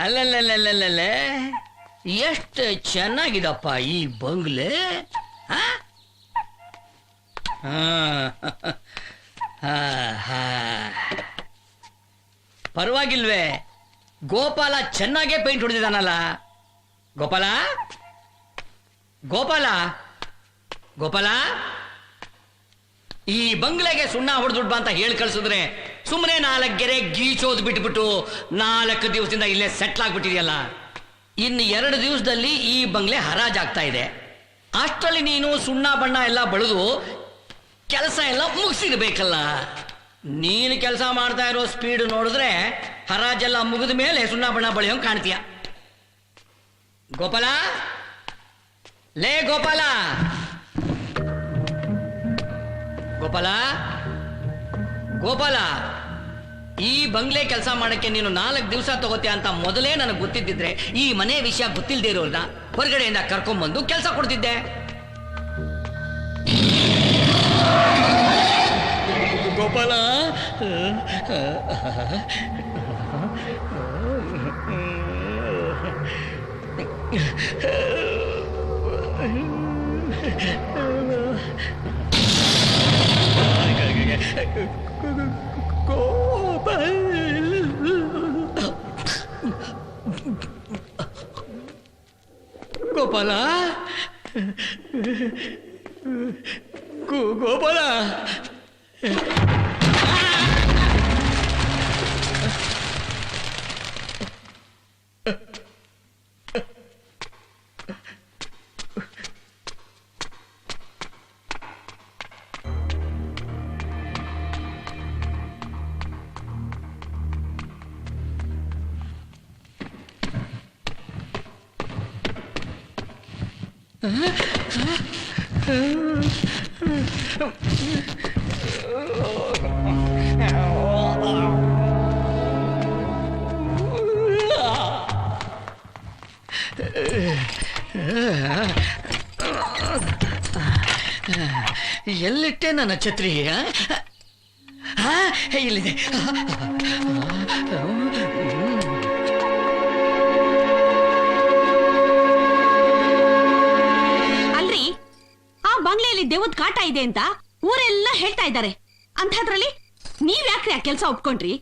ಅಲ್ಲಲ್ಲಲ್ಲಲ್ಲಲ್ಲ, ಎಷ್ಟು ಚೆನ್ನಾಗಿದಪ್ಪ ಈ ಬಂಗ್ಲೆ. ಪರವಾಗಿಲ್ವೇ? ಗೋಪಾಲ ಚೆನ್ನಾಗೇ ಪೇಂಟ್ ಹೊಡೆದಿದ್ದಾನಲ್ಲ. ಗೋಪಾಲ, ಗೋಪಾಲ, ಗೋಪಾಲ, ಈ ಬಂಗ್ಲೆಗೆ ಸುಣ್ಣ ಹೊಡೆದುಡ್ಬ ಅಂತ ಹೇಳಿ ಕಳ್ಸಿದ್ರೆ ಸುಮ್ಮನೆ 4 ಗೆರೆ ಗೀಚೋದು ಬಿಟ್ಬಿಟ್ಟು 4 ದಿವಸದಿಂದ ಇಲ್ಲೇ ಸೆಟ್ಲ್ ಆಗ್ಬಿಟ್ಟಿದೆಯಲ್ಲ. ಇನ್ನು 2 ದಿವಸದಲ್ಲಿ ಈ ಬಂಗ್ಲೆ ಹರಾಜಾಗ್ತಾ ಇದೆ. ಅಷ್ಟರಲ್ಲಿ ನೀನು ಸುಣ್ಣ ಬಣ್ಣ ಎಲ್ಲ ಬಳಿದು ಕೆಲಸ ಎಲ್ಲ ಮುಗಿಸಿರ್ಬೇಕಲ್ಲ. ನೀನು ಕೆಲಸ ಮಾಡ್ತಾ ಇರೋ ಸ್ಪೀಡ್ ನೋಡಿದ್ರೆ ಹರಾಜೆಲ್ಲ ಮುಗಿದ ಮೇಲೆ ಸುಣ್ಣ ಬಣ್ಣ ಬಳಿಯೋಂಗೆ ಕಾಣ್ತೀಯ. ಗೋಪಾಲ, ಲೇ ಗೋಪಾಲ, ಗೋಪಾಲ, ಗೋಪಾಲ, ಈ ಬಂಗ್ಲೆ ಕೆಲಸ ಮಾಡಕ್ಕೆ ನೀನು 4 ದಿವಸ ತಗೋತೀಯ ಅಂತ ಮೊದಲೇ ನನಗೆ ಗೊತ್ತಿದ್ದಿದ್ರೆ ಈ ಮನೆ ವಿಷಯ ಗೊತ್ತಿಲ್ಲದೆ ಇರೋರ್ನ ಹೊರಗಡೆಯಿಂದ ಕರ್ಕೊಂಡ್ಬಂದು ಕೆಲಸ ಕೊಡ್ತಿದ್ದೆ. ಗೋಪಾಲ, ಗೋಪಾಲ, ಗೋಪಾಲ, ಎಲ್ಲಿಟ್ಟೆ ನನ್ನ ಛತ್ರಿ? ಇಲ್ಲಿದೆ. ಅಲ್ರಿ, ಆ ಬಂಗ್ಲೆಯಲ್ಲಿ ದೇವದ್ ಕಾಟ ಇದೆ ಅಂತ ಊರೆಲ್ಲ ಹೇಳ್ತಾ ಇದ್ದಾರೆ. ಅಂಥದ್ರಲ್ಲಿ ನೀವ್ ಯಾಕ್ರಿ ಆ ಕೆಲಸ ಒಪ್ಕೊಂಡ್ರಿ?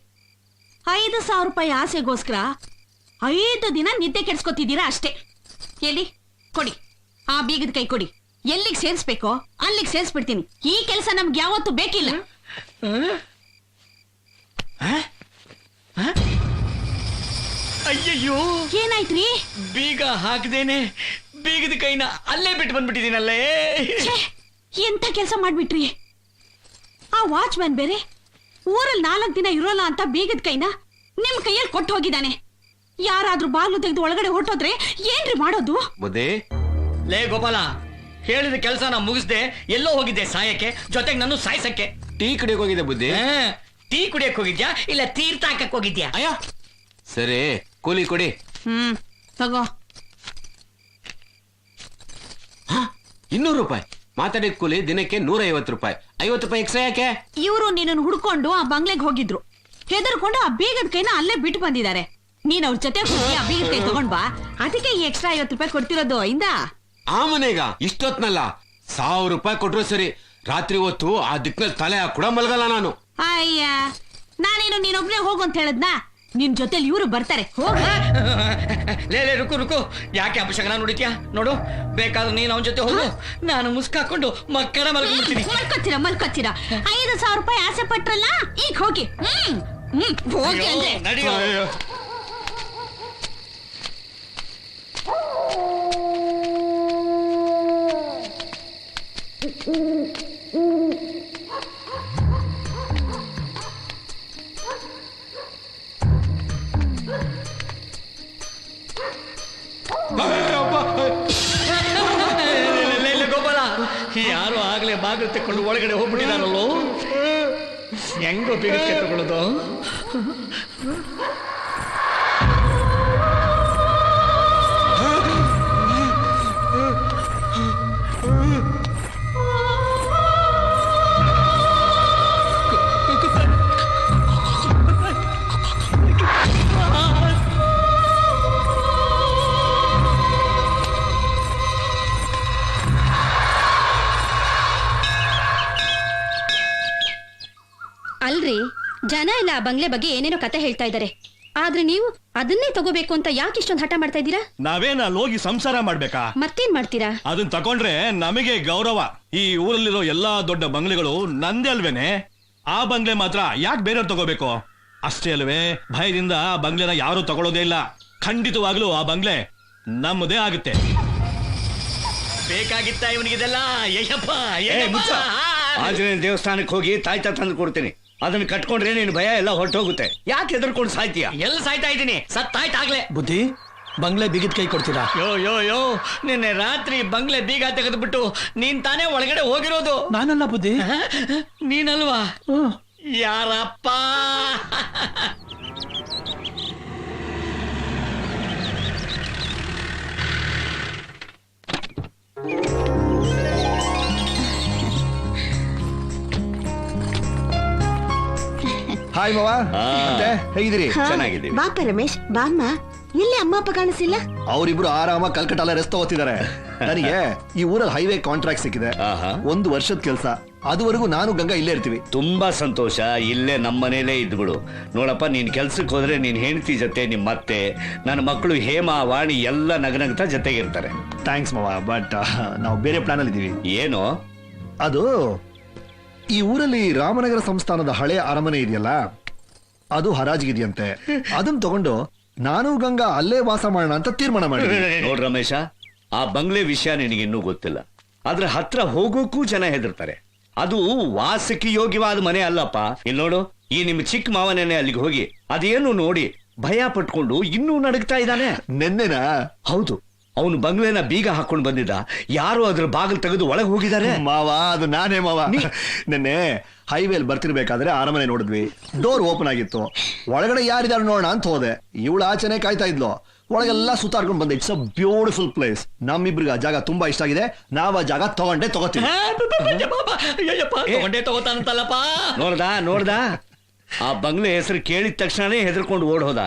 5,000 ರೂಪಾಯಿ ಆಸೆಗೋಸ್ಕರ 5 ದಿನ ನಿದ್ದೆ ಕೆಡ್ಸ್ಕೊತಿದ್ದೀರಾ ಅಷ್ಟೇ. ಎಲ್ಲಿ ಕೊಡಿ, ಆ ಬೀಗದ ಕೈ ಕೊಡಿ. ಎಲ್ಲಿಗೆ ಸೇರಿಸ್ಬೇಕೋ ಅಲ್ಲಿಗೆ ಸೇರಿಸ್ಬಿಡ್ತೀನಿ. ಈ ಕೆಲಸ ನಮ್ಗೆ ಯಾವತ್ತೂ ಬೇಕಿಲ್ಲ. ಅಯ್ಯಯ್ಯೋ, ಏನಾಯ್ತ್ರಿ? ಬೀಗ ಹಾಕ್ದೇನೆ ಬೀಗದ ಕೈನ ಅಲ್ಲೇ ಬಿಟ್ಟು ಬಂದ್ಬಿಟ್ಟಿದ್ದೀನಲ್ಲೇ. ಎಂತ ಕೆಲಸ ಮಾಡ್ಬಿಟ್ರಿ? ಆ ವಾಚ್ಮ್ಯಾನ್ ಬೇರೆ ಊರಲ್ಲಿ 4 ದಿನ ಇರೋಲ್ಲ ಅಂತ ಬೀಗದ ಕೈನ ನಿಮ್ ಕೈಯಲ್ಲಿ ಕೊಟ್ಟು ಹೋಗಿದ್ದಾನೆ. ಯಾರಾದ್ರೂ ಬಾಗ್ಲು ತೆಗೆದು ಒಳಗಡೆ ಹೊರಟೋದ್ರೆ ಏನ್ರಿ ಮಾಡೋದು? ಲೇ ಗೋಪಾಲ, ಹೇಳಿದ ಕೆಲಸನ ಮುಗಿಸ್ದೆ ಎಲ್ಲೋ ಹೋಗಿದ್ದೆ ಸಾಯಕ್ಕೆ, ಜೊತೆಗೆ ನಾನು ಸಾಯ್ಸಕ್ಕೆ. ಟೀ ಕುಡಿಯಕ್ ಹೋಗಿದ್ದೆ ಬುದ್ಧಿ. ಟೀ ಕುಡಿಯಕ್ ಹೋಗಿದ್ಯಾ ಇಲ್ಲ ತೀರ್ಥ ಹಾಕಕ್ ಹೋಗಿದ್ಯಾ? ಅಯ್ಯ ಸರಿ, ಕೂಲಿ ಕೊಡಿ. ತಗೋ. 200 ರೂಪಾಯಿ ಮಾತಾಡಿದ ಕೂಲಿ ದಿನಕ್ಕೆ 150 ರೂಪಾಯಿ. 50 ರೂಪಾಯಿ ಎಕ್ಸ್ಟ್ರಾ ಯಾಕೆ? ಇವರು ನಿನ್ನನ್ನು ಹುಡ್ಕೊಂಡು ಆ ಬಂಗ್ಲೆಗೆ ಹೋಗಿದ್ರು. ಹೆದರ್ಕೊಂಡು ಆ ಬೀಗದ ಕೈನ ಅಲ್ಲೇ ಬಿಟ್ಟು ಬಂದಿದ್ದಾರೆ. ನೀನ್ ಅವ್ರ ಜೊತೆ ಹೋಗಿ ಆ ಬೀಗದ ಕೈ ತಗೊಂಡ್ ಬಾ. ಅದಕ್ಕೆ ಈ ಎಕ್ಸ್ಟ್ರಾ 50 ರೂಪಾಯಿ ಕೊಡ್ತಿರೋದು. ಇಂದ ಆ ಮನೆಗ ಇಷ್ಟೊತ್ನಲ್ಲ 1000 ರೂಪಾಯಿ ಕೊಟ್ರು ಸರಿ. ರಾತ್ರಿ ಹೊತ್ತು ಆ ದಿಕ್ನಲ್ಲಿ ತಲೆ ಕೂಡ ಮಲ್ಗಲ್ಲ ನಾನು. ಅಯ್ಯ, ನಾನೇನು ನೀನೊಬ್ನೇ ಹೋಗು ಅಂತ ಹೇಳದ್ನಾ? ನಿನ್ ಜೊತೆಲಿ ಇವರು ಬರ್ತಾರೆ. ಹೋಗ. ಲೇ ರುಕು ರುಕು, ಯಾಕೆ ಅಪಶಕನ ನುಡಿತ್ಯಾ? ನೋಡು, ಬೇಕಾದ್ರೆ ನೀನ್ ಅವನ ಜೊತೆ ಹೋಗು, ನಾನು ಮುಸ್ಕಾಕೊಂಡು ಮಕ್ಕಳ ಮಲ್ಕೊಂಡ್ಬಿಡ್ತೀನಿ. ಮಲ್ಕೊತ್ತೀರಾ? 5,000 ರೂಪಾಯಿ ಆಸೆ ಪಟ್ರಲ್ಲ, ಈಗ ಹೋಗಿ. ಹೋಗಿ ಅಂದ್ರೆ ನಡಿಯೋ. ಗೋಪಾಲ, ಯಾರು ಆಗ್ಲೇ ಬಾಗಿಲು ತೆಕ್ಕೊಂಡು ಒಳಗಡೆ ಹೋಗ್ಬಿಟ್ಟಿದಾರಲ್ಲೋ. ಹೆಂಗೋ ಬೀಗಕ್ಕೆ ತಗೊಳ್ಳೋದು? ಅಲ್ರಿ, ಜನ ಎಲ್ಲ ಆ ಬಂಗ್ಲೆ ಬಗ್ಗೆ ಏನೇನೋ ಕತೆ ಹೇಳ್ತಾ ಇದ್ದಾರೆ. ಆದ್ರೆ ನೀವು ಅದನ್ನೇ ತಗೋಬೇಕು ಅಂತ ಯಾಕೆ ಇಷ್ಟೊಂದು ಹಠ ಮಾಡ್ತಾ ಇದ್ದೀರಾ? ನಾವೇನ ಅಲ್ಲಿ ಹೋಗಿ ಸಂಸಾರ ಮಾಡ್ಬೇಕಾ? ಮತ್ತೇನ್ ಮಾಡ್ತೀರಾ? ಅದನ್ನ ತಕೊಂಡ್ರೆ ನಮಗೆ ಗೌರವ. ಈ ಊರಲ್ಲಿರೋ ಎಲ್ಲಾ ದೊಡ್ಡ ಬಂಗ್ಲೆಗಳು ನಂದೇ ಅಲ್ವೇನೆ, ಆ ಬಂಗ್ಲೆ ಮಾತ್ರ ಯಾಕೆ ಬೇರೆಯವ್ರು ತಗೋಬೇಕು? ಅಷ್ಟೇ ಅಲ್ವೇ, ಭಯದಿಂದ ಆ ಬಂಗ್ಲೆನ ಯಾರು ತಗೊಳ್ಳೋದೇ ಇಲ್ಲ. ಖಂಡಿತವಾಗ್ಲೂ ಆ ಬಂಗ್ಲೆ ನಮ್ಮದೇ ಆಗುತ್ತೆ. ಬೇಕಾಗಿತ್ತ ಇವನಿಗಿದೆಲ್ಲ? ಯಯ್ಯಪ್ಪ ಆಂಜನೇಯ ದೇವಸ್ಥಾನಕ್ಕೆ ಹೋಗಿ ತಾಯ್ತ ತಂದು ಕೊಡ್ತೀನಿ. ಅದನ್ನ ಕಟ್ಕೊಂಡ್ರೆ ನೀನು ಭಯ ಎಲ್ಲ ಹೊರಟೋಗುತ್ತೆ. ಯಾಕೆ ಎದುರ್ಕೊಂಡು ಸಾಯ್ತೀಯ? ಎಲ್ಲಿ ಸಾಯ್ತಾ ಇದ್ದೀನಿ? ಸತ್ತಾಯ್ತಾಗ್ಲೇ. ಬುದ್ಧಿ, ಬಂಗ್ಲೆ ಬಿಗಿದ ಕೈ ಕೊಡ್ತೀರಾ? ಯೋ ನಿನ್ನೆ ರಾತ್ರಿ ಬಂಗ್ಲೆ ಬೀಗ ತೆಗೆದ್ಬಿಟ್ಟು ನೀನ್ ತಾನೇ ಒಳಗಡೆ ಹೋಗಿರೋದು. ನಾನಲ್ಲ ಬುದ್ಧಿ. ನೀನಲ್ವಾ? ಯಾರಪ್ಪ? ಹಾಯ್ ಮಾವ, ಹೇಗಿದ್ದೀರಿ? ಚೆನ್ನಾಗಿದ್ದೀವಿ. ಬಾಪ ರಮೇಶ್, ಬಾಮ್ಮ. ಎಲ್ಲಿ ಅಮ್ಮ ಅಪ್ಪ ಕಾಣಿಸಿಲ್ಲ? ಅವರಿಬ್ರು ಆರಾಮಾಗಿ ಕಲ್ಕಟ್ಟಲ್ಲ ರೆಸ್ಟ್ ತಗೋತಿದ್ದಾರೆ. ನನಗೆ ಈ ಊರಲ್ಲಿ ಹೈವೇ ಕಾಂಟ್ರಾಕ್ಟ್ ಸಿಕ್ಕಿದೆ. 1 ವರ್ಷದ ಕೆಲಸ. ಅದುವರೆಗೂ ನಾನು ಗಂಗಾ ಇಲ್ಲೇ ಇರ್ತೀವಿ. ತುಂಬಾ ಸಂತೋಷ. ಇಲ್ಲೇ ನಮ್ಮನೇಲೇ ಇದ್ಬಿಡು. ನೋಡಪ್ಪ, ನೀನ್ ಕೆಲ್ಸಕ್ಕೆ ಹೋದ್ರೆ ನೀನ್ ಹೆಂಡತಿ ಜೊತೆ ನಿಮ್ಮ ಮತ್ತೆ ನನ್ನ ಮಕ್ಕಳು ಹೇಮಾ ವಾಣಿ ಎಲ್ಲ ನಗನಗ್ತಾ ಜೊತೆಗಿರ್ತಾರೆ. ಥ್ಯಾಂಕ್ಸ್ ಮಾವ, ಬಟ್ ನಾವು ಬೇರೆ ಪ್ಲಾನ್ ಅಲ್ಲಿ ಇದೀವಿ. ಏನು ಅದು, ಈ ಊರಲ್ಲಿ ರಾಮನಗರ ಸಂಸ್ಥಾನದ ಹಳೆ ಅರಮನೆ ಇದೆಯಲ್ಲ, ಅದು ಹರಾಜಿಗಿದೆಯಂತೆ. ಅದನ್ನ ತಗೊಂಡು ನಾನು ಗಂಗಾ ಅಲ್ಲೇ ವಾಸ ಮಾಡೋಣ ಅಂತ ತೀರ್ಮಾನ ಮಾಡಿದ್ವಿ. ನೋಡ್ ರಮೇಶ, ಆ ಬಂಗ್ಲೆ ವಿಷಯ ನಿನಗೆ ಇನ್ನೂ ಗೊತ್ತಿಲ್ಲ. ಅದ್ರ ಹತ್ರ ಹೋಗೋಕ್ಕೂ ಜನ ಹೆದರ್ತಾರೆ. ಅದು ವಾಸಕ್ಕೆ ಯೋಗ್ಯವಾದ ಮನೆ ಅಲ್ಲಪ್ಪ. ಇಲ್ಲಿ ನೋಡು, ಈ ನಿಮ್ಮ ಚಿಕ್ಕ ಮಾವನೇನೆ ಅಲ್ಲಿಗೆ ಹೋಗಿ ಅದೇನು ನೋಡಿ ಭಯ ಪಟ್ಕೊಂಡು ಇನ್ನೂ ನಡಗ್ತಾ ಇದ್ದಾನೆ. ನೆನ್ನೆನಾ? ಹೌದು, ಅವನು ಬಂಗ್ಲೆನ ಬೀಗ ಹಾಕೊಂಡು ಬಂದಿದ್ದ. ಯಾರು ಅದ್ರ ಬಾಗಿಲು ತೆಗೆದು ಒಳಗೆ ಹೋಗಿದ್ದಾರೆ. ಮಾವ, ಅದು ನಾನೇ ಮಾವ. ನೆನ್ನೆ ಹೈವೇಲ್ ಬರ್ತಿರ್ಬೇಕಾದ್ರೆ ಅರಮನೆ ನೋಡಿದ್ವಿ. ಡೋರ್ ಓಪನ್ ಆಗಿತ್ತು. ಒಳಗಡೆ ಯಾರಿದಾರು ನೋಡೋಣ ಅಂತ ಹೋದೆ. ಇವಳು ಆಚೆನೆ ಕಾಯ್ತಾ ಇದ್ಲು. ಒಳಗೆಲ್ಲ ಸುತ್ತಾಡ್ಕೊಂಡು ಬಂದೆ. It's a beautiful place. ನಮ್ಮಿಬ್ರಿಗೆ ಆ ಜಾಗ ತುಂಬಾ ಇಷ್ಟ ಆಗಿದೆ. ನಾವ್ ಆ ಜಾಗ ತಗೋತೀವಿ. ತಗೋತಾನಂತಲ್ಲಪ್ಪ. ನೋಡ್ದ ಆ ಬಂಗ್ಲೆ ಹೆಸರು ಕೇಳಿದ ತಕ್ಷಣನೇ ಹೆದರ್ಕೊಂಡು ಓಡ್ ಹೋದ.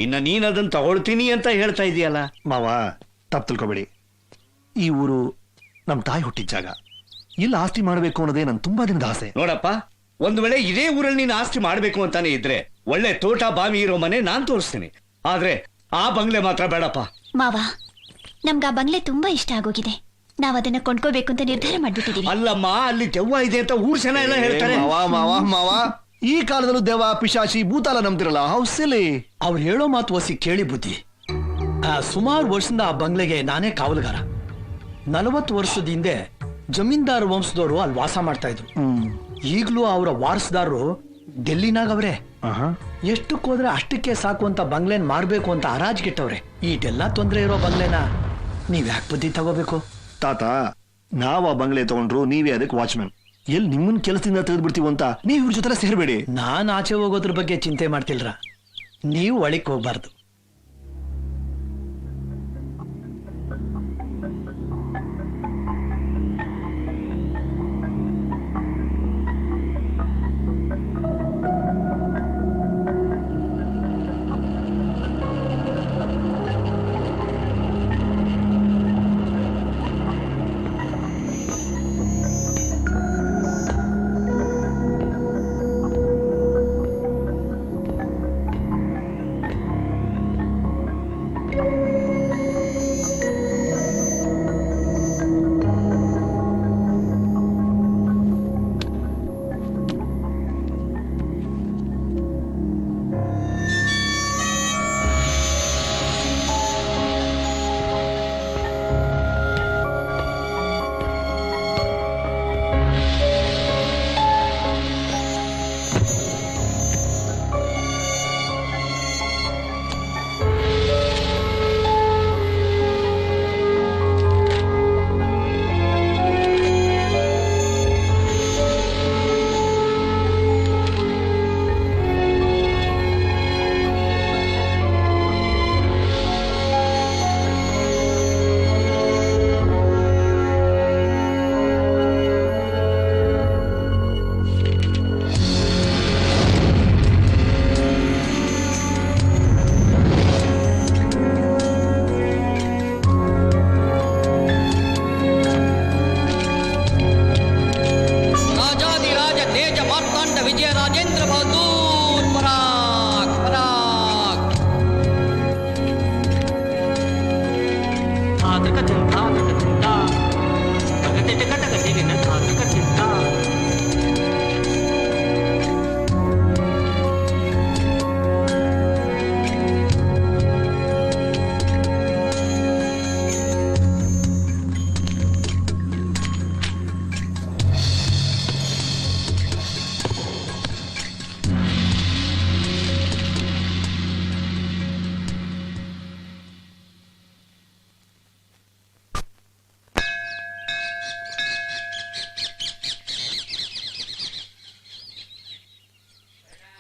ಇನ್ನ ನೀನ್ ಅದನ್ನ ತಗೊಳ್ತೀನಿ ಅಂತ ಹೇಳ್ತಾ ಇದೀಯಲ್ಲ. ಮಾವ, ತಪ್ಪು ತಿಳ್ಕೊಬೇಡಿ. ಈ ಊರು ನಮ್ ತಾಯಿ ಹುಟ್ಟಿದ ಜಾಗ. ಇಲ್ಲಿ ಆಸ್ತಿ ಮಾಡ್ಬೇಕು ಅನ್ನೋದೇ ನನ್ ತುಂಬಾ ದಿನದ ಆಸೆ. ನೋಡಪ್ಪ, ಒಂದ್ ವೇಳೆ ಇದೇ ಊರಲ್ಲಿ ನೀನ್ ಆಸ್ತಿ ಮಾಡ್ಬೇಕು ಅಂತಾನೆ ಇದ್ರೆ ಒಳ್ಳೆ ತೋಟ ಬಾವಿ ಇರೋ ಮನೆ ನಾನ್ ತೋರಿಸ್ತೀನಿ. ಆದ್ರೆ ಆ ಬಂಗ್ಲೆ ಮಾತ್ರ ಬೇಡಪ್ಪ. ಮಾವ, ನಮ್ಗೆ ಆ ಬಂಗ್ಲೆ ತುಂಬಾ ಇಷ್ಟ ಆಗೋಗಿದೆ. ನಾವ್ ಅದನ್ನ ಕೊಂಡ್ಕೋಬೇಕು ಅಂತ ನಿರ್ಧಾರ ಮಾಡ್ಬಿಟ್ಟಿದೀವಿ. ಅಲ್ಲಮ್ಮ, ಅಲ್ಲಿ ದೆವ್ವ ಇದೆ ಅಂತ ಊರ್ ಜನ ಎಲ್ಲ ಹೇಳ್ತಾರೆ. ಮಾವ, ಈ ಕಾಲದಲ್ಲೂ ದೆವ್ವ ಪಿಶಾಚಿ ಭೂತಾಲ ನಂಬ್ತಿರಲ್ಲ. ಹೌ ಸಿಲಿ. ಅವ್ರು ಹೇಳೋ ಮಾತು ಒಸಿ ಕೇಳಿ ಬುದ್ಧಿ. ಸುಮಾರು ವರ್ಷದಿಂದ ಆ ಬಂಗ್ಲೆಗೆ ನಾನೇ ಕಾವಲುಗಾರ. 40 ವರ್ಷದ ಹಿಂದೆ ಜಮೀನ್ದಾರ್ ವಂಶದವರು ಅಲ್ಲಿ ವಾಸ ಮಾಡ್ತಾ ಇದ್ರು. ಈಗಲೂ ಅವರ ವಾರಸದಾರರು ಡೆಲ್ಲಿನಾಗವ್ರೆ. ಎಷ್ಟಕ್ಕೆ ಹೋದ್ರೆ ಅಷ್ಟಕ್ಕೆ ಸಾಕು ಅಂತ ಬಂಗ್ಲೆನ್ ಮಾರ್ಬೇಕು ಅಂತ ಹರಾಜ್ಗಿಟ್ಟವ್ರೆ. ಈಟೆಲ್ಲ ತೊಂದ್ರೆ ಇರೋ ಬಂಗ್ಲೆನ ನೀವ್ ಯಾಕೆ ಬುದ್ಧಿ ತಗೋಬೇಕು? ತಾತ, ನಾವ್ ಆ ಬಂಗ್ಲೆ ತಗೊಂಡ್ರು ನೀವೇ ಅದಕ್ಕೆ ವಾಚ್ಮನ್. ಎಲ್ಲಿ ನಿಮ್ಮನ್ ಕೆಲಸದಿಂದ ತೆಗೆದು ಬಿಡ್ತೀವಿ ಅಂತ ನೀವ್ ಇವ್ರ ಜೊತೆ ಸೇರ್ಬೇಡಿ. ನಾನ್ ಆಚೆ ಹೋಗೋದ್ರ ಬಗ್ಗೆ ಚಿಂತೆ ಮಾಡ್ತಿಲ್ರ. ನೀವು ಒಳಕ್ ಹೋಗ್ಬಾರ್ದು. ಮಾರ್ತಾಂಡ ವಿಜಯ ರಾಜೇಂದ್ರ ಬಹದ್ದೂರ್ ಪರಾಕ್ ಪರಾಕ್.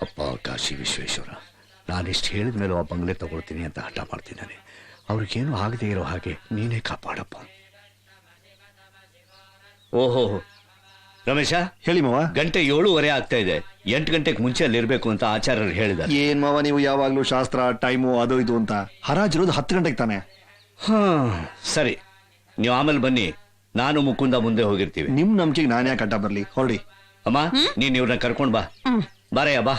ಅಪ್ಪ ಕಾಶಿ ವಿಶ್ವೇಶ್ವರ, ನಾನಿಷ್ಟು ಹೇಳಿದ ಮೇಲೆ ಆ ಬಂಗ್ಲೆ ತಗೊಳ್ತೀನಿ ಅಂತ ಹಠ ಮಾಡ್ತಿದ್ದಾನೆ. ಅವ್ರಿಗೇನು ಆಗದೆ ಇರೋ ಹಾಗೆ ನೀನೇ ಕಾಪಾಡಪ್ಪ. ಓಹೋ ರಮೇಶ, ಹೇಳಿ ಮಾವ. ಗಂಟೆ 7:30 ಆಗ್ತಾ ಇದೆ. 8 ಗಂಟೆಗೆ ಮುಂಚೆ ಅಲ್ಲಿರ್ಬೇಕು ಅಂತ ಆಚಾರ್ಯರು ಹೇಳಿದ್ದಾರೆ. ಏನ್ ಮಾವ ನೀವು ಯಾವಾಗ್ಲೂ ಶಾಸ್ತ್ರ ಟೈಮು ಅದು ಇದು ಅಂತ. ಹರಾಜಿರೋದು 10 ಗಂಟೆಗೆ ತಾನೆ. ಸರಿ, ನೀವು ಆಮೇಲೆ ಬನ್ನಿ, ನಾನು ಮುಕುಂದ ಮುಂದೆ ಹೋಗಿರ್ತೀವಿ. ನಿಮ್ ನಂಬಿಕೆಗೆ ನಾನು ಯಾಕೆ ಅಡ್ಡ ಬರ್ಲಿ, ಹೊರಡಿ. ಅಮ್ಮ, ನೀನ್ ಇವ್ರನ್ನ ಕರ್ಕೊಂಡ್ ಬಾ. ಬಾರಯ್ಯ ಬಾ.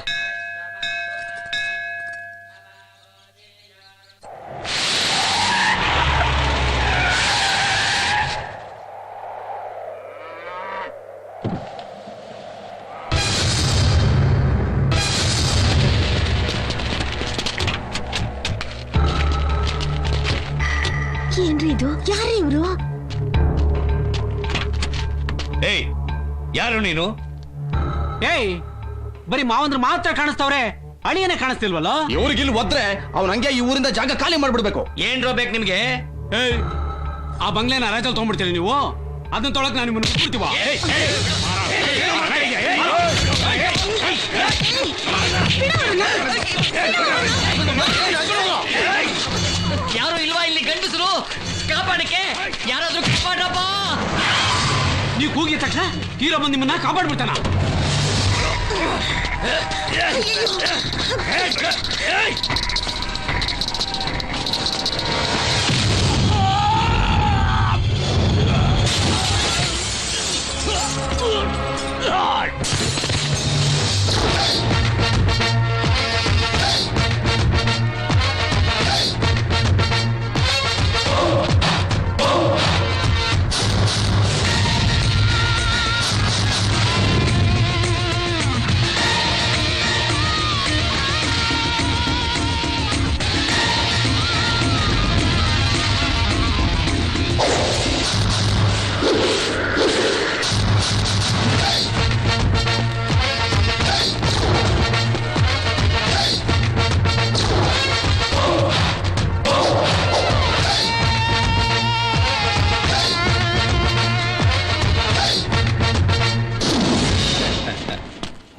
ಏನ್ರಿ ಇದು? ಯಾರೇ ಇವ್ರು? ಏಯ್, ಯಾರು ನೀನು? ಏಯ್, ಬರೀ ಮಾವಂದ್ರ ಮಾತ್ರ ಕಾಣಿಸ್ತವ್ರೆ, ಅಳಿಯನೇ ಕಾಣಿಸ್ತಿಲ್ವಲ್ಲ? ಇವ್ರಿಗಿಲ್ಲಿ ಒದ್ರೆ ಅವ್ನ ಹಂಗೆ ಈ ಊರಿಂದ ಜಾಗ ಖಾಲಿ ಮಾಡ್ಬಿಡ್ಬೇಕು. ಏನ್ರೋ ಬೇಕು ನಿಮ್ಗೆ? ಏಯ್, ಆ ಬಂಗ್ಲೆನ ಹರಾಜಲ್ಲಿ ತಗೊಂಡ್ಬಿಡ್ತೀರಿ ನೀವು? ಅದನ್ನ ತೊಳಕ್ ನಾನು ನಿಮ್ಮನ್ನು ಬಿಡ್ತೀವ? ಯಾರು ಇಲ್ವಾ ಇಲ್ಲಿ ಗಂಡಸರು? ಕಾಪಾಡಕ್ಕೆ ಯಾರಾದ್ರೂ ಕಾಪಾಡ್ರಪ್ಪ. ನೀವು ಕೂಗಿದ ತಕ್ಷಣ ಹೀರೋ ಬಂದು ನಿಮ್ಮನ್ನ ಕಾಪಾಡ್ಬಿಡ್ತಾನ.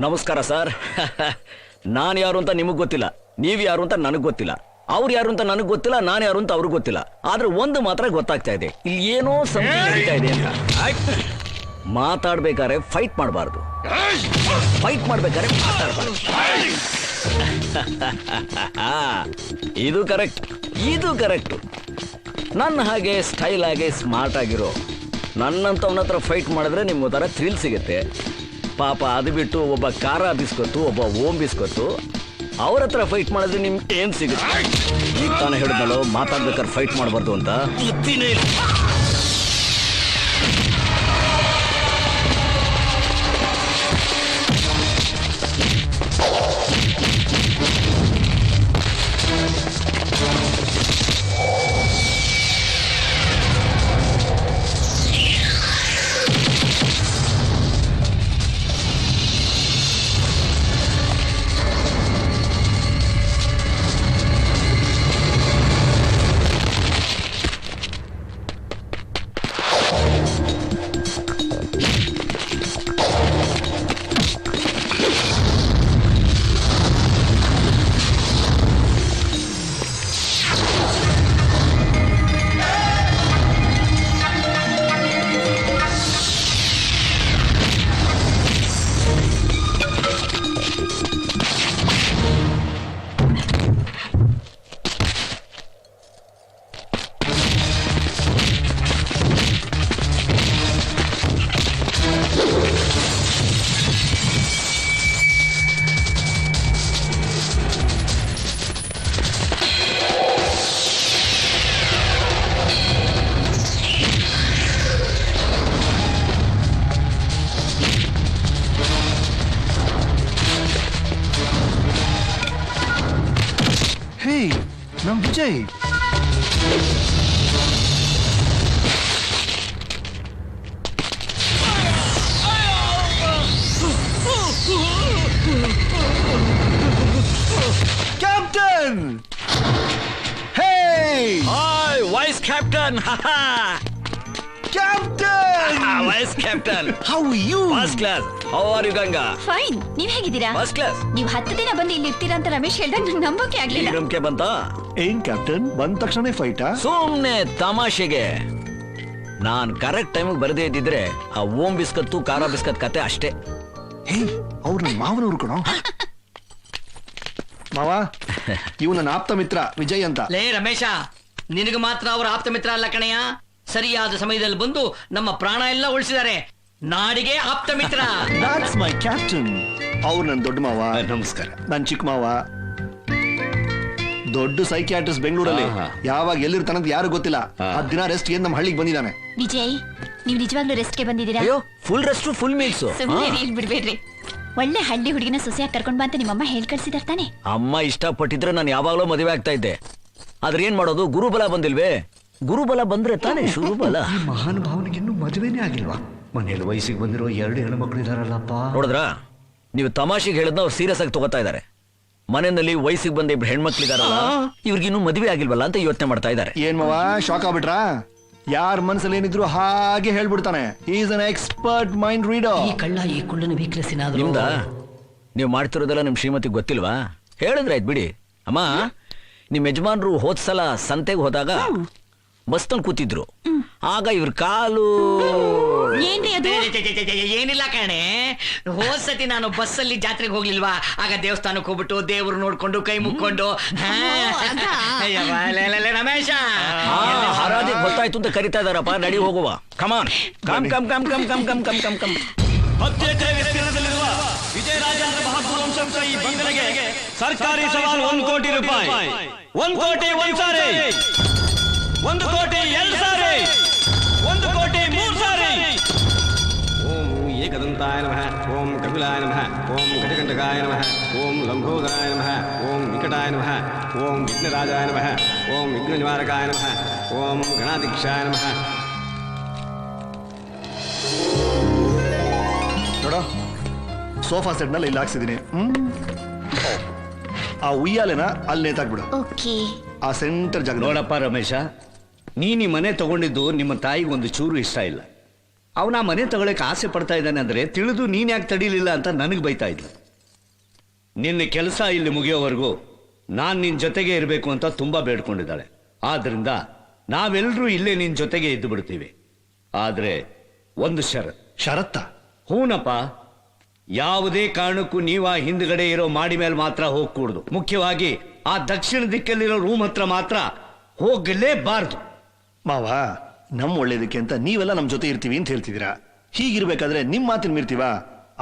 ನಮಸ್ಕಾರ ಸರ್. ನಾನು ಯಾರು ಅಂತ ನಿಮಗ್ ಗೊತ್ತಿಲ್ಲ, ನೀವ್ ಯಾರು ಅಂತ ನನಗ್ ಗೊತ್ತಿಲ್ಲ, ಅವ್ರು ಯಾರು ಅಂತ ನನಗ್ ಗೊತ್ತಿಲ್ಲ, ನಾನು ಯಾರು ಅಂತ ಅವ್ರಿಗೆ ಗೊತ್ತಿಲ್ಲ. ಆದ್ರೆ ಒಂದು ಮಾತ್ರ ಗೊತ್ತಾಗ್ತಾ ಇದೆ, ಇಲ್ಲಿ ಏನೋ ಸಮಸ್ಯೆ ನಡೀತಾ ಇದೆ ಅಂತ. ಮಾತಾಡ್ಬೇಕಾದ್ರೆ ಫೈಟ್ ಮಾಡಬಾರ್ದು, ಫೈಟ್ ಮಾಡ್ಬೇಕಾದ್ರೆ ಮಾತಾಡಬಾರ್ದು. ಇದು ಕರೆಕ್ಟ್, ಇದು ಕರೆಕ್ಟ್. ನನ್ನ ಹಾಗೆ ಸ್ಟೈಲ್ ಆಗಿ ಸ್ಮಾರ್ಟ್ ಆಗಿರೋ ನನ್ನಂತವನ ಹತ್ರ ಫೈಟ್ ಮಾಡಿದ್ರೆ ನಿಮ್ಗೆ ಒಂಥರ ಥ್ರಿಲ್ ಸಿಗುತ್ತೆ. ಪಾಪ ಅದು ಬಿಟ್ಟು ಒಬ್ಬ ಖಾರ ಬಿಸ್ಕೊತ್ತು, ಒಬ್ಬ ಓಂ ಬಿಸ್ಕೊತ್ತು, ಅವ್ರ ಹತ್ರ ಫೈಟ್ ಮಾಡಿದ್ರೆ ನಿಮ್ಗೆ ಏನ್ ಸಿಗುತ್ತೆ? ಈಗ ತಾನೇ ಹೇಳಿದ್ನಲ್ಲೋ ಮಾತಾಡ್ಬೇಕಾದ್ರೆ ಫೈಟ್ ಮಾಡಬಾರ್ದು ಅಂತ. ಬುದ್ಧಿನೇ ಇಲ್ಲ. ನಮ್ Vijay. Captain, hey hi vice captain. Captain, vice captain, how you? First class. How are you Ganga? Fine. ನೀವ್ ಹೇಗಿದ್ದೀರಾ? First class. ನೀವ್ 10 ದಿನ ಬಂದು ಇಲ್ಲಿ ಇರ್ತೀರಾ ಅಂತ ರಮೇಶ್ ಹೇಳ್ದಾಗ ನಂಗೆ ನಂಬೋಕೆ ಆಗ್ಲಿಲ್ಲ. ನಂಬಿಕೆ ಬಂತಾ? ಏನ್ ಕ್ಯಾಪ್ಟನ್, ಬಂದ ತಕ್ಷಣ ಫೈಟಾ? ಸುಮ್ನೆ ತಮಾಷೆಗೆ. ನಾನ್ ಕರೆಕ್ಟ್ ಟೈಮಿಗೆ ಬರದೇ ಇದ್ದಿದ್ರೆ ಆ ಓಂ ಬಿಸ್ಕತ್ತು ಖಾರ ಬಿಸ್ಕತ್ ಕತೆ ಅಷ್ಟೇ. ಹೇ, ಅವ್ರು ನನ್ನ ಮಾವನವ್ರು ಕಣೋ. ಮಾವ, ಇವ್ ನನ್ನ ಆಪ್ತ ಮಿತ್ರ ವಿಜಯ್ ಅಂತ. ಲೇ ರಮೇಶ, ನಿನಗೆ ಮಾತ್ರ ಅವರ ಆಪ್ತ ಮಿತ್ರ ಅಲ್ಲ ಕಣಯ್ಯ, ಸರಿಯಾದ ಸಮಯದಲ್ಲಿ ಬಂದು ನಮ್ಮ ಪ್ರಾಣ ಎಲ್ಲ ಉಳಿಸಿದ್ದಾರೆ. ನಾಡಿಗೆ ಆಪ್ತ ಮಿತ್ರ. That's my captain. ಅವ್ರು ನನ್ ದೊಡ್ಡ ಮಾವ. ನಮಸ್ಕಾರ. ನನ್ ಚಿಕ್ಕ ಮಾವ ದೊಡ್ಡ ಸೈಕ್ಯಾಟ್ರಿಸ್ಟ್ ಬೆಂಗಳೂರಲ್ಲಿ. ಯಾವಾಗ ಎಲ್ಲಿರ್ತಾನಂತ ಯಾರು ಗೊತ್ತಿಲ್ಲ. ಹತ್ತು ದಿನ ರೆಸ್ಟ್ ಏನ್ ನಮ್ಮ ಹಳ್ಳಿಗೆ ಬಂದಿದ್ದಾನೆ. ವಿಜಯ್, ನೀವ್ ನಿಜವಾಗ್ಲೂ ರೆಸ್ಟ್ಗೆ ಬಂದಿದ್ದೀರಾ? ಅಯ್ಯೋ, ಫುಲ್ ರೆಸ್ಟ್ ಫುಲ್ ಮೀಲ್ಸ್. ಸುಮ್ಮನೆ ಬಿಡ್ಬೇಡ್ರಿ. ಒಳ್ಳೆ ಹಳ್ಳಿ ಹುಡುಗಿನ ಸೊಸೆಯಾಗಿ ಕರ್ಕೊಂಡ್ ಬಾ ಅಂತ ನಿಮ್ಮಮ್ಮ ಹೇಳ್ ಕಳ್ಸಿದಾರ್ ತಾನೆ? ಅಮ್ಮ ಇಷ್ಟಪಟ್ಟಿದ್ರೆ ನಾನು ಯಾವಾಗ್ಲೂ ಮದುವೆ ಆಗ್ತಾ ಇದ್ದೆ. ಆದ್ರೆ ಏನ್ ಮಾಡೋದು, ಗುರುಬಲ ಬಂದಿಲ್ವೇ? ಗುರುಬಲ ಬಂದ್ರೆ ತಾನೇ ಶುರುಬಲ. ಮಹಾನ್ ಭಾವನಿಗೆ ಇನ್ನೂ ಮದುವೆನೇ ಆಗಿಲ್ವಾ? ಮನೇಲಿ ವಯಸ್ಸಿಗೆ ಬಂದಿರೋ 2 ಹೆಣ್ಮಕ್ಳು ಇದಾರಲ್ಲಪ್ಪ. ನೋಡಿದ್ರ, ನೀವು ತಮಾಷೆಗೆ ಹೇಳದ್ನ ಅವ್ರು ಸೀರಿಯಸ್ ಆಗಿ ತಗೋತಾ ಇದಾರೆ. ಮನೆಯಲ್ಲಿ ವಯಸ್ಸಿಗೆ ಬಂದ 2 ಹೆಣ್ಮಕ್ಳಿದಾರಲ್ಲ, ಇವ್ರಿಗಿನ್ನೂ ಮದುವೆ ಆಗಿಲ್ವಲ್ಲ ಅಂತ ಯೋಚನೆ ಮಾಡ್ತಾ ಇದ್ದಾರೆ. ಏನ್ ಮಾವ, ಶಾಕ್ ಆಗ್ಬಿಟ್ರಾ? ಯಾರ ಮನಸ್ಸಲ್ಲಿ ಏನಿದ್ರು ಹಾಗೆ ಹೇಳ್ಬಿಡ್ತಾನೆ. Is an expert mind reader. ಈ ಕಳ್ಳ ಈ ಕುಳ್ಳನ ವೀಕ್ನೆಸ್ ಏನಾದ್ರು ನಿಮ್ದ ನೀವು ಮಾಡ್ತಿರೋದೆಲ್ಲ ನಿಮ್ ಶ್ರೀಮತಿಗೆ ಗೊತ್ತಿಲ್ವಾ? ಹೇಳಿದ್ರೆ ಆಯ್ತು ಬಿಡಿ. ಅಮ್ಮ, ನಿಮ್ ಯಜಮಾನ್ರು ಹೋದ್ಸಲ ಸಂತೆಗೆ ಹೋದಾಗ ಬಸ್ನಲ್ಲಿ ಕೂತಿದ್ರು. ಆಗ ಇವ್ರ ಕಾಲು ಏನ್ರಿ ಅದು? ಏನಿಲ್ಲ ಕಣೆ, ಹೋದ್ಸತಿ ನಾನು ಬಸ್ಸಲ್ಲಿ ಜಾತ್ರೆಗೆ ಹೋಗ್ಲಿಲ್ವಾ, ಆಗ ದೇವಸ್ಥಾನಕ್ಕೆ ಹೋಗ್ಬಿಟ್ಟು ದೇವ್ರು ನೋಡ್ಕೊಂಡು ಕೈ ಮುಕ್ಕೊಂಡು ರಮೇಶ ಹರಾಜಿಗೆ ಗೊತ್ತಾಯ್ತು ಅಂತ ಕರಿತಾ ಇದಾರಪ್ಪ. ನಡಿ ಹೋಗುವ. Come on, come come come come come come come come come. 10 acre ವಿಸ್ತೀರ್ಣದಲ್ಲಿರುವ ವಿಜಯರಾಜೇಂದ್ರ ಬಹದ್ದೂರ್ ವಂಶಂಶ ಈ ಬಂಗಲೆಗೆ ಸರ್ಕಾರಿ ಸವಾಲು 1 ಕೋಟಿ ರೂಪಾಯಿ. 1 ಕೋಟಿ 1 ಸಾರಿ, 1 ಕೋಟಿ 2 ಸಾರಿ, 1 ಕೋಟಿ 3 ಸಾರಿ. ಓಂ ಏಕದಂತಾಯ ನಮಃ, ಓಂ ಕಪಿಲಾಯ ನಮಃ, ಓಂ ಗಜಕಂಟಕಾಯ ನಮಃ, ಓಂ ಲಂಬೋದರಾಯ ನಮಃ, ಓಂ ವಿಕಟಾಯ ನಮಃ, ಓಂ ವಿಘ್ನರಾಜಾಯ ನಮಃ, ಓಂ ವಿಘ್ನ ನಿವಾರಕಾಯ ನಮಃ, ಓಂ ಗಣಾಧ್ಯಕ್ಷಾಯ ನಮಃ. ನೋಡೋ, ಸೋಫಾ ಸೆಟ್ ನಲ್ಲಿ ಇಲ್ಲಿ ಹಾಕ್ಸಿದೀನಿ. ಆ ಉಯ್ಯಾಲೆನ ಅಲ್ಲಿ ನೇತಾಕ್ಬಿಡು. ಓಕೆ. ಆ ಸೆಂಟರ್ ಜಾಗ ನೋಡಪ್ಪ ರಮೇಶ, ನೀನ್ ಈ ಮನೆ ತಗೊಂಡಿದ್ದು ನಿಮ್ಮ ತಾಯಿಗೆ ಒಂದು ಚೂರು ಇಷ್ಟ ಇಲ್ಲ. ಅವನ ಮನೆ ತಗೊಳಕ್ಕೆ ಆಸೆ ಪಡ್ತಾ ಇದ್ದಾನೆ ಅಂದ್ರೆ ತಿಳಿದು ನೀನ್ ಯಾಕೆ ತಡೀಲಿಲ್ಲ ಅಂತ ನನಗೆ ಬೈತಾ ಇದ್ಲು. ನಿನ್ನ ಕೆಲಸ ಇಲ್ಲಿ ಮುಗಿಯೋವರೆಗೂ ನಾನ್ ನಿನ್ ಜೊತೆಗೆ ಇರಬೇಕು ಅಂತ ತುಂಬಾ ಬೇಡ್ಕೊಂಡಿದ್ದಾಳೆ. ಆದ್ರಿಂದ ನಾವೆಲ್ಲರೂ ಇಲ್ಲೇ ನಿನ್ ಜೊತೆಗೆ ಇದ್ದು ಬಿಡ್ತೀವಿ. ಆದ್ರೆ ಒಂದು ಷರತ್ತ. ಹೂನಪ್ಪ, ಯಾವುದೇ ಕಾರಣಕ್ಕೂ ನೀವು ಆ ಹಿಂದ್ಗಡೆ ಇರೋ ಮಾಡಿ ಮೇಲೆ ಮಾತ್ರ ಹೋಗ್ಕೂಡ್ದು. ಮುಖ್ಯವಾಗಿ ಆ ದಕ್ಷಿಣ ದಿಕ್ಕಲ್ಲಿರೋ ರೂಮ್ ಹತ್ರ ಮಾತ್ರ ಹೋಗಲೇಬಾರ್ದು. ಮಾವ, ನಮ್ ಒಳ್ಳೇದಕ್ಕೆ ಅಂತ ನೀವೆಲ್ಲ ನಮ್ ಜೊತೆ ಇರ್ತೀವಿ ಅಂತ ಹೇಳ್ತಿದ್ದೀರಾ. ಹೀಗಿರ್ಬೇಕಾದ್ರೆ ನಿಮ್ ಮಾತಿನ ಮೀರ್ತೀವಾ?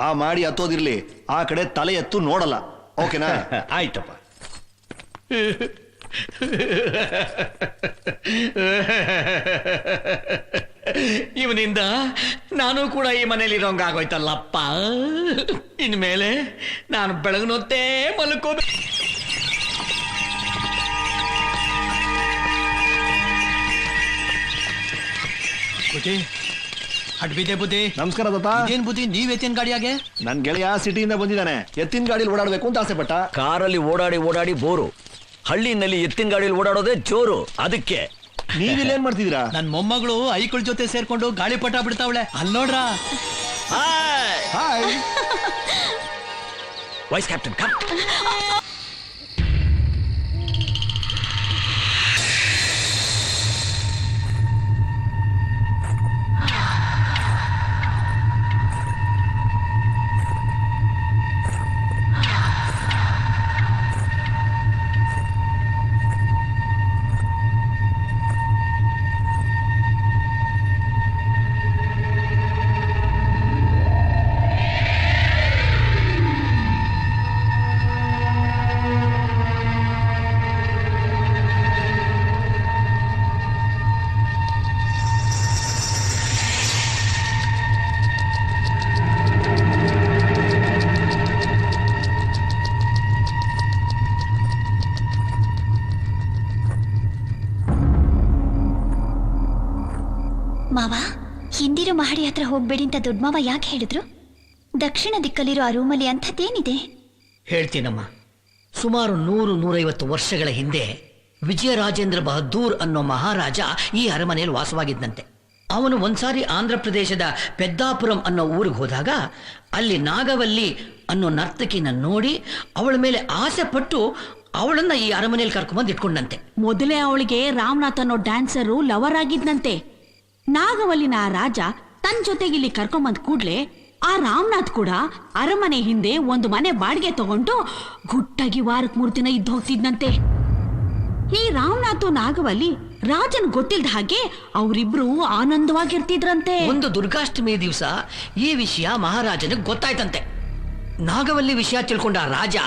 ಆ ಮಾಡಿ ಹತ್ತೋದಿರ್ಲಿ, ಆ ಕಡೆ ತಲೆ ಎತ್ತು ನೋಡಲ್ಲ. ಓಕೆನಾ? ಆಯ್ತಪ್ಪ. ಇವನಿಂದ ನಾನು ಕೂಡ ಈ ಮನೇಲಿ ಇರೋಂಗಾಗೋಯ್ತಲ್ಲಪ್ಪ. ಇನ್ಮೇಲೆ ನಾನು ಬೆಳಗ್ನೊತ್ತೇ ಮಲ್ಕೋಬೇಕು. ಬುದ್ಧಿ ಹಡ್ಬಿದೆ ಬುದ್ಧಿ. ನಮಸ್ಕಾರ ದತ್ತ. ಏನ್ ಬುದ್ಧಿ, ನೀವ್ ಎತ್ತಿನ ಗಾಡಿಯಾಗೆ? ನನ್ ಗೆಳೆಯ ಸಿಟಿಯಿಂದ ಬಂದಿದ್ದಾನೆ. ಎತ್ತಿನ ಗಾಡಿಯಲ್ಲಿ ಓಡಾಡ್ಬೇಕು ಅಂತ ಆಸೆ ಪಟ್ಟ. ಕಾರಲ್ಲಿ ಓಡಾಡಿ ಓಡಾಡಿ ಬೋರು, ಹಳ್ಳಿನಲ್ಲಿ ಎತ್ತಿನ ಗಾಡಿಯಲ್ಲಿ ಓಡಾಡೋದೇ ಜೋರು. ಅದಕ್ಕೆ ನೀವಿಲ್ಲೇನ್ ಮಾಡ್ತಿದ್ದೀರಾ? ನನ್ ಮೊಮ್ಮಗಳು ಐಕಳ ಜೊತೆ ಸೇರ್ಕೊಂಡು ಗಾಳಿಪಟ ಬಿಡ್ತಾವಳೆ. ಅಲ್ಲಿ ನೋಡ್ರ. Hi vice captain, come. ದಯವಿಟ್ಟು ಮಹಡಿ ಹತ್ರ ಹೋಗ್ಬೇಡಿ ಅಂತ ದೊಡ್ಡ ಮಾವ ಯಾಕೆ ಹೇಳಿದ್ರು? ದಕ್ಷಿಣ ದಿಕ್ಕಲ್ಲಿರೋ ಆ ರೂಮಲ್ಲಿ ಅಂಥದ್ದೇನಿದೆ? ಹೇಳ್ತೀನಮ್ಮ. ಸುಮಾರು 100-150 ವರ್ಷಗಳ ಹಿಂದೆ ವಿಜಯರಾಜೇಂದ್ರ ಬಹದ್ದೂರ್ ಅನ್ನೋ ಮಹಾರಾಜ ಈ ಅರಮನೆಯಲ್ಲಿ ವಾಸವಾಗಿದ್ದಂತೆ. ಅವನು ಒಂದ್ಸಾರಿ ಆಂಧ್ರ ಪ್ರದೇಶದ ಪೆದ್ದಾಪುರಂ ಅನ್ನೋ ಊರಿಗೆ ಹೋದಾಗ ಅಲ್ಲಿ ನಾಗವಲ್ಲಿ ಅನ್ನೋ ನರ್ತಕಿನ ನೋಡಿ ಅವಳ ಮೇಲೆ ಆಸೆ ಪಟ್ಟು ಅವಳನ್ನ ಈ ಅರಮನೆಯಲ್ಲಿ ಕರ್ಕೊಂಡ್ಬಂದು ಇಟ್ಕೊಂಡಂತೆ. ಮೊದಲೇ ಅವಳಿಗೆ ರಾಮನಾಥ್ ಅನ್ನೋ ಡ್ಯಾನ್ಸರು ಲವರ್ ಆಗಿದ್ದಂತೆ. ನಾಗವಲ್ಲಿನ ಆ ರಾಜ ತನ್ನ ಜೊತೆಗೆ ಇಲ್ಲಿ ಕರ್ಕೊಂಬಂದ್ ಕೂಡ್ಲೆ ಆ ರಾಮನಾಥ್ ಕೂಡ ಅರಮನೆ ಹಿಂದೆ ಒಂದು ಮನೆ ಬಾಡಿಗೆ ತಗೊಂಡು ಗುಟ್ಟಾಗಿ ವಾರಕ್ಕೆ 3 ದಿನ ಇದ್ದು ಹೋಗ್ತಿದ್ನಂತೆ. ಈ ರಾಮನಾಥ್ ನಾಗವಲ್ಲಿ ರಾಜನ್ ಗೊತ್ತಿಲ್ದ ಹಾಗೆ ಅವರಿಬ್ರು ಆನಂದವಾಗಿರ್ತಿದ್ರಂತೆ. ಒಂದು ದುರ್ಗಾಷ್ಟಮಿ ದಿವಸ ಈ ವಿಷಯ ಮಹಾರಾಜನಿಗೆ ಗೊತ್ತಾಯ್ತಂತೆ. ನಾಗವಲ್ಲಿ ವಿಷಯ ತಿಳ್ಕೊಂಡ ರಾಜ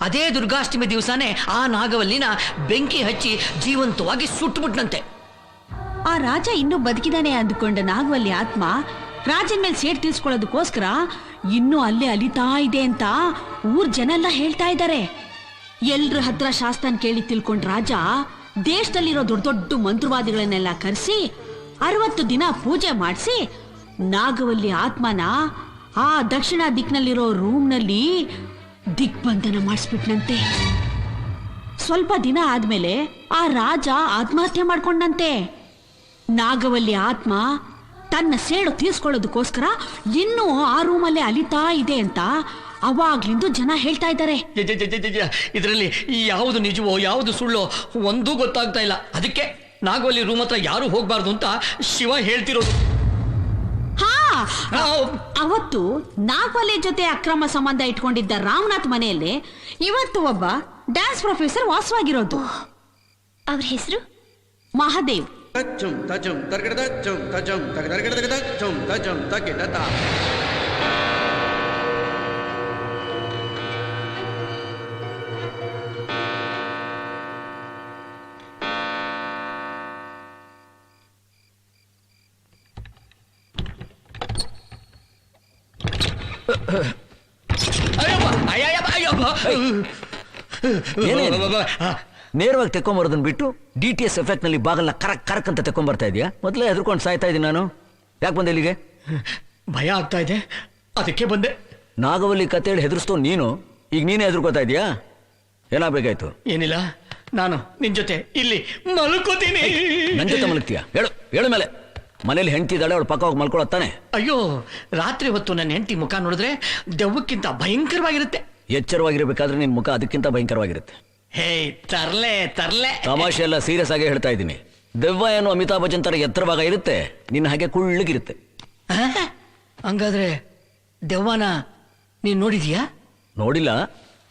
ಅದೇ ದುರ್ಗಾಷ್ಟಮಿ ದಿವಸನೇ ಆ ನಾಗವಲ್ಲಿನ ಬೆಂಕಿ ಹಚ್ಚಿ ಜೀವಂತವಾಗಿ ಸುಟ್ಟುಬಿಟ್ನಂತೆ. ಆ ರಾಜ ಇನ್ನೂ ಬದುಕಿದಾನೆ ಅಂದ್ಕೊಂಡ ನಾಗವಲ್ಲಿ ಆತ್ಮ ರಾಜನ ಮೇಲೆ ಸೇಡ್ ತೀರ್ಸ್ಕೊಳ್ಳೋದಕ್ಕೋಸ್ಕರ ಇನ್ನೂ ಅಲ್ಲೇ ಅಲಿತಾ ಇದೆ ಅಂತ ಊರ್ ಜನ ಎಲ್ಲ ಹೇಳ್ತಾ ಇದ್ದಾರೆ. ಎಲ್ರ ಹತ್ರ ಶಾಸ್ತ್ರನ ಕೇಳಿ ತಿಳ್ಕೊಂಡ್ ರಾಜ ದೇಶದಲ್ಲಿರೋ ದೊಡ್ಡ ದೊಡ್ಡ ಮಂತ್ರವಾದಿಗಳನ್ನೆಲ್ಲ ಕರೆಸಿ 60 ದಿನ ಪೂಜೆ ಮಾಡಿಸಿ ನಾಗವಲ್ಲಿ ಆತ್ಮನ ಆ ದಕ್ಷಿಣ ದಿಕ್ಕಿನಲ್ಲಿರೋ ರೂಮ್ನಲ್ಲಿ ದಿಗ್ಬಂಧನ ಮಾಡಿಸ್ಬಿಟ್ನಂತೆ. ಸ್ವಲ್ಪ ದಿನ ಆದ್ಮೇಲೆ ಆ ರಾಜ ಆತ್ಮಹತ್ಯೆ ಮಾಡ್ಕೊಂಡಂತೆ. ನಾಗವಲ್ಲಿ ಆತ್ಮ ತನ್ನ ಸೇಡು ತೀರ್ಸ್ಕೊಳ್ಳೋದಕ್ಕೋಸ್ಕರ ಇನ್ನೂ ಆ ರೂಮಲ್ಲೇ ಅಲಿತಾ ಇದೆ ಅಂತ ಅವಾಗ್ಲಿಂದ ಜನ ಹೇಳ್ತಾ ಇದ್ದಾರೆ. ಇದರಲ್ಲಿ ಯಾವುದು ನಿಜವೋ ಯಾವುದು ಸುಳ್ಳೋ ಒಂದೂ ಗೊತ್ತಾಗ್ತಾ ಇಲ್ಲ. ಅದಕ್ಕೆ ನಾಗವಲ್ಲಿ ರೂಮ್ ಹತ್ರ ಯಾರು ಹೋಗ್ಬಾರ್ದು ಅಂತ ಶಿವ ಹೇಳ್ತಿರೋದು. ಹಾ, ಅವತ್ತು ನಾಗವಲ್ಲಿ ಜೊತೆ ಅಕ್ರಮ ಸಂಬಂಧ ಇಟ್ಕೊಂಡಿದ್ದ ರಾಮನಾಥ್ ಮನೆಯಲ್ಲಿ ಇವತ್ತು ಒಬ್ಬ ಡ್ಯಾನ್ಸ್ ಪ್ರೊಫೆಸರ್ ವಾಸವಾಗಿರೋದು. ಅವ್ರ ಹೆಸರು ಮಹಾದೇವ್. ನೇರವಾಗಿ ತೆಕ್ಕೊಂಬರೋದನ್ನ ಬಿಟ್ಟು DTS ಎಫೆಕ್ಟ್ ನಲ್ಲಿ ಬಾಗಲ್ನ ಕರಕ್ ಅಂತ ತೆಕ್ಕೊಂಬರ್ತಾ ಇದೆಯಾ? ಮೊದಲೇ ಹೆದರ್ಕೊಂಡು ಸಾಯ್ತಾ ಇದ್ದೀನಿ ನಾನು. ಯಾಕೆ ಬಂದೆ ಇಲ್ಲಿಗೆ? ಭಯ ಆಗ್ತಾ ಇದೆ, ಅದಕ್ಕೆ ಬಂದೆ. ನಾಗವಲ್ಲಿ ಕತೆ ಹೇಳಿ ಹೆದರ್ಸ್ತೋ ನೀನು, ಈಗ ನೀನೇ ಹೆದರ್ಕೋತಾ ಇದೆಯಾ? ಏನಾಗಬೇಕಾಯ್ತು? ಏನಿಲ್ಲ, ನಾನು ನಿನ್ ಜೊತೆ ಇಲ್ಲಿ ಮಲ್ಕೋತೀನಿ. ನನ್ ಜೊತೆ ಮಲಗ್ತೀಯಾ? ಹೇಳು ಮೇಲೆ. ಮನೇಲಿ ಹೆಂಡತಿ ಇದ್ದಾಳೆ, ಅವಳು ಪಕ್ಕ ಹೋಗಿ ಮಲ್ಕೊಳತ್ತಾನೆ. ಅಯ್ಯೋ, ರಾತ್ರಿ ಹೊತ್ತು ನನ್ನ ಹೆಂಡತಿ ಮುಖ ನೋಡಿದ್ರೆ ದೆವ್ವಕ್ಕಿಂತ ಭಯಂಕರವಾಗಿರುತ್ತೆ. ಎಚ್ಚರವಾಗಿರ್ಬೇಕಾದ್ರೆ ನಿನ್ ಮುಖ ಅದಕ್ಕಿಂತ ಭಯಂಕರವಾಗಿರುತ್ತೆ. ಹೇ, ತರ್ಲೆ ತಮಾಷೆ ಎಲ್ಲ ಸೀರಿಯಸ್ ಆಗಿ ಹೇಳ್ತಾ ಇದ್ದೀನಿ. ದೆವ್ವ ಏನು ಅಮಿತಾಬ್ ಬಚ್ಚನ್ ತರ ಎತ್ತರವಾಗ ಇರುತ್ತೆ, ನಿನ್ನ ಹಾಗೆ ಕುಳ್ಳಗಿರುತ್ತೆ. ಹಂಗಾದ್ರೆ ದೆವ್ವನ ನೀನ್ ನೋಡಿದ್ಯಾ? ನೋಡಿಲ್ಲ,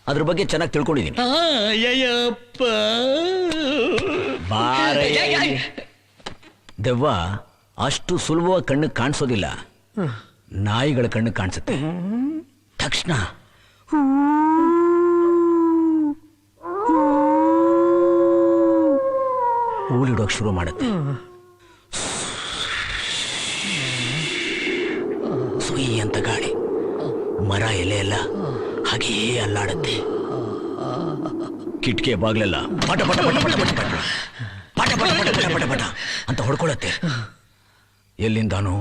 ಅದ್ರ ಬಗ್ಗೆ ಚೆನ್ನಾಗಿ ತಿಳ್ಕೊಂಡಿದ್ದೀನಿ. ದೆವ್ವ ಅಷ್ಟು ಸುಲಭವಾಗಿ ಕಣ್ಣಿಗೆ ಕಾಣಿಸೋದಿಲ್ಲ, ನಾಯಿಗಳ ಕಣ್ಣಿಗೆ ಕಾಣಿಸುತ್ತೆ. ತಕ್ಷಣ ಊಳಿಡೋಕ್ ಶುರು ಮಾಡುತ್ತೆ. ಸುಯಿ ಅಂತ ಗಾಳಿ, ಮರ ಎಲೆ ಎಲ್ಲ ಹಾಗೆಯೇ ಅಲ್ಲಾಡುತ್ತೆ. ಕಿಟಕಿ ಬಾಗ್ಲೆಲ್ಲ ಪಟ ಪಟ ಪಟ ಪಟ ಪಟ ಪಟ ಪಟ ಪಟ ಪಟ ಪಟ ಪಟ ಪಟ ಅಂತ ಹೊಡ್ಕೊಳ್ಳುತ್ತೆ. ಎಲ್ಲಿಂದಾನು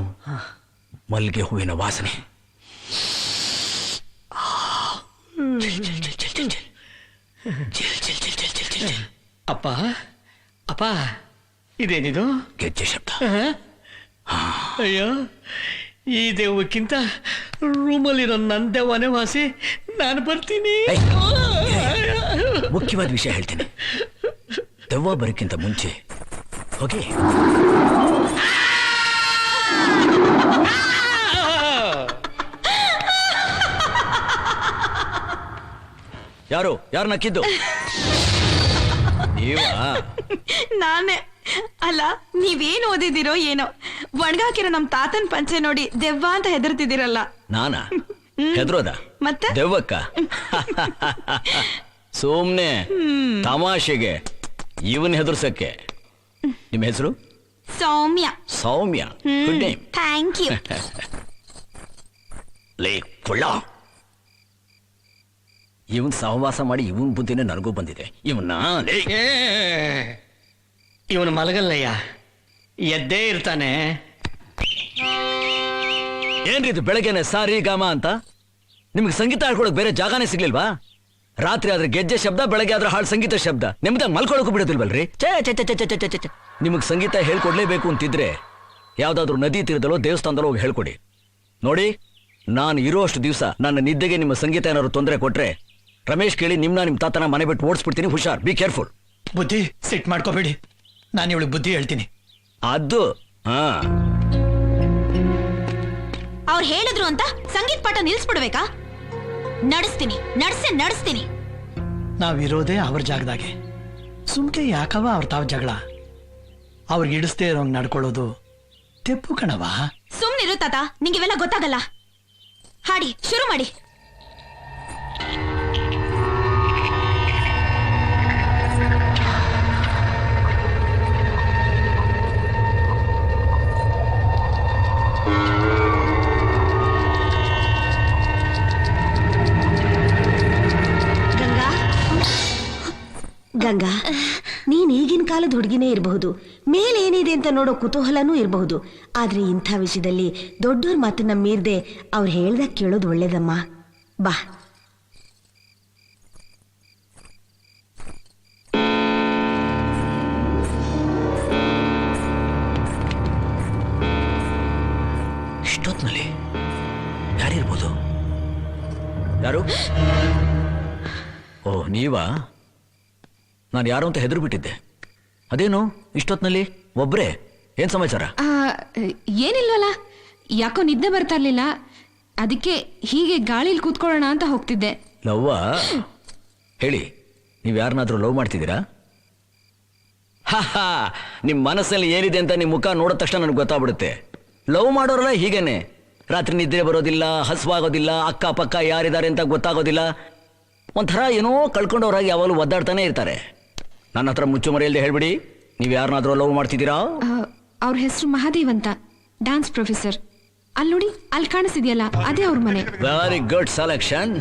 ಮಲ್ಲಿಗೆ ಹೂವಿನ ವಾಸನೆ. ಅಪ್ಪ ಅಪ್ಪ, ಇದೇನಿದು? ಗೆಜ್ಜೆ ಶಬ್ದ. ಅಯ್ಯೋ, ಈ ದೆವ್ವಕ್ಕಿಂತ ರೂಮಲ್ಲಿರೋ ನನ್ನ ದೆವ್ವನೇ ವಾಸಿ. ನಾನು ಬರ್ತೀನಿ. ಮುಖ್ಯವಾದ ವಿಷಯ ಹೇಳ್ತೀನಿ. ದೆವ್ವ ಬರೋಕ್ಕಿಂತ ಮುಂಚೆ ಹೋಗಿ ಯಾರು ನಕ್ಕಿದ್ದು? ನಾನೇ. ಅಲ್ಲ, ನೀವೇನ್ ಓದಿದಿರೋ ಏನೋ, ಒಣಗಾಕಿರೋ ನಮ್ ತಾತನ್ ಪಂಚೆ ನೋಡಿ ದೆವ್ವ ಅಂತ ಹೆದರ್ತಿದಿರಲ್ಲ. ನಾನಾ ಹೆದರೋದ? ಮತ್ತೆ ದೆವ್ವಕ್ಕ? ಸುಮ್ನೆ ತಮಾಷೆಗೆ ಇವನ್ ಹೆದರ್ಸಕ್ಕೆ. ನಿಮ್ಮ ಹೆಸರು? Soumya. Soumya, good name. Thank you. ಲೇ ಕುಳ್ಳ, ಇವನ್ ಸಹವಾಸ ಮಾಡಿ ಇವನ್ ಬುದ್ಧಿನೇ ನನಗೂ ಬಂದಿದೆ. ಇವನು ಮಲಗಲ್ಲಯ್ಯ, ಎದ್ದೇ ಇರ್ತಾನೆ. ಏನ್ರಿ ಇದು ಬೆಳಗ್ಗೆನೆ ಸಾರಿ ಗಾಮ ಅಂತ? ನಿಮ್ಗೆ ಸಂಗೀತ ಹಾಡ್ಕೊಳಕ್ ಬೇರೆ ಜಾಗನೇ ಸಿಗ್ಲಿಲ್ವಾ? ರಾತ್ರಿ ಆದ್ರೆ ಗೆಜ್ಜೆ ಶಬ್ದ, ಬೆಳಗ್ಗೆ ಆದ್ರೆ ಹಾಳು ಸಂಗೀತ ಶಬ್ದ. ನಿಮ್ದಾಗ ಮಲ್ಕೊಳಕ್ಕೂ ಬಿಡೋದಿಲ್ವಲ್ರಿ? ಛೇ ಛೇ ಛೇ ಛೇ ಛೇ ಛೇ ಛೇ. ನಿಮಗೆ ಸಂಗೀತ ಹೇಳ್ಕೊಡ್ಲೇಬೇಕು ಅಂತಿದ್ರೆ ಯಾವ್ದಾದ್ರು ನದಿ ತೀರದಲ್ಲೋ ದೇವಸ್ಥಾನದಲ್ಲೋ ಹೋಗಿ ಹೇಳ್ಕೊಡಿ. ನೋಡಿ, ನಾನು ಇರೋಷ್ಟು ದಿವಸ ನನ್ನ ನಿದ್ದೆಗೆ ನಿಮ್ಮ ಸಂಗೀತ ಏನಾದ್ರು ತೊಂದರೆ ಕೊಟ್ರೆ ರಮೇಶ್ ಕೇಳಿ ನಿಮ್ಮ ತಾತನ ಮನೆ ಬಿಟ್ಟು ಓಡಿಸ್ಬಿಡ್ತೀನಿ. ಹುಷಾರ್, ಬಿ ಕೇರ್ಫುಲ್. ಬುದ್ಧಿ ಸಿಟ್ ಮಾಡ್ಕೋಬೇಡಿ, ನಾನು ಇವಳಿಗೆ ಬುದ್ಧಿ ಹೇಳ್ತೀನಿ. ಅದು ಹಾ, ಅವ್ರು ಹೇಳಿದ್ರು ಅಂತ ಸಂಗೀತ ಪಾಠ ನಿಲ್ಸ್ಬಿಡ್ಬೇಕಾ? ನಡೆಸ್ತೀನಿ. ನಾವಿರೋದೇ ಅವ್ರ ಜಾಗದಾಗೆ, ಸುಮ್ಕೆ ಯಾಕವ ಅವ್ರ ತಾವ್ ಜಗಳ? ಅವ್ರಿಗೆ ಇಡಿಸ್ದೇ ಇರೋಂಗ್ ನಡ್ಕೊಳ್ಳೋದು ತೆಪ್ಪು ಕಣವ. ಸುಮ್ನಿರು ತಾತ, ನಿಂಗೆ ಇವೆಲ್ಲ ಗೊತ್ತಾಗಲ್ಲ. ಹಾಡಿ ಶುರು ಮಾಡಿ. ಗಂಗಾ, ನೀನ್ ಈಗಿನ ಕಾಲದ ಹುಡುಗಿನೇ ಇರಬಹುದು, ಮೇಲೇನಿದೆ ಅಂತ ನೋಡೋ ಕುತೂಹಲನೂ ಇರಬಹುದು. ಆದ್ರೆ ಇಂಥ ವಿಷಯದಲ್ಲಿ ದೊಡ್ಡೋರ್ ಮಾತನ್ನ ಮೀರ್ದೆ ಅವ್ರು ಹೇಳ್ದಾಗ ಕೇಳೋದು ಒಳ್ಳೇದಮ್ಮ. ಬಾ. ಇಷ್ಟೊತ್ನಲ್ಲಿ ಯಾರಿರ್ಬೋದು? ಯಾರು? ಓ, ನೀವಾ? ನಾನು ಯಾರು ಅಂತ ಹೆದರು ಬಿಟ್ಟಿದ್ದೆ. ಅದೇನು ಇಷ್ಟೊತ್ನಲ್ಲಿ ಒಬ್ರೇ? ಏನ್ ಸಮಾಚಾರ? ಏನಿಲ್ವಲ್ಲ, ಯಾಕೋ ನಿದ್ದೆ ಬರ್ತಾ ಇರ್ಲಿಲ್ಲ, ಅದಕ್ಕೆ ಹೀಗೆ ಗಾಳಿಲಿ ಕೂತ್ಕೊಳ್ಳೋಣ ಅಂತ ಹೋಗ್ತಿದ್ದೆ. ಲವ್ವ? ಹೇಳಿ, ನೀವು ಯಾರನ್ನಾದ್ರೂ ಲವ್ ಮಾಡ್ತಿದ್ದೀರಾ? ಹಾ, ನಿಮ್ಮ ಮನಸ್ಸಲ್ಲಿ ಏನಿದೆ ಅಂತ ನಿಮ್ಮ ಮುಖ ನೋಡಿದ ತಕ್ಷಣ ನನಗೆ ಗೊತ್ತಾಗ್ಬಿಡುತ್ತೆ. ಲವ್ ಮಾಡೋರಲ್ಲ ಹೀಗೇನೆ, ರಾತ್ರಿ ನಿದ್ರೆ ಬರೋದಿಲ್ಲ, ಹಸುವಾಗೋದಿಲ್ಲ, ಅಕ್ಕಪಕ್ಕ ಯಾರಿದ್ದಾರೆ ಅಂತ ಗೊತ್ತಾಗೋದಿಲ್ಲ, ಒಂಥರ ಏನೋ ಕಳ್ಕೊಂಡವ್ರಾಗಿ ಯಾವಾಗಲೂ ಒದ್ದಾಡ್ತಾನೆ ಇರ್ತಾರೆ. ನನ್ನ ಹತ್ರ ಮುಚ್ಚು ಮರೆಯಲ್ದೆ ಹೇಳ್ಬಿಡಿ, ನೀವು ಯಾರನ್ನಾದ್ರೂ ಲವ್ ಮಾಡ್ತಿದ್ದೀರಾ? ಅವ್ರ ಹೆಸರು ಮಹಾದೇವ್ ಅಂತ, ಡ್ಯಾನ್ಸ್ ಪ್ರೊಫೆಸರ್. ಅಲ್ಲಿ ನೋಡಿ, ಅಲ್ಲಿ ಕಾಣಿಸ್ತಿದ್ಯಲ್ಲ, ಅದೇ ಅವ್ರ ಮನೆ. Very good selection.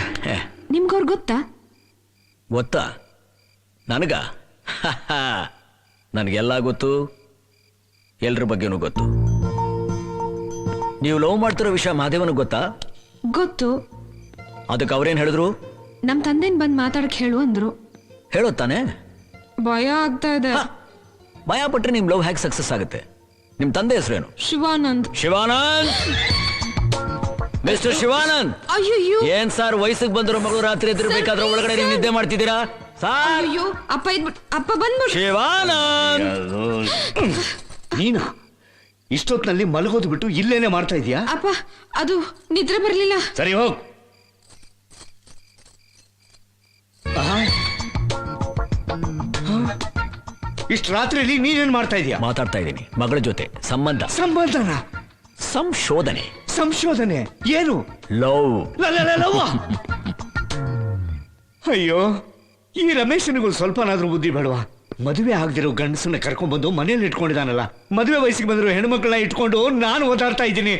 ನಿಮ್ಗವ್ರು ಗೊತ್ತಾ? ಗೊತ್ತಾ? ನನಗ? ನನಗೆಲ್ಲ ಗೊತ್ತು, ಎಲ್ರ ಬಗ್ಗೆನೂ ಗೊತ್ತು. ನೀವು ಲವ್ ಮಾಡ್ತಿರೋ ವಿಷಯ ಮಹಾದೇವನಿಗೆ ಗೊತ್ತಾ? ಗೊತ್ತು. ಅದಕ್ಕೆ ಅವ್ರೇನ್ ಹೇಳಿದ್ರು? ನಮ್ ತಂದೆನ್ ಬಂದ್ ಮಾತಾಡಕ್ ಹೇಳು ಅಂದ್ರು. ಹೇಳೋದ್ ತಾನೆ? ಭಯ ಆಗ್ತಾ ಇದೆ. ಭಯ ಪಟ್ರೆ ನಿಮ್ ಲವ್ ಹ್ಯಾಕ್ ಸಕ್ಸಸ್ ಆಗುತ್ತೆ? ನಿಮ್ ತಂದೆ ಹೆಸರೇನು? ಶಿವಾನಂದ್. ಶಿವಾನಂದ್, ಮಿಸ್ಟರ್ ಶಿವಾನಂದ್. ಅಯ್ಯೋ, ಏನ್ ಸಾರ್, ವಯಸ್ಸಿಗೆ ಬಂದಿರೋ ಮಗಳು ರಾತ್ರಿ ಎದ್ದಿರ್ಬೇಕಾದ್ರೆ ಒಳಗಡೆ ನೀವು ನಿದ್ದೆ ಮಾಡ್ತಿದ್ದೀರಾ ಸಾರ್? ಅಯ್ಯೋ, ಅಪ್ಪ ಬಂದ್ಬಿಟ್ಟು. ಶಿವಾನಂದ್, ನೀನ ಇಷ್ಟೊತ್ತಿನಲ್ಲಿ ಮಲಗೋದು ಬಿಟ್ಟು ಇಲ್ಲೇನೆ ಮಾಡ್ತಾ ಇದೀಯಾ? ಅಪ್ಪ, ಅದು ನಿದ್ರೆ ಬರ್ಲಿಲ್ಲ. ಸರಿ ಹೋಗ್. ಇಷ್ಟು ರಾತ್ರಿಯಲ್ಲಿ ನೀನೇನ್ ಮಾಡ್ತಾ ಇದೀಯಾ? ಮಾತಾಡ್ತಾ ಇದ್ದೀನಿ ಮಗಳ ಜೊತೆ. ಸಂಬಂಧನ? ಸಂಶೋಧನೆ ಏನು? ಲವ್. ಅಯ್ಯೋ, ಈ ರಮೇಶನಿಗೂ ಸ್ವಲ್ಪನಾದ್ರೂ ಬುದ್ಧಿ ಬೇಡವಾ? ಮದುವೆ ಆಗದಿರೋ ಗಂಡಸನ್ನ ಕರ್ಕೊಂಡ್ಬಂದು ಮನೇಲಿ ಇಟ್ಕೊಂಡಿದ್ದಾನಲ್ಲ, ಮದುವೆ ವಯಸ್ಸಿಗೆ ಬಂದಿರೋ ಹೆಣ್ಮಕ್ಳನ್ನ ಇಟ್ಕೊಂಡು ನಾನು ಓದಾಡ್ತಾ ಇದ್ದೀನಿ.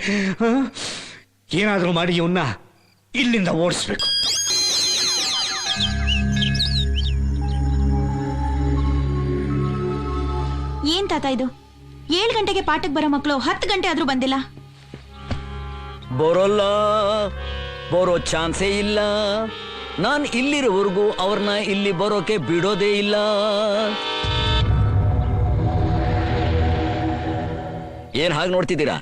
ಏನಾದ್ರೂ ಮಾಡಿ ಇವನ್ನ ಇಲ್ಲಿಂದ ಓಡಿಸ್ಬೇಕು. ಏನ್ ತಾತ ಇದು? 7 ಗಂಟೆಗೆ ಪಾಠಕ್ಕೆ ಬರೋ ಮಕ್ಕಳು 10 ಗಂಟೆ ಆದ್ರೂ ಬಂದಿಲ್ಲ. ಬರೋಲ್ಲ, ಬರೋ ಚಾನ್ಸೇ ಇಲ್ಲ. ನಾನು ಇಲ್ಲಿರೋವರೆಗೂ ಅವ್ರನ್ನ ಇಲ್ಲಿ ಬರೋಕೆ ಬಿಡೋದೇ ಇಲ್ಲ. ಏನ್ ಹಾಗೆ ನೋಡ್ತಿದ್ದೀರಾ?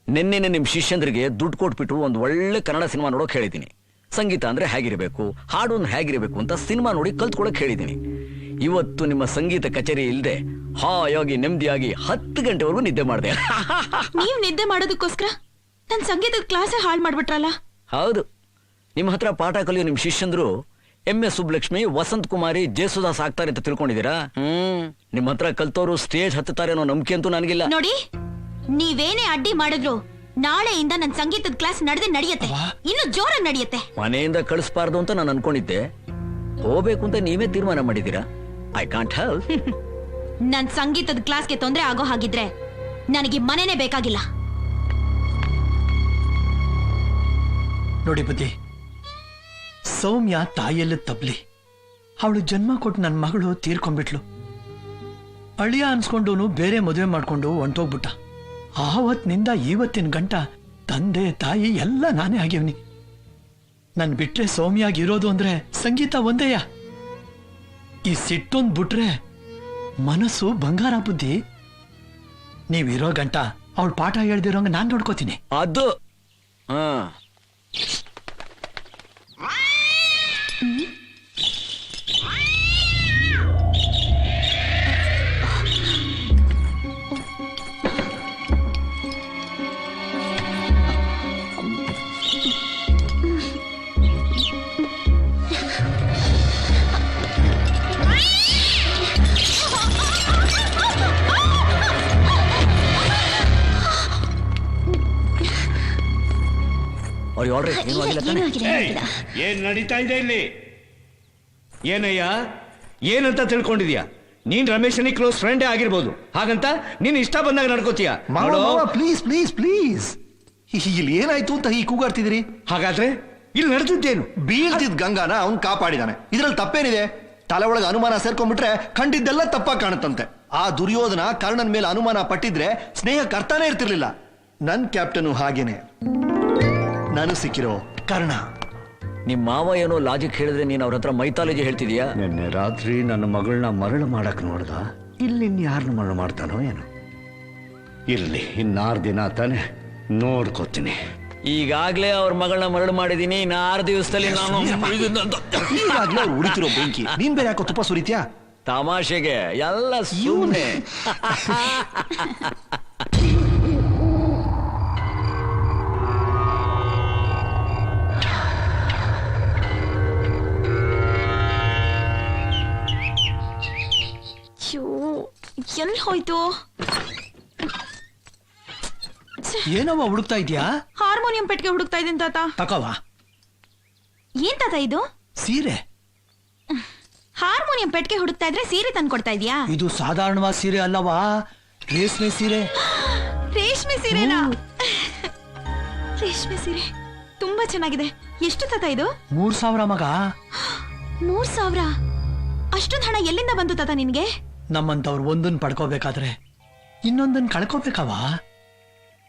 ನಿನ್ನೆ ನಿಮ್ ಶಿಷ್ಯಂದ್ರಿಗೆ ದುಡ್ಡು ಕೊಟ್ಬಿಟ್ಟು ಒಂದು ಒಳ್ಳೆ ಕನ್ನಡ ಸಿನಿಮಾ ನೋಡೋಕೆ ಹೇಳಿದ್ದೀನಿ. ಸಂಗೀತ ಅಂದ್ರೆ ಹೇಗಿರಬೇಕು, ಹಾಡು ಹೇಗಿರಬೇಕು ಅಂತ ಸಿನಿಮಾ ನೋಡಿ ಕಲ್ತ್ಕೊಳಕ್ ಹೇಳಿದ್ದೀನಿ. ಇವತ್ತು ನಿಮ್ಮ ಸಂಗೀತ ಕಚೇರಿ ಇಲ್ಲದೆ ಹಾಯಾಗಿ ನೆಮ್ಮದಿಯಾಗಿ 10 ಗಂಟೆವರೆಗೂ ನಿದ್ದೆ ಮಾಡಿದೆ. ನೀವ್ ನಿದ್ದೆ ಮಾಡೋದಕ್ಕೋಸ್ಕರ ನನ್ ಸಂಗೀತದ ಕ್ಲಾಸೇ ಹಾಳು ಮಾಡ್ಬಿಟ್ರಲ್ಲ. ಹೌದು, ನಿಮ್ಮ ಹತ್ರ ಪಾಠ ಕಲಿಯೋ ನಿಮ್ ಶಿಷ್ಯಂದ್ರು MS ಸುಬ್ಲಕ್ಷ್ಮಿ, ವಸಂತ್ ಕುಮಾರಿ, ಜೇಸುದಾಸ್ ಆಗ್ತಾರೆ ಅಂತ ತಿಳ್ಕೊಂಡಿದ್ದೀರಾ? ನಿಮ್ಮ ಹತ್ರ ಕಲ್ತೋರು ಸ್ಟೇಜ್ ಹತ್ತುತ್ತಾರೆ ಅನ್ನೋ ನಂಬಿಕೆ ಅಂತೂ ನನಗಿಲ್ಲ. ನೋಡಿ, ನೀವೇನೇ ಅಡ್ಡಿ ಮಾಡಿದ್ರು ನಾಳೆಯಿಂದ ನನ್ ಸಂಗೀತದ ಕ್ಲಾಸ್ ನಡೆಯುತ್ತೆ. ಇನ್ನು ಜೋರಾಗಿ ನಡೆಯುತ್ತೆ. ಮನೆಯಿಂದ ಕಳಿಸ್ಬಾರ್ದು ಅಂತ ನಾನು ಅನ್ಕೊಂಡಿದ್ದೆ, ಹೋಗ್ಬೇಕು ಅಂತ ನೀವೇ ತೀರ್ಮಾನ ಮಾಡಿದ್ದೀರಾ. I can't help. ನನ್ ಸಂಗೀತದ ಕ್ಲಾಸ್ಗೆ ತೊಂದರೆ ಆಗೋ ಹಾಗಿದ್ರೆ ನನಗೆ ಮನೆನೇ ಬೇಕಾಗಿಲ್ಲ. ನೋಡಿ ಬುದ್ಧಿ, ಸೌಮ್ಯ ತಾಯಿಯಲ್ಲ ತಬ್ಲಿ. ಅವಳು ಜನ್ಮ ಕೊಟ್ಟು ನನ್ನ ಮಗಳು ತೀರ್ಕೊಂಡ್ಬಿಟ್ಲು. ಅಳಿಯ ಅನ್ಸ್ಕೊಂಡವನು ಬೇರೆ ಮದುವೆ ಮಾಡ್ಕೊಂಡು ಹೊಂಟೋಗ್ಬಿಟ್ಟ. ಆವತ್ತಿನಿಂದ ಇವತ್ತಿನ ಗಂಟ ತಂದೆ ತಾಯಿ ಎಲ್ಲ ನಾನೇ ಆಗ್ಯವನಿ. ನನ್ ಬಿಟ್ರೆ ಸೌಮ್ಯಾಗಿರೋದು ಅಂದ್ರೆ ಸಂಗೀತ ಒಂದೇಯ. ಈ ಸಿಟ್ಟೊಂದ್ ಬಿಟ್ರೆ ಮನಸ್ಸು ಬಂಗಾರ ಬುದ್ಧಿ. ನೀವಿರೋ ಗಂಟ ಅವಳು ಪಾಠ ಹೇಳ್ದಿರೋಂಗ ನಾನ್ ನೋಡ್ಕೋತೀನಿ. ಅದು ಹಾ ಏನ್ ನಡೀತಾ ಇದೆ ಇಲ್ಲಿ? ಏನಯ್ಯ, ಏನಂತ ತಿಳ್ಕೊಂಡಿದ್ಯಾ? ನೀನ್ ರಮೇಶನಿಗೆ ಕ್ಲೋಸ್ ಫ್ರೆಂಡೇ ಆಗಿರ್ಬೋದು, ಹಾಗಂತ ನೀನ್ ಇಷ್ಟ ಬಂದಾಗ ನಡ್ಕೋತೀಯ? ಪ್ಲೀಸ್ ಪ್ಲೀಸ್ ಪ್ಲೀಸ್, ಇಲ್ಲಿ ಏನಾಯ್ತು ಅಂತ ಈ ಕೂಗಾಡ್ತಿದ್ದೀರಿ? ಹಾಗಾದ್ರೆ ಇಲ್ಲಿ ನಡೆದಿದ್ದೇನು? ಬೀಳ್ತಿದ್ ಗಂಗಾನ ಅವ್ನ್ ಕಾಪಾಡಿದಾನೆ, ಇದ್ರಲ್ಲಿ ತಪ್ಪೇನಿದೆ? ತಲೆ ಒಳಗೆ ಅನುಮಾನ ಸೇರ್ಕೊಂಡ್ಬಿಟ್ರೆ ಕಂಡಿದ್ದೆಲ್ಲ ತಪ್ಪಾಗಿ ಕಾಣುತ್ತಂತೆ. ಆ ದುರ್ಯೋಧನ ಕರ್ಣನ್ ಮೇಲೆ ಅನುಮಾನ ಪಟ್ಟಿದ್ರೆ ಸ್ನೇಹಕ್ಕೆ ಅರ್ಥನೇ ಇರ್ತಿರ್ಲಿಲ್ಲ. ನನ್ ಕ್ಯಾಪ್ಟನು ಹಾಗೇನೆ, ನಾನು ಸಿಕ್ಕಿರೋ ಕರ್ಣ. ನಿಮ್ ಮಾವ ಏನೋ ಲಾಜಿಕ್ ಹೇಳಿದ್ರೆ ನೀನ್ ಅವ್ರ ಹತ್ರ ಮೈಥಾಲಜಿ ಹೇಳ್ತಿದ್ಯಾ? ನಿನ್ನೆ ರಾತ್ರಿ ನನ್ನ ಮಗಳನ್ನ ಮರಳು ಮಾಡಕ್ ನೋಡ್ದ, ಇಲ್ಲಿ ಯಾರನ್ನ ಮರಳು ಮಾಡ್ತಾನೋ ಏನೋ. ಇರ್ಲಿ, ಇನ್ನಾರು ದಿನ ತಾನೆ ನೋಡ್ಕೋತೀನಿ. ಈಗಾಗ್ಲೇ ಅವ್ರ ಮಗಳನ್ನ ಮರಳು ಮಾಡಿದೀನಿ, ಇನ್ನು 6 ದಿವಸದಲ್ಲಿ ನಾನು ಈಗಾಗ್ಲೇ ಉಳಿತಿರೋ ಬೆಂಕಿ ನೀನ್ ಬೇರೆ ಯಾಕೋ ತುಪ್ಪ ಸುರಿತ್ಯಾ? ತಮಾಷೆಗೆ ಎಲ್ಲ ಸುಮ್ಮನೆ. ಎಲ್ಲಿ ಹೋಯ್ತು? ಏನವ ಹುಡುಕ್ತಾ ಇದ್ಯಾ? ಹಾರ್ಮೋನಿಯಂ ಪೆಟ್ಟಿಗೆ ಹುಡುಕ್ತಾ ಇದ್ದೀನಿ ತಾತ. ತಕವಾ. ಏನ್ ತಾತ ಇದು? ಸೀರೆ. ಹಾರ್ಮೋನಿಯಂ ಪೆಟ್ಟಿಗೆ ಹುಡುಕ್ತಾ ಇದ್ರೆ ಸೀರೆ ತಂದು ಕೊಡ್ತಾ ಇದ್ಯಾ? ಇದು ಸಾಧಾರಣವಾದ ಸೀರೆ ಅಲ್ಲವಾ, ರೇಷ್ಮೆ ಸೀರೆ. ರೇಷ್ಮೆ ಸೀರೆನಾ? ರೇಷ್ಮೆ ಸೀರೆ ತುಂಬಾ ಚೆನ್ನಾಗಿದೆ. ಎಷ್ಟು ತಾತ ಇದು? 3000 ಮಗ. 3000? ಅಷ್ಟೊಂದು ಹಣ ಎಲ್ಲಿಂದ ಬಂತು ತಾತ ನಿನ್ಗೆ? ನಮ್ಮಂತವ್ರು ಒಂದನ್ ಪಡ್ಕೋಬೇಕಾದ್ರೆ ಇನ್ನೊಂದನ್ ಕಳ್ಕೋಬೇಕವಾ.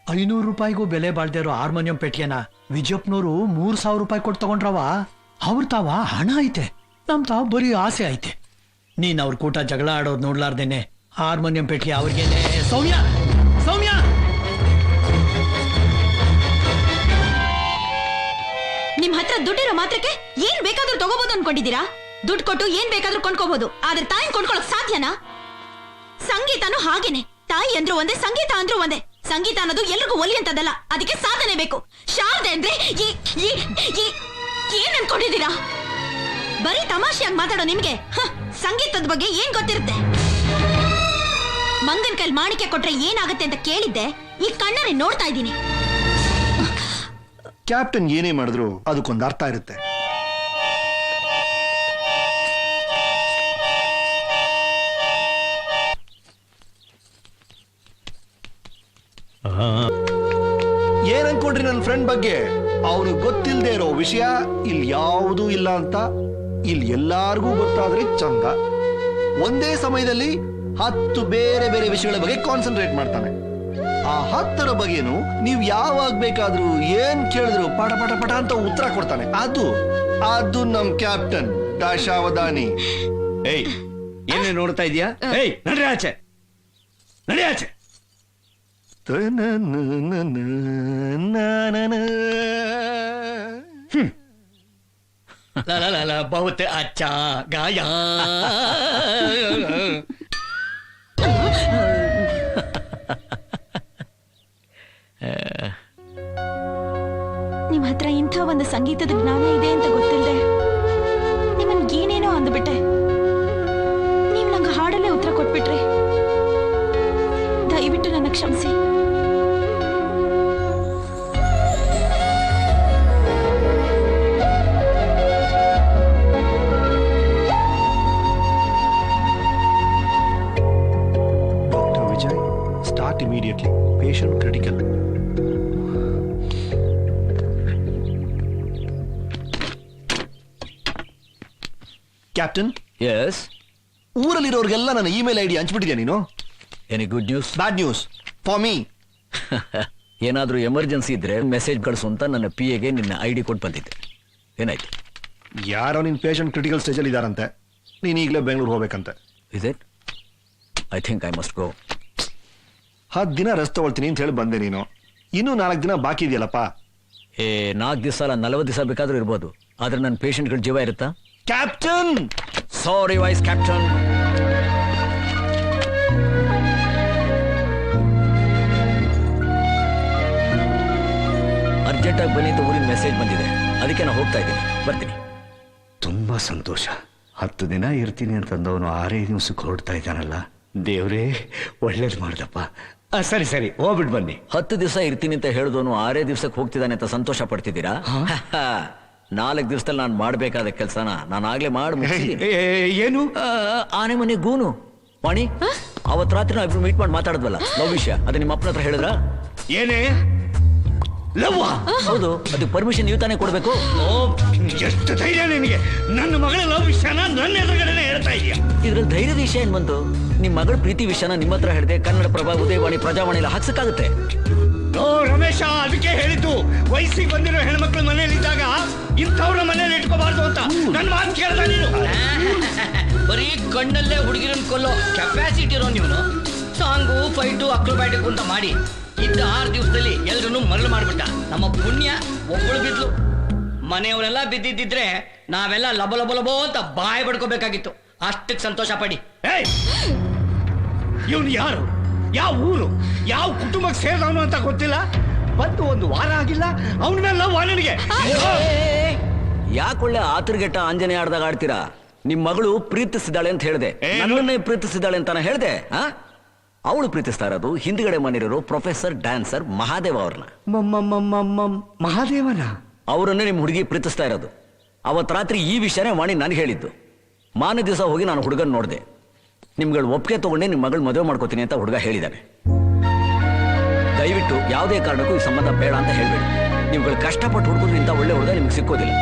500 ರೂಪಾಯಿಗೂ ಬೆಲೆ ಬಾಳ್ದೇ ಇರೋ ಹಾರ್ಮೋನಿಯಂ ಪೆಟ್ಟಿಗೆನ ವಿಜಯಪ್ಪನವರು 3000 ರೂಪಾಯಿ ಕೊಟ್ಟು ತಗೊಂಡ್ರವ. ಅವ್ರ ತಾವ ಹಣ ಐತೆ, ನಮ್ ತಾವ್ ಬರೀ ಆಸೆ ಐತೆ. ನೀನ್ ಅವ್ರ ಕೂಟ ಜಗಳ ಆಡೋದ್ ನೋಡ್ಲಾರ್ದೇನೆ ಹಾರ್ಮೋನಿಯಂ ಪೆಟ್ಟಿಗೆ ಅವ್ರಿಗೇನೆ. ಸೌಮ್ಯ, ಸೌಮ್ಯ, ನಿಮ್ ಹತ್ರ ದುಡ್ಡಿರೋ ಮಾತ್ರಕ್ಕೆ ಏನ್ ಬೇಕಾದ್ರೂ ತಗೋಬಹುದು ಅನ್ಕೊಂಡಿದ್ದೀರಾ? ದುಡ್ಡು ಕೊಟ್ಟು ಏನ್ ಬೇಕಾದ್ರೂ ಕೊಂಡ್ಕೋಬಹುದು, ಆದ್ರೆ ತಾಯಿ ಕೊಂಡ್ಕೊಳಕ್ ಸಾಧ್ಯನಾ? ಸಂಗೀತನೂ ಹಾಗೇನೆ. ತಾಯಿ ಅಂದ್ರೂ ಒಂದೇ, ಸಂಗೀತ ಅಂದ್ರೂ ಒಂದೇ. ಸಂಗೀತ ಅನ್ನೋದು ಎಲ್ರಿಗೂ ಒಲಿ ಅಂತದಲ್ಲ, ಅದಕ್ಕೆ ಸಾಧನೆ ಬೇಕು. ಶಾರದೆ ಅಂದ್ರೆ ಏನ್ ಅನ್ಕೊಂಡಿದ್ದೀರಾ? ಬರೀ ತಮಾಷೆಯಾಗಿ ಮಾತಾಡೋ ನಿಮ್ಗೆ ಸಂಗೀತದ ಬಗ್ಗೆ ಏನ್ ಗೊತ್ತಿರುತ್ತೆ? ಮಂಗನ್ ಕೈಲಿ ಮಾಣಿಕೆ ಕೊಟ್ರೆ ಏನಾಗತ್ತೆ ಅಂತ ಕೇಳಿದ್ದೆ, ಈ ಕಣ್ಣಲ್ಲಿ ನೋಡ್ತಾ ಇದ್ದೀನಿ. ಕ್ಯಾಪ್ಟನ್ ಏನೇ ಮಾಡಿದ್ರು ಅದಕ್ಕೊಂದು ಅರ್ಥ ಇರುತ್ತೆ. ಏನ್ ಅನ್ಕೊಂಡ್ರಿ ನನ್ನ ಫ್ರೆಂಡ್ ಬಗ್ಗೆ? ಅವನು ಗೊತ್ತಿಲ್ಲದೆ ಇರೋ ವಿಷಯ ಇಲ್ಲಿ ಯಾವುದೂ ಇಲ್ಲ ಅಂತ ಇಲ್ಲಿ ಎಲ್ಲಾರ್ಗೂ ಗೊತ್ತಾದ್ರೆ ಚಂದ. ಒಂದೇ ಸಮಯದಲ್ಲಿ 10 ಬೇರೆ ಬೇರೆ ವಿಷಯಗಳ ಬಗ್ಗೆ ಕಾನ್ಸಂಟ್ರೇಟ್ ಮಾಡ್ತಾನೆ. ಆ 10ರ ಬಗ್ಗೆನು ನೀವ್ ಯಾವಾಗ ಬೇಕಾದ್ರೂ ಏನ್ ಕೇಳಿದ್ರು ಪಟ ಪಟ ಪಟ ಅಂತ ಉತ್ತರ ಕೊಡ್ತಾನೆ. ಅದು ನಮ್ ಕ್ಯಾಪ್ಟನ್ ದಶಾವಧಾನಿ. ಏಯ್, ಏನೇ ನೋಡ್ತಾ ಇದೀಯಾ? ಏಯ್, ನಡ್ರಿ ಆಚೆ, ನಡಿ ಆಚೆ. ಬಹುತ್ ಅಚ್ಚಾ ಗಾಯ. ನಿಮ್ ಹತ್ರ ಇಂಥ ಒಂದು ಸಂಗೀತದ ಜ್ಞಾನ ಇದೆ ಅಂತ ಗೊತ್ತಿಲ್ಲದೆ ನಿಮ್ಮನ್ ಏನೇನೋ ಅಂದ್ಬಿಟ್ಟೆ. ನೀವ್ ನಂಗೆ ಹಾಡಲ್ಲೇ ಉತ್ತರ ಕೊಟ್ಬಿಟ್ರಿ. ದಯವಿಟ್ಟು ನನ್ನ ಕ್ಷಮಿಸಿ. Doctor Vijay, start immediately. Patient critical. Captain. Yes. ಊರಲ್ಲಿರೋರ್ಗೆಲ್ಲ ನನ್ನ ಇಮೇಲ್ ಐಡಿ ಹಂಚ್ಬಿಟ್ಟಿದ್ಯಾ ನೀನು? Any good news? Bad news for me. ಏನಾದರೂ ಎಮರ್ಜೆನ್ಸಿ ಇದ್ರೆ ಮೆಸೇಜ್ ಕಳಿಸು ಅಂತ ನನ್ನ PA ಗೆ ನಿನ್ನ ID ಕೊಟ್ಟು ಬಂದಿದ್ದೆ. ಏನಾಯ್ತು? ಯಾರೋ ನಿನ್ ಪೇಷಂಟ್ ಕ್ರಿಟಿಕಲ್ ಸ್ಟೇಜಲ್ಲಿ ಇದಾರಂತೆ, ನೀನ್ ಈಗಲೇ ಬೆಂಗಳೂರು ಹೋಗ್ಬೇಕಂತೆ. Is it? I think I must go. 10 ದಿನ ರೆಸ್ಟ್ ತಗೊಳ್ತೀನಿ ಅಂತ ಹೇಳಿ ಬಂದೆ ನೀನು. ಇನ್ನೂ 4 ದಿನ ಬಾಕಿ ಇದೆಯಲ್ಲಪ್ಪ. 4 ದಿವಸ ಅಲ್ಲ 40 ದಿವಸ ಬೇಕಾದ್ರೂ ಇರ್ಬೋದು, ಆದ್ರೆ ನನ್ನ ಪೇಷಂಟ್ಗಳ ಜೀವ ಇರುತ್ತಾ? ಕ್ಯಾಪ್ಟನ್, ಸಾರಿ ವೈಸ್ ಕ್ಯಾಪ್ಟನ್. ಅರ್ಜೆಂಟಾಗಿ ಬನ್ನಿ ಅಂತ ಊರಿನ ಮೆಸೇಜ್ ಬಂದಿದೆ, ಅದಕ್ಕೆ ನಾನು ಹೋಗ್ತಾ ಇದ್ದೀನಿ. ಬರ್ತೀನಿ. ತುಂಬಾ ಸಂತೋಷ. 10 ದಿನ ಇರ್ತೀನಿ ಅಂತಂದವನು 6 ದಿವಸಕ್ಕೆ ಹೊರಡ್ತಾ ಇದ್ದಾನಲ್ಲ. ದೇವ್ರೇ ಒಳ್ಳೇದು ಮಾಡ್ದಪ್ಪ. ಸರಿ ಸರಿ, ಹೋಗ್ಬಿಟ್ಟು ಬನ್ನಿ. 10 ದಿವಸ ಇರ್ತೀನಿ ಅಂತ ಹೇಳಿದವನು 6 ದಿವಸಕ್ಕೆ ಹೋಗ್ತಿದ್ದಾನೆ ಅಂತ ಸಂತೋಷ ಪಡ್ತಿದ್ದೀರಾ? 4 ದಿವಸದಲ್ಲಿ ನಾನು ಮಾಡಬೇಕಾದ ಕೆಲಸನ ನಾನು ಆಗ್ಲೇ ಮಾಡಿ. ಏನು? ಆನೆ ಮನೆ ಗೂನು ವಾಣಿ, ಅವತ್ ರಾತ್ರಿ ನಾವು ಮೀಟ್ ಮಾಡಿ ಮಾತಾಡಿದ್ವಲ್ಲ ಲವ್ ವಿಷಯ, ಅದು ನಿಮ್ಮ ಅಪ್ಪನ ಹತ್ರ ಹೇಳಿದ್ರ? ಏನೇ ಲವ್? ಹೌದು, ಅದಕ್ಕೆ ಪರ್ಮಿಷನ್ ನೀವು ತಾನೇ ಕೊಡ್ಬೇಕು. ಎಷ್ಟು ಧೈರ್ಯ ನಿನಗೆ? ನನ್ನ ಮಗಳ ಲವ್ ವಿಷಯನ ನನ್ನ ಎದುರುಗಡೆ ಹೇಳ್ತಾ ಇದೀಯ? ಇದ್ರಲ್ಲಿ ಧೈರ್ಯದ ವಿಷಯ ಏನ್ ಬಂತು? ನಿಮ್ ಮಗಳ ಪ್ರೀತಿ ವಿಷಯನ ನಿಮ್ಮ ಹತ್ರ ಹೇಳಿದೆ, ಕನ್ನಡ ಪ್ರಭ, ಉದಯವಾಣಿ, ಪ್ರಜಾವಾಣಿ ಎಲ್ಲ ಹಾಕ್ಸಕ್ಕಾಗುತ್ತೆ? ಓ ರಮೇಶ, ಅದಕ್ಕೆ ಹೇಳಿದ್ದು ವಯಸ್ಸಿಗೆ ಬಂದಿರೋ ಹೆಣ್ಮಕ್ಳು ಮನೇಲಿ ಇದ್ದಾಗ ಇಂಥವ್ರ ಮನೇಲಿ ಇಟ್ಕೋಬಾರ್ದು ಅಂತ. ನನ್ನ ಮಾತು ಕೇಳ್ದ ನೀನು? ಬರೀ ಕಣ್ಣಲ್ಲೇ ಹುಡುಗಿರನ್ ಕೊಲ್ಲೋ ಕೆಪಾಸಿಟಿ ಇರೋ ನೀವು ಸಾಂಗು ಫೈಟು ಅಕ್ರೋಬ್ಯಾಟಿಕ್ ಅಂತ ಮಾಡಿ ಇದ್ದ 6 ದಿವಸದಲ್ಲಿ ಎಲ್ರನ್ನೂ ಮರಳು ಮಾಡ್ಬಿಟ್ಟ. ನಮ್ಮ ಪುಣ್ಯ ಒಬ್ಬಳು ಬಿದ್ಲು. ಮನೆಯವರೆಲ್ಲ ಬಿದ್ದಿದ್ದಿದ್ರೆ ನಾವೆಲ್ಲ ಲಬ ಲಬ ಲಬೋ ಅಂತ ಬಾಯಿ ಬಡ್ಕೋಬೇಕಾಗಿತ್ತು. ಅಷ್ಟಕ್ಕೆ ಸಂತೋಷ ಪಡಿ. ಇವನು ಯಾರು, ಯಾವ ಊರು, ಯಾವ ಕುಟುಂಬಕ್ಕೆ ಸೇರಿದವನು ಅಂತ ಗೊತ್ತಿಲ್ಲ. ಬಂದು 1 ವಾರ ಆಗಿಲ್ಲ, ಅವನ ಮೇಲೆ ಲವ್ ನನಗೆ. ಯಾಕೊಳ್ಳೆ ಆತರ್ಗೆಟ್ಟ ಆಂಜನೇಯ ಆಡ್ದಾಗ ಆಡ್ತೀರಾ? ನಿಮ್ ಮಗಳು ಪ್ರೀತಿಸಿದಾಳೆ ಅಂತ ಹೇಳ್ದೆ, ನನ್ನನ್ನೇ ಪ್ರೀತಿಸಿದಾಳೆ ಅಂತಾನೆ ಹೇಳ್ದೆ. ಅವಳು ಪ್ರೀತಿಸ್ತಾ ಇರೋದು ಹಿಂದ್ಗಡೆ ಮನೆಯವರು ಪ್ರೊಫೆಸರ್ ಡ್ಯಾನ್ಸರ್ ಮಹಾದೇವ ಅವ್ರನ್ನ. ಮಹಾದೇವನ? ಅವರನ್ನೇ ನಿಮ್ ಹುಡುಗಿ ಪ್ರೀತಿಸ್ತಾ ಇರೋದು. ಅವತ್ ರಾತ್ರಿ ಈ ವಿಷಯನೇ ವಾಣಿ ನನಗೆ ಹೇಳಿದ್ದು. ಮಾನ ದಿವಸ ಹೋಗಿ ನಾನು ಹುಡುಗನ್ ನೋಡಿದೆ. ನಿಮ್ಗಳು ಒಪ್ಪಿಗೆ ತಗೊಂಡೆ ನಿಮ್ಮ ಮಗಳು ಮದುವೆ ಮಾಡ್ಕೋತೀನಿ ಅಂತ ಹುಡುಗ ಹೇಳಿದ್ದಾನೆ. ದಯವಿಟ್ಟು ಯಾವುದೇ ಕಾರಣಕ್ಕೂ ಈ ಸಂಬಂಧ ಬೇಡ ಅಂತ ಹೇಳ್ಬೇಡಿ. ನಿಮ್ಗಳು ಕಷ್ಟಪಟ್ಟು ಹುಡುಗರು ಇಂಥ ಒಳ್ಳೆ ಹುಡುಗ ನಿಮ್ಗೆ ಸಿಕ್ಕೋದಿಲ್ಲ.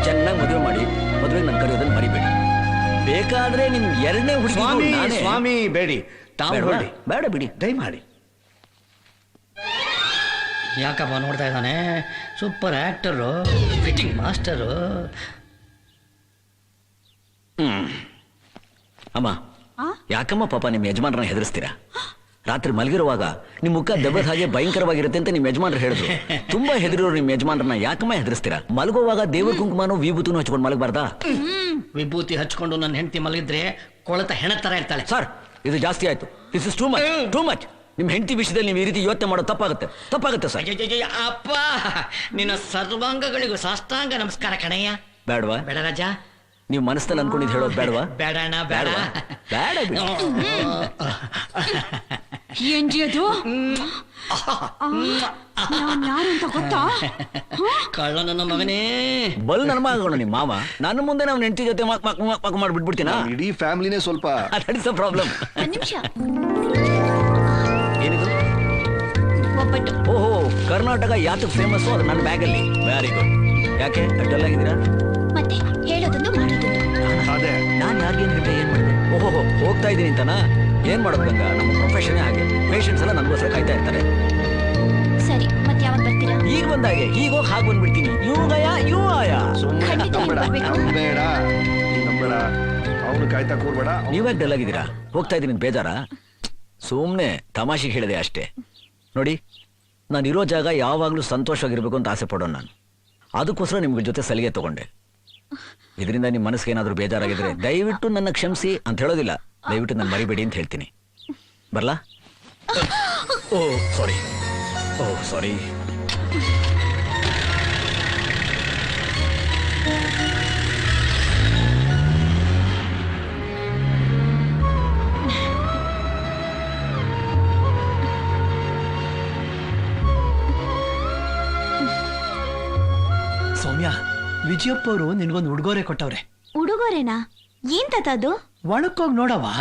ಚೆನ್ನಾಗಿ ಮದುವೆ ಮಾಡಿ ಮದುವೆಗೆ ನಾನು ಕರೆಯೋದನ್ನ ಮರಿಬೇಡಿ. ಬೇಕಾದ್ರೆ ನಿಮ್ 2ನೇ ಹುಡುಗಿ. ಸ್ವಾಮಿ ಬೇಡಿ, ಬೇಡ ಬಿಡಿ, ದಯಮಾಡಿ. ಯಾಕಪ್ಪ ನೋಡ್ತಾ ಇದ್ದಾನೆ? Super actor, fitting master. ಅಮ್ಮ, ಯಾಕಮ್ಮ ಪಾಪ ನಿಮ್ಮ ಯಜಮಾನ್ರನ್ನ ಹೆದರ್ಸ್ತೀರಾ? ರಾತ್ರಿ ಮಲಗಿರುವಾಗ ನಿಮ್ಮ ಮುಖ ದೆಬ್ಬದ ಹಾಗೆ ಭಯಂಕರವಾಗಿರುತ್ತೆ ಅಂತ ನಿಮ್ಮ ಯಜಮಾನ್ರು ಹೇಳಿದ್ರು. ತುಂಬಾ ಹೆದರಿರೋರು ನಿಮ್ಮ ಯಜಮಾನ್ರನ್ನ ಯಾಕಮ್ಮ ಹೆದರ್ಸ್ತೀರಾ? ಮಲಗುವಾಗ ದೇವ್ರ ಕುಂಕುಮನೂ ವಿಭೂತಿನೂ ಹಚ್ಕೊಂಡು ಮಲಗಬಾರ್ದಾ? ವಿಭೂತಿ ಹಚ್ಕೊಂಡು ನನ್ನ ಹೆಂಡತಿ ಮಲಗಿದ್ರೆ ಕೊಳತ ಹೆಣ ತರ ಇರ್ತಾಳೆ. ಸರ್, ಇದು ಜಾಸ್ತಿ ಆಯ್ತು. This is too much, too much. ನಿಮ್ಮ ಹೆಂಡತಿ ವಿಷಯದಲ್ಲಿ ನೀವು ಈ ರೀತಿ ಯೋಚನೆ ಮಾಡೋದು ತಪ್ಪಾಗುತ್ತೆ ಸರ್. ಅಪ್ಪ, ನಿನ್ನ ಸರ್ವಾಂಗಗಳಿಗೂ ಸಾಷ್ಟಾಂಗ ನಮಸ್ಕಾರ ಕಣಯ್ಯ. ಬೇಡವಾ? ಬೇಡ ರಾಜ. ನೀವು ಮನಸ್ಸಲ್ಲಿ ಅನ್ಕೊಂಡಿದ್ದು ಹೇಳೋದು ಬೇಡವಾ? ಬೇಡ ಅಣ್ಣ, ಬೇಡ ಬೇಡ. ಏನ್ರಿ ಅದು? ಯಾರು ಅಂತ ಗೊತ್ತಾ? ಕಳ್ಳ ನನ್ನ ಮಗನೇ. ಬಲ್ ನನ್ನ ಮಗನು ನಿಮ್ಮ ಮಾವ. ನನ್ನ ಮುಂದೆ ನಾವು ಹೆಂಡತಿ ಜೊತೆ ಮಕ್ ಮಾಡ್ಬಿಟ್ಬಿಡ್ತೀನ? ಇಡೀ ಫ್ಯಾಮಿಲಿನೇ ಸ್ವಲ್ಪ ಪ್ರಾಬ್ಲಮ್. ನಿಮಿಷ. ಏನಿದು? ಒಬ್ಬಟ್ಟು. ಓಹೋ, ಕರ್ನಾಟಕ ಯಾತಕ್ಕೆ ಫೇಮಸ್? ಅದು ನನ್ನ ಬ್ಯಾಗಲ್ಲಿ. Very good. ಯಾಕೆ ಅಡ್ಡಲ್ಲಾಗಿದ್ದೀರಾ? ಮತ್ತೆ ಹೇಳೋದೊಂದು ಮಾಡೋದೊಂದು. ಅದೇ ನಾನು ಯಾರಿಗೇನು ಹೇಳಿದೆ, ಏನ್ ಮಾಡಿದೆ? ಓಹೋ, ಹೋಗ್ತಾ ಇದ್ದೀನಿ ಅಂತನಾ? ಏನ್ ಮಾಡೋದು ಗಂಗ, ನಮ್ಮ ಪ್ರೊಫೆಷನ್ ಹಾಗೆ. ಪೇಷಂಟ್ಸ್ ಎಲ್ಲ ನನಗೋಸ್ಕರ ಕಾಯ್ತಾ ಇರ್ತಾರೆ. ಸರಿ, ಮತ್ತೆ ಯಾವಾಗ ಬರ್ತೀರಾ? ಈಗ ಬಂದಾಗೆ ಈಗ ಹೋಗಿ ಹಾಗೆ ಬಂದ್ಬಿಡ್ತೀನಿ. ಯೂ ಆಯ ಬೇಡ, ನಂಬೇಡ, ಅವನು ಕಾಯ್ತಾ ಕೂರ್ಬೇಡ. ನೀವ್ಯಾಕೆ ಡಲ್ ಆಗಿದ್ದೀರಾ? ಹೋಗ್ತಾ ಇದ್ದೀನಿ ಬೇಜಾರ? ಸುಮ್ನೆ ತಮಾಷೆಗೆ ಹೇಳಿದೆ ಅಷ್ಟೇ. ನೋಡಿ, ನಾನು ಇರೋ ಜಾಗ ಯಾವಾಗ್ಲೂ ಸಂತೋಷವಾಗಿರ್ಬೇಕು ಅಂತ ಆಸೆ ಪಡೋಣ ನಾನು. ಅದಕ್ಕೋಸ್ಕರ ನಿಮ್ಗೆ ಜೊತೆ ಸಲಿಗೆ ತಗೊಂಡೆ. ಇದರಿಂದ ನಿಮ್ಮ ಮನಸ್ಸಿಗೆ ಏನಾದರೂ ಬೇಜಾರಾಗಿದ್ರೆ ದಯವಿಟ್ಟು ನನ್ನ ಕ್ಷಮಿಸಿ ಅಂತ ಹೇಳೋದಿಲ್ಲ, ದಯವಿಟ್ಟು ನಾನು ಮರಿಬೇಡಿ ಅಂತ ಹೇಳ್ತೀನಿ. ಬರ್ಲಾ? ಓ ಸಾರಿ, ಸೌಮ್ಯ, ವಿಜಯಪ್ಪ ಅವರು ನಿನ್ಗೊಂದು ಉಡುಗೊರೆ ಕೊಟ್ಟವ್ರೆ. ಉಡುಗೊರೆನಾ? ಏನ್ ತದು? ಒಳಕ್ಕೋಗಿ ನೋಡವಾ?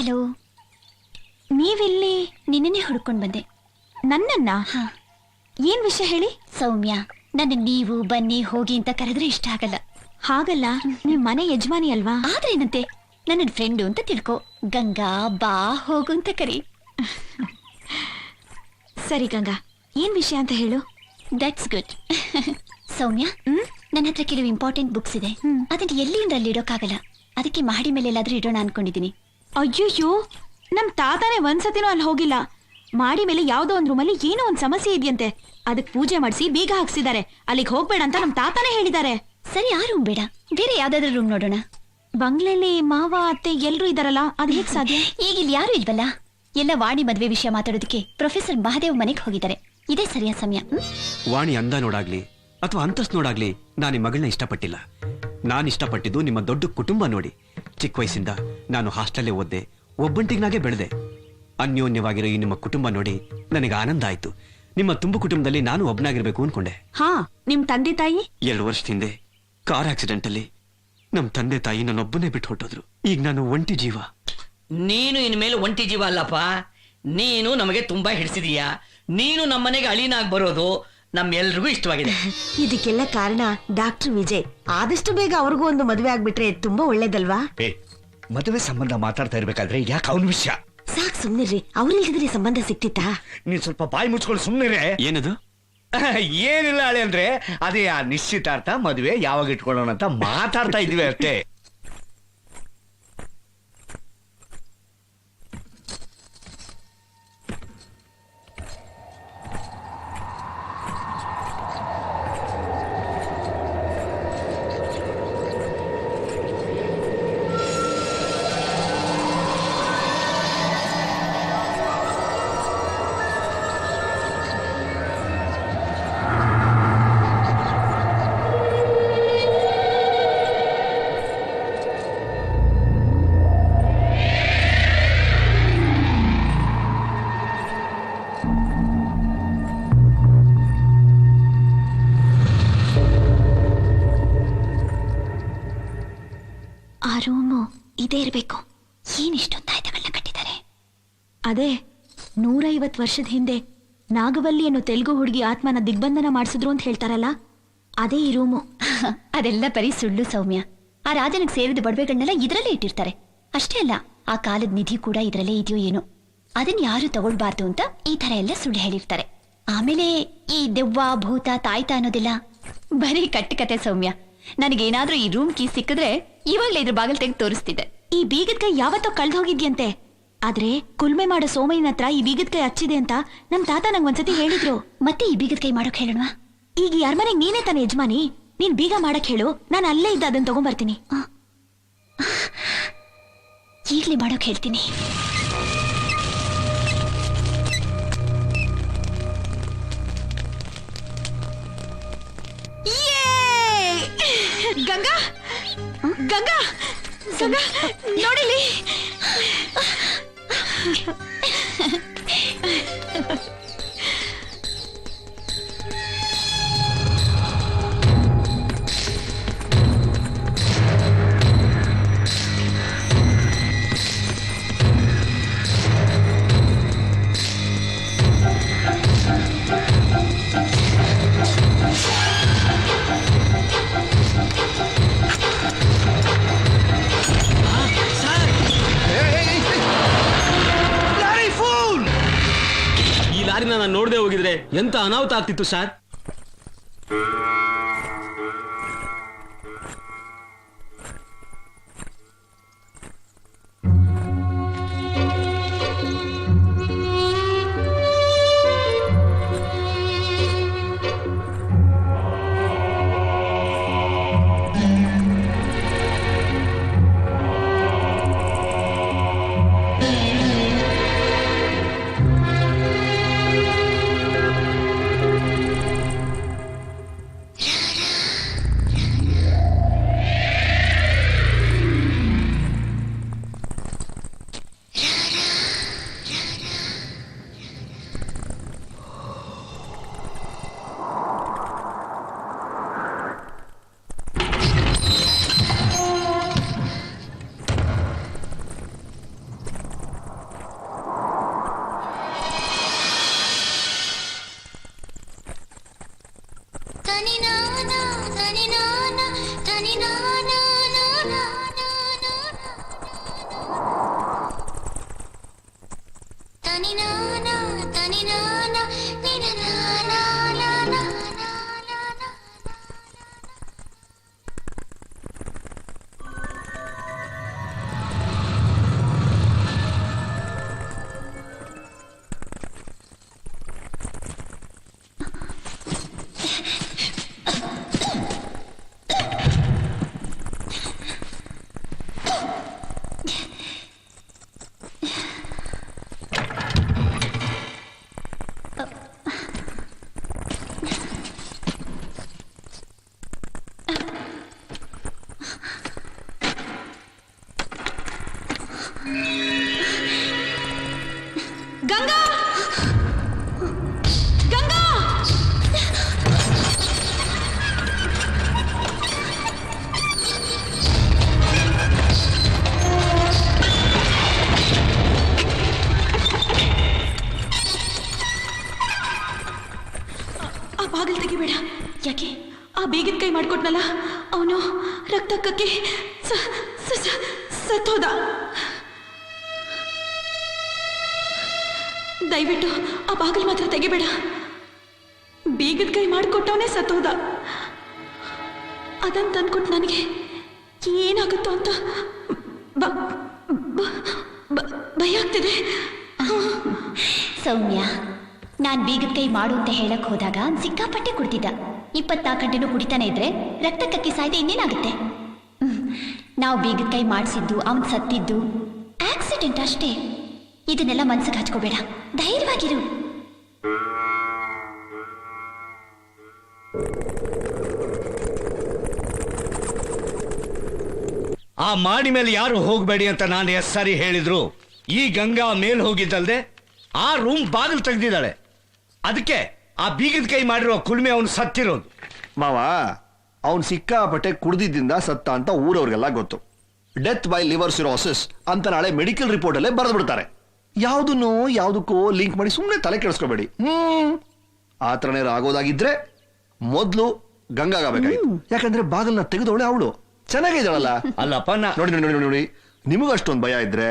ಹಲೋ, ನೀವಿಲ್ಲಿ? ನಿನ್ನೆ ಹುಡ್ಕೊಂಡು ಬಂದೆ. ನನ್ನನ್ನ? ಹಾ. ಏನ್ ವಿಷಯ ಹೇಳಿ? ಸೌಮ್ಯ, ನನ್ನ ನೀವು ಬನ್ನಿ ಹೋಗಿ ಅಂತ ಕರೆದ್ರೆ ಇಷ್ಟ ಆಗಲ್ಲ. ಹಾಗಲ್ಲ, ನೀವ್ ಮನೆ ಯಜಮಾನಿ ಅಲ್ವಾ? ಆದ್ರೇನಂತೆ, ನನ್ನ ಫ್ರೆಂಡು ಅಂತ ತಿಳ್ಕೊ. ಗಂಗಾ ಬಾ ಹೋಗು ಅಂತ ಕರಿ. ಸರಿ ಗಂಗಾ, ಏನ್ ವಿಷಯ ಅಂತ ಹೇಳು. That's good. ಸೌಮ್ಯ, ನನ್ನ ಹತ್ರ ಕೆಲವು ಇಂಪಾರ್ಟೆಂಟ್ ಬುಕ್ಸ್ ಇದೆ. ಅದನ್ನ ಎಲ್ಲಿಂದ ಅಲ್ಲಿ ಇಡೋಕ್ಕಾಗಲ್ಲ. ಅದಕ್ಕೆ ಮಹಡಿ ಮೇಲೆ ಎಲ್ಲಾದ್ರೂ ಇಡೋಣ ಅನ್ಕೊಂಡಿದೀನಿ. ಅಯ್ಯಯ್ಯೋ, ನಮ್ ತಾತಾನೆ ಒಂದ್ಸತಿನೂ ಅಲ್ಲಿ ಹೋಗಿಲ್ಲ. ಮಾಡಿ ಮೇಲೆ ಯಾವ್ದೋ ಒಂದ್ ರೂಮಲ್ಲಿ ಏನೋ ಒಂದ್ ಸಮಸ್ಯೆ ಇದೆಯಂತೆ. ಅದಕ್ಕೆ ಪೂಜೆ ಮಾಡಿಸಿ ಬೀಗ ಹಾಕ್ಸಿದ್ದಾರೆ. ಅಲ್ಲಿಗೆ ಹೋಗ್ಬೇಡ ಅಂತ ನಮ್ ತಾತಾನೆ ಹೇಳಿದ್ದಾರೆ. ಸರಿ, ಆ ರೂಮ್ ಬೇಡ, ಬೇರೆ ಯಾವ್ದಾದ್ರು ರೂಮ್ ನೋಡೋಣ. ಬಂಗ್ಲೆಲಿ ಮಾವ ಅತ್ತೆ ಎಲ್ರು ಇದಾರಲ್ಲ, ಅದು ಹೇಗ್ ಸಾಧ್ಯ? ಈಗ ಇಲ್ಲಿ ಯಾರು ಇಲ್ವಲ್ಲ. ಎಲ್ಲ ವಾಣಿ ಮದ್ವೆ ವಿಷಯ ಮಾತಾಡೋದಕ್ಕೆ ಪ್ರೊಫೆಸರ್ ಮಹಾದೇವ್ ಮನೆಗೆ ಹೋಗಿದ್ದಾರೆ. ಇದೇ ಸರಿಯಾದ ಸಮಯ. ವಾಣಿ ಅಂದ ನೋಡಾಗ್ಲಿ ಅಥವಾ ಅಂತಸ್ತು ನೋಡಾಗ್ಲಿ ನಾನು ಈ ಮಗಳನ್ನ ಇಷ್ಟಪಟ್ಟಿಲ್ಲ. ನಾನು ಇಷ್ಟಪಟ್ಟಿದ್ದು ನಿಮ್ಮ ದೊಡ್ಡ ಕುಟುಂಬ ನೋಡಿ. ಚಿಕ್ಕ ವಯಸ್ಸಿಂದ ನಾನು ಹಾಸ್ಟೆಲ್ಲೇ ಓದ್ದೆ, ಒಬ್ಬಂಟಿಗ್ನಾಗೆ ಬೆಳೆದೆ. ಅನ್ಯೋನ್ಯವಾಗಿರೋ ಈ ನಿಮ್ಮ ಕುಟುಂಬ ನೋಡಿ ನನಗೆ ಆನಂದ ಆಯ್ತು. ನಿಮ್ಮ ತುಂಬು ಕುಟುಂಬದಲ್ಲಿ ನಾನು ಒಬ್ಬನಾಗಿರ್ಬೇಕು ಅನ್ಕೊಂಡೆ. ಹಾ, ನಿಮ್ ತಂದೆ ತಾಯಿ 2 ವರ್ಷದ ಹಿಂದೆ ಕಾರ್ ಆಕ್ಸಿಡೆಂಟ್ ಅಲ್ಲಿ ನಮ್ ತಂದೆ ತಾಯಿ ನನ್ನೊಬ್ಬನೇ ಬಿಟ್ಟು ಹೊಟ್ಟೋದ್ರು. ಈಗ ನಾನು ಒಂಟಿ ಜೀವ. ನೀನು ಇನ್ಮೇಲೆ ಒಂಟಿ ಜೀವ ಅಲ್ಲಪ್ಪ. ನೀನು ನಮಗೆ ತುಂಬಾ ಹಿಡಿಸಿದೀಯ. ನೀನು ನಮ್ಮನೆಗೆ ಅಳಿನಾಗ್ ಬರೋದು ನಮ್ಮೆಲ್ರಿಗೂ ಇಷ್ಟವಾಗಿದೆ. ಇದಕ್ಕೆಲ್ಲ ಕಾರಣ ಡಾಕ್ಟರ್ ವಿಜಯ್. ಆದಷ್ಟು ಬೇಗ ಅವ್ರಿಗೂ ಒಂದು ಮದುವೆ ಆಗ್ಬಿಟ್ರೆ ತುಂಬಾ ಒಳ್ಳೇದಲ್ವಾ? ಮದುವೆ ಸಂಬಂಧ ಮಾತಾಡ್ತಾ ಇರ್ಬೇಕಾದ್ರೆ ಯಾಕೆ ಅವನ ವಿಷಯ? ಸಾಕ್ ಸುಮ್ನಿರ್ರಿ, ಅವ್ರಿಲ್ದಿದ್ರೆ ಸಂಬಂಧ ಸಿಕ್ತಿತ್ತಾ? ನೀನ್ ಸ್ವಲ್ಪ ಬಾಯಿ ಮುಚ್ಕೊಂಡು ಸುಮ್ನಿರೇ. ಏನದು? ಏನಿಲ್ಲ ಹಳೆ ಅಂದ್ರೆ ಅದೇ ಆ ನಿಶ್ಚಿತಾರ್ಥ ಮದುವೆ ಯಾವಾಗ ಇಟ್ಕೊಳ್ಳೋಣ ಅಂತ ಮಾತಾಡ್ತಾ ಇದ್ವಿ ಅಷ್ಟೇ. ಇದೇ ಇರಬೇಕು. ಏನಿಷ್ಟೊಂದು ಆಯ್ತಗಳನ್ನ ಕಟ್ಟಿದ್ದಾರೆ? ಅದೇ 150 ವರ್ಷದ ಹಿಂದೆ ನಾಗವಲ್ಲಿ ಅನ್ನೋ ತೆಲುಗು ಹುಡುಗಿ ಆತ್ಮನ ದಿಗ್ಬಂಧನ ಮಾಡಿಸಿದ್ರು ಅಂತ ಹೇಳ್ತಾರಲ್ಲ, ಅದೇ ಈ ರೂಮು. ಅದೆಲ್ಲ ಬರೀ ಸುಳ್ಳು ಸೌಮ್ಯ. ಆ ರಾಜನಿಗೆ ಸೇರಿದ ಬಡವೆಗಳನ್ನೆಲ್ಲ ಇದರಲ್ಲೇ ಇಟ್ಟಿರ್ತಾರೆ. ಅಷ್ಟೇ ಅಲ್ಲ, ಆ ಕಾಲದ ನಿಧಿ ಕೂಡ ಇದರಲ್ಲೇ ಇದೆಯೋ ಏನೋ. ಅದನ್ನ ಯಾರು ತಗೊಳ್ಬಾರ್ದು ಅಂತ ಈ ತರ ಎಲ್ಲ ಸುಳ್ಳು ಹೇಳಿರ್ತಾರೆ. ಆಮೇಲೆ ಈ ದೆವ್ವ ಭೂತ ತಾಯ್ತ ಅನ್ನೋದಿಲ್ಲ ಬರೀ ಕಟ್ಟುಕತೆ ಸೌಮ್ಯ. ನನಗೇನಾದ್ರೂ ಈ ರೂಮ್ ಕೀ ಸಿಕ್ಕಿದ್ರೆ ಇವಾಗ್ಲೇ ಇದ್ರ ಬಾಗಿಲು ತೆಗೆದು ತೋರಿಸ್ತಿದ್ದೆ. ಈ ಬೀಗದ ಕೈ ಯಾವತ್ತೋ ಕಳ್ದು ಹೋಗಿದ್ಯಂತೆ. ಆದ್ರೆ ಕುಲ್ಮೆ ಮಾಡೋ ಸೋಮಯ್ಯನ ಹತ್ರ ಈ ಬೀಗದ ಕೈ ಹಚ್ಚಿದೆ ಅಂತ ನಮ್ ತಾತ ನಂಗೆ ಒಂದ್ಸತಿ ಹೇಳಿದ್ರು. ಮತ್ತೆ ಈ ಬೀಗದ ಕೈ ಮಾಡೋಕ್ ಹೇಳೋಣ. ಈಗ ಯಾರ ಮನೆಗೆ ನೀನೇ ತಾನೆ ಯಜಮಾನಿ, ನೀನ್ ಬೀಗ ಮಾಡಕ್ ಹೇಳು, ನಾನು ಅಲ್ಲೇ ಇದ್ದ ಅದನ್ನ ತಗೊಂಡ್ಬರ್ತೀನಿ. ಈಗ್ಲೇ ಮಾಡೋಕ್ ಹೇಳ್ತೀನಿ. ಗಂಗಾ ಗಂಗಾ ಗಂಗಾ ನೋಡಿಲಿ. ನಾನು ನೋಡದೆ ಹೋಗಿದ್ರೆ ಎಂತ ಅನಾಹುತ ಆಗ್ತಿತ್ತು ಸರ್. ಗಂಗಾ ಗಂಗಾ ಆ ಬಾಗಿಲು ತೆಗಿಬೇಡ. ಯಾಕೆ? ಆ ಬೀಗದ ಕೈ ಮಾಡ್ಕೊಟ್ನಲ್ಲ ಅವನು ರಕ್ತಕ್ಕಕ್ಕೆ ಸತ್ತೋದ. ದಯವಿಟ್ಟು ಆ ಬಾಗಿಲು ಮಾತ್ರ ತೆಗಿಬೇಡ. ಬೀಗದ ಕೈ ಮಾಡಿಕೊಟ್ಟವನೇ ಸತ್ತೋದ. ಅದನ್ನು ತಂದ್ಕೊಟ್ಟು ನನಗೆ ಏನಾಗುತ್ತೋ ಅಂತ ಭಯ ಆಗ್ತಿದೆ. ಸೌಮ್ಯ, ನಾನ್ ಬೀಗದ ಕೈ ಮಾಡು ಅಂತ ಹೇಳಕ್ ಹೋದಾಗ ಸಿಕ್ಕಾಪಟ್ಟೆ ಕುಡ್ತಿದ್ದ. 24 ಗಂಟೆನೂ ಕುಡಿತಾನೆ ಇದ್ರೆ ರಕ್ತ ಕಕ್ಕಿ ಸಾಯ್ದೆ ಇನ್ನೇನಾಗುತ್ತೆ? ನಾವು ಬೀಗದ ಕೈ ಮಾಡಿಸಿದ್ದು ಅವನ್ ಸತ್ತಿದ್ದು ಆಕ್ಸಿಡೆಂಟ್ ಅಷ್ಟೇ. ಇದನ್ನೆಲ್ಲ ಮನ್ಸಿಗೆ ಹಚ್ಕೋಬೇಡ, ಧೈರ್ಯವಾಗಿರು. ಆ ಮಾಡಿ ಮೇಲೆ ಯಾರು ಹೋಗಬೇಡಿ ಅಂತ ನಾನು ಎಷ್ಟು ಸಾರಿ ಹೇಳಿದ್ರು. ಈ ಗಂಗಾ ಮೇಲ್ ಹೋಗಿದ್ದಲ್ದೆ ಆ ರೂಮ್ ಬಾಗಿಲು ತೆಗೆದಿದ್ದಾಳೆ. ಅದಕ್ಕೆ ಆ ಬೀಗದ ಕೈ ಮಾಡಿರೋ ಕುಲ್ಮೆ ಅವನು ಸತ್ತಿರೋದು. ಮಾವ, ಅವನು ಸಿಕ್ಕಾಪಟ್ಟೆ ಕುಡ್ದಿದ್ದಿಂದ ಸತ್ತ ಅಂತ ಊರವ್ರಿಗೆಲ್ಲ ಗೊತ್ತು. ಡೆತ್ ಬೈ ಲಿವರ್ ಸಿರೋಸಿಸ್ ಅಂತ ನಾಳೆ ಮೆಡಿಕಲ್ ರಿಪೋರ್ಟ್ ಅಲ್ಲೇ ಬರೆದು ಬಿಡ್ತಾರೆ. ಯಾವುದಕ್ಕೋ ಲಿಂಕ್ ಮಾಡಿ ಸುಮ್ಮನೆ ತಲೆ ಕೆಡಿಸ್ಕೋಬೇಡಿ. ಆ ಥರನೇ ಆಗೋದಾಗಿದ್ರೆ ಮೊದಲು ಗಂಗಾಗಬೇಕಾಗಿತ್ತು. ಯಾಕಂದ್ರೆ ಬಾಗಿಲನ್ನ ತೆಗೆದವಳೆ ಅವಳು. ಚೆನ್ನಾಗಿದ್ದಾಳಲ್ಲ. ಅಲ್ಲಪ್ಪ, ನೋಡಿ ನೋಡಿ ನೋಡಿ ನೋಡಿ, ನಿಮಗಷ್ಟೊಂದು ಭಯ ಇದ್ರೆ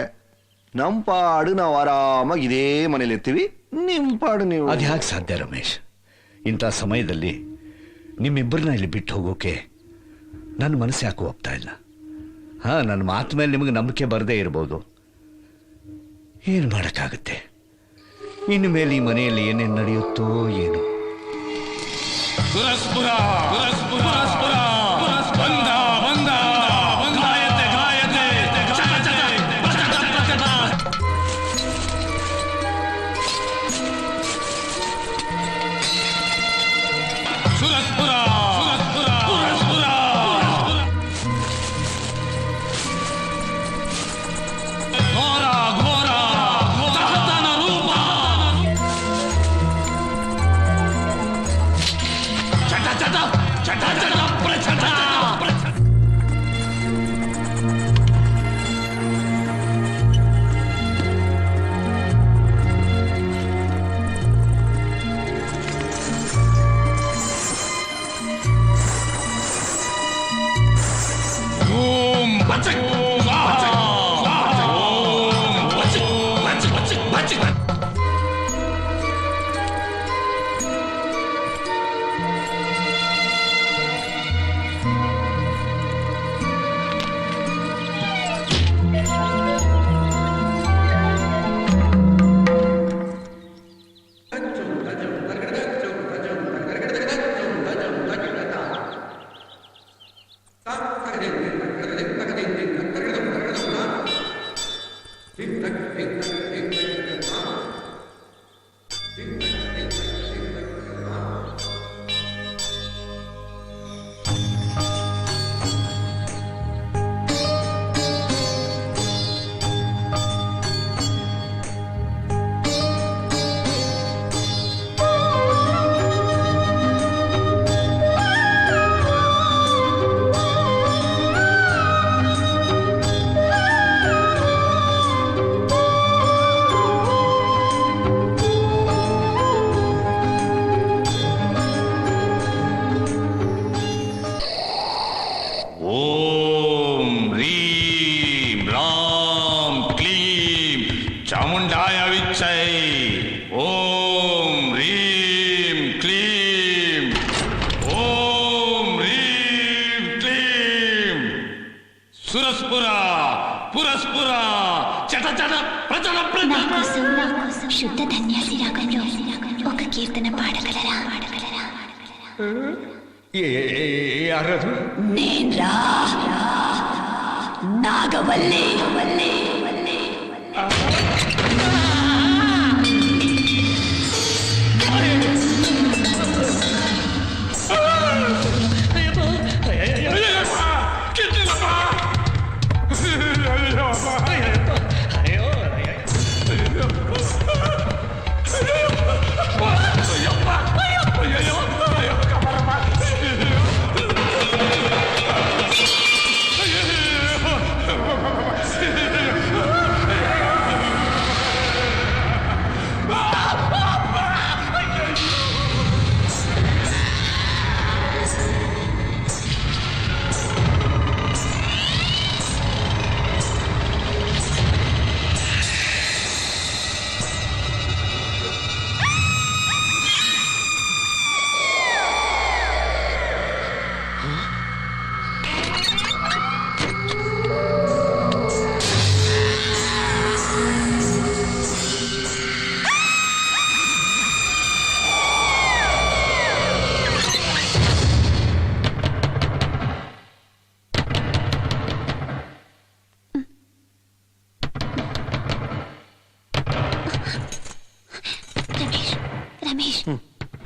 ನಮ್ಮ ಪಾಡು ನಾವು ಆರಾಮಾಗಿ ಇದೇ ಮನೇಲಿ ಇರ್ತೀವಿ. ನಿಮ್ಮ ಪಾಡು ನೀವು. ಅದು ಯಾಕೆ ಸಾಧ್ಯ ರಮೇಶ್? ಇಂಥ ಸಮಯದಲ್ಲಿ ನಿಮ್ಮಿಬ್ಬರನ್ನ ಇಲ್ಲಿ ಬಿಟ್ಟು ಹೋಗೋಕೆ ನನ್ನ ಮನಸ್ಸು ಯಾಕೂ ಒಪ್ತಾ ಇಲ್ಲ. ನನ್ನ ಮಾತು ಮೇಲೆ ನಿಮಗೆ ನಂಬಿಕೆ ಬರದೇ ಇರ್ಬೋದು. ಏನು ಮಾಡೋಕ್ಕಾಗುತ್ತೆ? ಇನ್ನು ಮೇಲೆ ಈ ಮನೆಯಲ್ಲಿ ಏನೇನು ನಡೆಯುತ್ತೋ ಏನು. శుద్ధ ధన్యాసి రాగంలో ఒక కీర్తన పాడగలరా? ಯಾರದು? నేన్రా నాగవల్లి.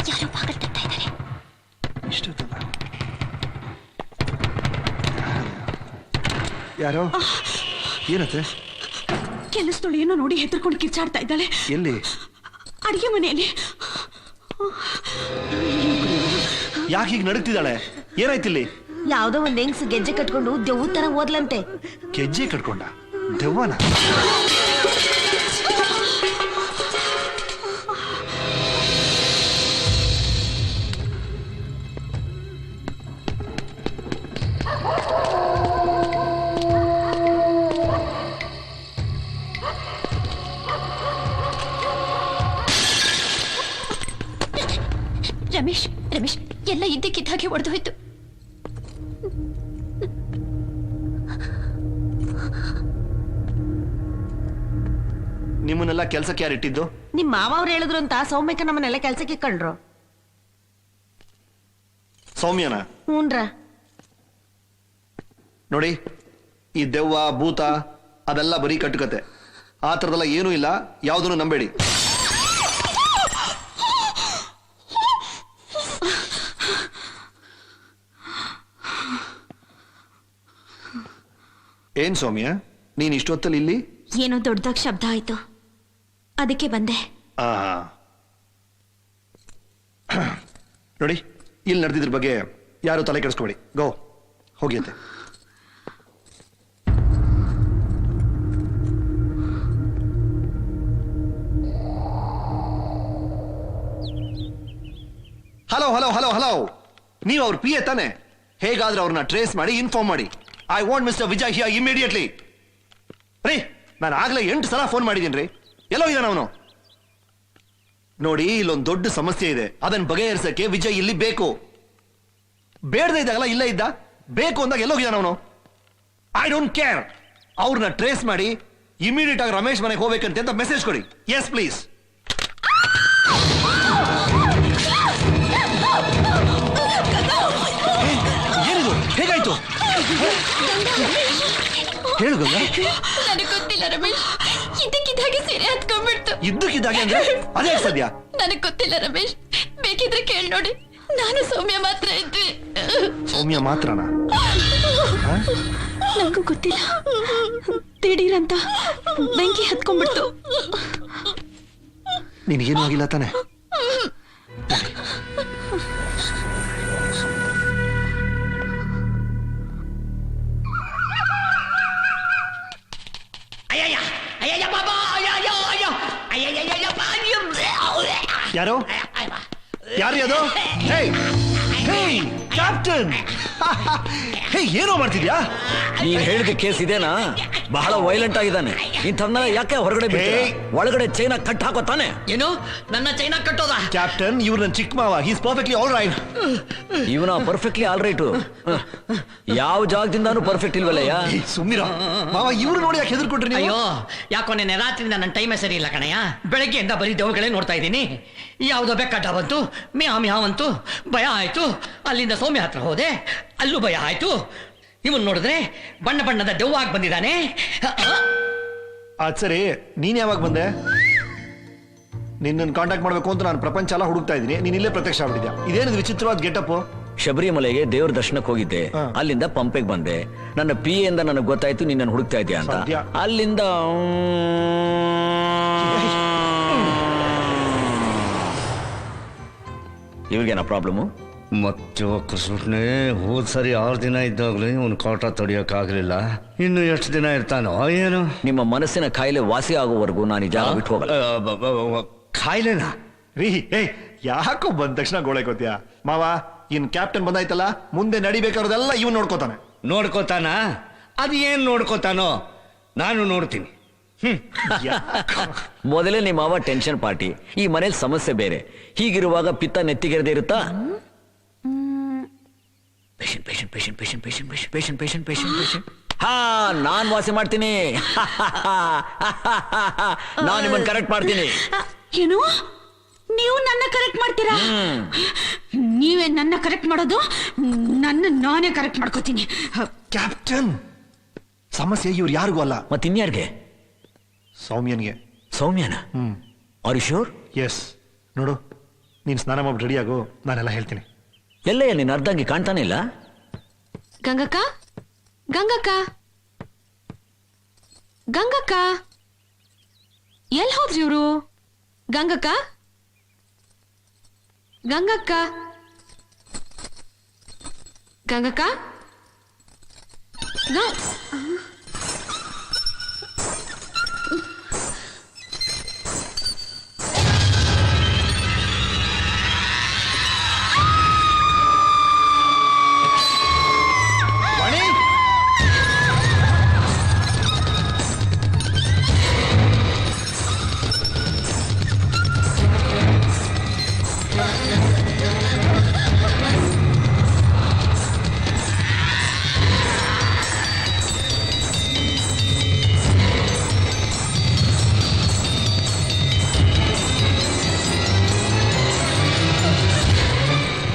ಯಾರೋ ಬಾಗಿಲು ತಟ್ತಾ ಇದ್ದಾರೆ. ಯಾರೋ ಏನತ್ತೆ? ಕೆಲಸದಳು ಏನೋ ನೋಡಿ ಹೆದರ್ಕೊಂಡು ಕಿರ್ಚಾಡ್ತಾ ಇದ್ದಾಳೆ. ಎಲ್ಲಿ? ಅಡಿಗೆ ಮನೆಯಲ್ಲಿ. ಯಾಕೆ ಹೀಗೆ ನಡುತ್ತಿದ್ದಾಳೆ? ಏನಾಯ್ತಿಲ್ಲಿ? ಯಾವ್ದೋ ಒಂದ್ ಹೆಂಗ್ಸ್ ಗೆಜ್ಜೆ ಕಟ್ಕೊಂಡು ದೆವ್ವ ತರ ಓದ್ಲಂತೆ. ಗೆಜ್ಜೆ ಕಟ್ಕೊಂಡ? ದೆವ್ವನ? ರಮೇಶ್ ರಮೇಶ್ ಎಲ್ಲ ಇದ್ದಕ್ಕಿದ್ದ ಹಾಗೆ ಒಡೆದೋಯ್ತು. ನಿಮ್ಮನ್ನೆಲ್ಲ ಕೆಲ್ಸಕ್ಕೆ ಯಾರು ಇಟ್ಟಿದ್ದು? ನಿಮ್ ಮಾವ ಅವ್ರು ಹೇಳಿದ್ರು ಅಂತ ಸೌಮ್ಯಕ್ಕ ನಮ್ಮನ್ನೆಲ್ಲ ಕೆಲ್ಸಕ್ಕೆ ಇಕ್ಕಂಡ್ರು. ಸೌಮ್ಯನ? ಹೂನ್ರ. ನೋಡಿ, ಈ ದೆವ್ವ ಭೂತ ಅದೆಲ್ಲ ಬರೀ ಕಟ್ಟುಕತೆ. ಆ ಥರದೆಲ್ಲ ಏನೂ ಇಲ್ಲ, ಯಾವುದನ್ನು ನಂಬೇಡಿ. ಏನ್ ಸೌಮ್ಯ, ನೀನ್ ಇಷ್ಟೊತ್ತಲ್ಲಿ ಇಲ್ಲಿ? ಏನೋ ದೊಡ್ಡದಾಗಿ ಶಬ್ದ ಆಯ್ತು, ಅದಕ್ಕೆ ಬಂದೆ. ನೋಡಿ, ಇಲ್ಲಿ ನಡೆದಿದ್ರ ಬಗ್ಗೆ ಯಾರು ತಲೆ ಕೆಡಿಸ್ಕೊಬೇಡಿ. ಗೋ, ಹೋಗಿಯತ್ತೆ. ಹಲೋ ಹಲೋ ಹಲೋ ಹಲೋ, ನೀವು ಅವ್ರ ಪಿ ಎ ತಾನೆ? ಹೇಗಾದ್ರೆ ಅವ್ರನ್ನ ಟ್ರೇಸ್ ಮಾಡಿ ಇನ್ಫಾರ್ಮ್ ಮಾಡಿ. I want mister Vijay here immediately. ರೀ, ನಾನು ಆಗ್ಲೇ 8 ಸಲ ಫೋನ್ ಮಾಡಿದ್ದೀನಿ ರೀ. ಎಲ್ಲೋ ಇದ್ದಾನೆ ಅವನು? ನೋಡಿ, ಇಲ್ಲೊಂದು ದೊಡ್ಡ ಸಮಸ್ಯೆ ಇದೆ, ಅದನ್ನ ಬಗೆಹರಿಸಕ್ಕೆ ವಿಜಯ್ ಇಲ್ಲಿ ಬೇಕು. ಬೇಡದೇ ಇದ್ದಾಗಲ್ಲ ಇಲ್ಲೇ ಇದ್ದ, ಬೇಕು ಅಂದಾಗ ಎಲ್ಲೋಗಿದ್ದಾನ ಅವನು? I don't care. ಅವ್ರನ್ನ ಟ್ರೇಸ್ ಮಾಡಿ ಇಮಿಡಿಯೇಟ್ ಆಗಿ ರಮೇಶ್ ಮನೆಗೆ ಹೋಗ್ಬೇಕಂತೆ ಅಂತ ಮೆಸೇಜ್ ಕೊಡಿ. Yes please. ಏನಿದು? ಹೇಗಾಯ್ತು? ಹೇಳು ಗಂಗಾ. ನನಗೆ ಗೊತ್ತಿಲ್ಲ ರಮೇಶ್, ಇದ್ದಕ್ಕಿದ್ದಾಗೆ ಸೀರೆ ಹತ್ಕೊಂಡ್ಬಿಡ್ತು. ಇದ್ದಕ್ಕಿದ್ದಾಗೆ ಅಂದ್ರೆ ಅದೇ ಸದ್ಯ? ನನಗೆ ಗೊತ್ತಿಲ್ಲ ರಮೇಶ್, ಬೇಕಿದ್ರೆ ಕೇಳಿ ನೋಡಿ. ನಾನು ಸೌಮ್ಯ ಮಾತ್ರ ಇದ್ವಿ. ಸೌಮ್ಯ ಮಾತ್ರನಾ? ನಂಗೂ ಗೊತ್ತಿಲ್ಲ, ದಿಢೀರಂತ ಬೆಂಕಿ ಹತ್ಕೊಂಡ್ಬಿಡ್ತು. ನಿನಗೇನು ಆಗಿಲ್ಲ ತಾನೆ? ಯಾರು? ಯಾರು ಅದು? ಕ್ಯಾಪ್ಟನ್, ಏನೋ ಮಾಡ್ತಿದ್ಯಾ? ನೀನ್ ಹೇಳಿದ ಕೇಸ್ ಇದೇನಾ? ಬಹಳ ವೈಲೆಂಟ್ ಆಗಿದ್ದಾನೆ. ಇಂಥವ್ನ ಯಾಕೆ ಹೊರಗಡೆ ಬಿಟ್ಟೆ? ಒಳಗಡೆ ಚೈನಾ ಕಟ್ ಹಾಕೋ ತಾನೆ? ಏನು ನನ್ನ ಚೈನಾ ಕಟ್ಟೋದ? ಕ್ಯಾಪ್ಟನ್, ಇವ್ರ ನನ್ನ ಚಿಕ್ಕ ಮಾವ. He's perfectly all right. ಇವನ ಪರ್ಫೆಕ್ಟ್ಲಿ ಆಲ್ ರೈಟು. ಯಾವ ಜಾಗದಿಂದಾನು ಪರ್ಫೆಕ್ಟ್ ಇಲ್ವಲ್ಲಯ್ಯ? ಸುಮ್ಮಿರ ಮಾವ, ಇವ್ರು ನೋಡಿ ಯಾಕೆ ಹೆದರ್ಕೊಟ್ರಿ ನೀವು? ಅಯ್ಯೋ, ಯಾಕೋ ನೆನ್ನೆ ರಾತ್ರಿಯಿಂದ ನನ್ನ ಟೈಮೇ ಸರಿ ಇಲ್ಲ ಕಣಯ್ಯ. ಬೆಳಗ್ಗೆಯಿಂದ ಬರೀ ದೇವಗಳೇ ನೋಡ್ತಾ ಇದ್ದೀನಿ. ಯಾವುದೋ ಬೆಕ್ಕಡ್ಡ ಬಂತು, ಮ್ಯಾವ್ ಅಂತು, ಭಯ ಆಯ್ತು. ಅಲ್ಲಿಂದ ಸೌಮ್ಯ ಹತ್ರ ಹೋದೆ, ಅಲ್ಲೂ ಭಯ ಆಯ್ತು. ಇವನ್ ನೋಡಿದ್ರೆ ಬಣ್ಣ ಬಣ್ಣದ ದೆವ್ವಾಗಿ ಬಂದಿದ್ದಾನೆ. ಅದ್ ಸರಿ, ನೀನ್ ಯಾವಾಗ ಬಂದೆ? ನಿನ್ನನ್ನು ಕಾಂಟ್ಯಾಕ್ಟ್ ಮಾಡ್ಬೇಕು ಅಂತ ನಾನು ಪ್ರಪಂಚ ಎಲ್ಲ ಹುಡುಕ್ತಾ ಇದ್ದೀನಿ, ನೀನ್ ಇಲ್ಲೇ ಪ್ರತ್ಯಕ್ಷ ಆಗ್ಬಿಟ್ಟಿದ್ಯಾ. ಇದೇನಿದು ವಿಚಿತ್ರವಾದ ಗೆಟಪ್? ಶಬರಿಮಲೆಗೆ ದೇವ್ರ ದರ್ಶನಕ್ಕೆ ಹೋಗಿದ್ದೆ, ಅಲ್ಲಿಂದ ಪಂಪೆಗೆ ಬಂದೆ. ನನ್ನ ಪಿ ಇಂದ ನನಗೆ ಗೊತ್ತಾಯ್ತು ನೀನು ಹುಡುಕ್ತಾ ಇದೆಯಾ ಅಂತ. ಅಲ್ಲಿಂದ ಇವ್ರಿಗೇನ ಪ್ರಾಬ್ಲಮ್ಮು? ಮತ್ತೆ ಕೃಷ್ಣೇ, ಹೋದ್ ಸರಿ 6 ದಿನ ಇದ್ದಾಗಲೇ ಅವನು ಕಾಟ ತಡಿಯೋಕ್ಕಾಗಲಿಲ್ಲ. ಇನ್ನು ಎಷ್ಟು ದಿನ ಇರ್ತಾನೋ ಏನು? ನಿಮ್ಮ ಮನಸ್ಸಿನ ಕಾಯಿಲೆ ವಾಸಿ ಆಗೋವರೆಗೂ ನಾನು ಜಾಗ ಬಿಟ್ಟು ಹೋಗಲ್ಲ. ಕಾಯಿಲೆನಾ? ರೀ, ಯಾಕೋ ಬಂದ ತಕ್ಷಣ ಗೋಳೆ ಕೋತ್ಯಾ ಮಾವ? ಇನ್ ಕ್ಯಾಪ್ಟನ್ ಬಂದಾಯ್ತಲ್ಲ, ಮುಂದೆ ನಡಿಬೇಕಾರೋದೆಲ್ಲ ಇವ್ ನೋಡ್ಕೋತಾನೆ. ನೋಡ್ಕೋತಾನ? ಅದು ಏನ್ ನೋಡ್ಕೋತಾನೋ ನಾನು ನೋಡ್ತೀನಿ. ಮೊದಲೇ ನಿಮ್ಮ ಮಾವ ಟೆನ್ಷನ್ ಪಾರ್ಟಿ, ಈ ಮನೇಲಿ ಸಮಸ್ಯೆ ಬೇರೆ. ಹೀಗಿರುವಾಗ ಪಿತ್ತ ನೆತ್ತಿಗೆರದೆ ಇರುತ್ತಾ? ಹಾ, ನಾನ್ ವಾಸಿ ಮಾಡ್ತೀನಿ. ನಾನ್ ನಿಮ್ಮನ್ನ ಕರೆಕ್ಟ್ ಮಾಡ್ತೀನಿ. ಏನು? ನೀವು ನನ್ನ ಕರೆಕ್ಟ್ ಮಾಡ್ತೀರಾ? ನೀವೇ ನನ್ನ ಕರೆಕ್ಟ್ ಮಾಡೋದು? ನಾನೇ ಕರೆಕ್ಟ್ ಮಾಡ್ಕೋತೀನಿ. ಕ್ಯಾಪ್ಟನ್, ಸಮಸ್ಯೆ ಇವ್ರು ಯಾರಿಗೂ ಅಲ್ಲ. ಮತ್ತಿನ್ಯಾರಿಗೆ? ಸೌಮ್ಯನ್ಗೆ. ಸೌಮ್ಯನ? Are you sure? ಎಸ್. ನೋಡು, ನೀನ್ ಸ್ನಾನ ಮಾಡ್ಬಿಟ್ಟು ರೆಡಿಯಾಗು, ನಾನೆಲ್ಲ ಹೇಳ್ತೀನಿ. ಎಲ್ಲೇ ನೀನು ಅರ್ಧಂಗಿ ಕಾಣ್ತಾನೆ ಇಲ್ಲ? ಗಂಗಕ್ಕ ಗಂಗಕ್ಕ ಗಂಗಕ್ಕ ಎಲ್ಲಿ ಹೋದ್ರಿ ಇವ್ರು? ಗಂಗಕ್ಕ ಗಂಗಕ್ಕ ಗಂಗಕ್ಕ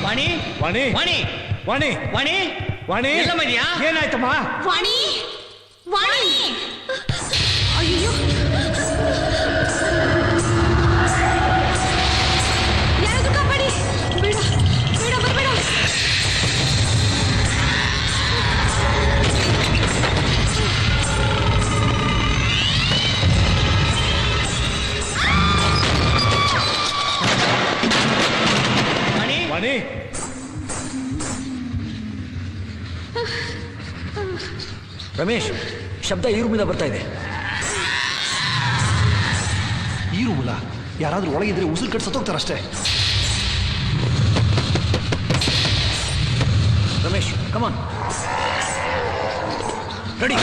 ವಾಣಿ ವಾಣಿ ವಾಣಿ ವಾಣಿ ವಾಣಿ ಎಲ್ಲಮ್ಮ ಇದೆಯಾ? ಏನಾಯ್ತಮ್ಮ? ವಾಣಿ ವಾಣಿ ಅಯ್ಯೋ ಯಾರಾದ್ರೂ ಕಾಪಾಡಿ. ಬೇಡ ಬೇಡ ಬರ್ಬೇಡ. ವಾಣಿ ರಮೇಶ್, ಶಬ್ದ ಈ ರೂಮಿಂದ ಬರ್ತಾ ಇದೆ. ಈ ರೂಮಲ್ಲ, ಯಾರಾದ್ರೂ ಒಳಗಿದ್ರೆ ಉಸಿರು ಕಟ್ ಸತ್ತೋಗ್ತಾರಷ್ಟೇ. ರಮೇಶ್ ಕಮಾನ್, ರೆಡಿ.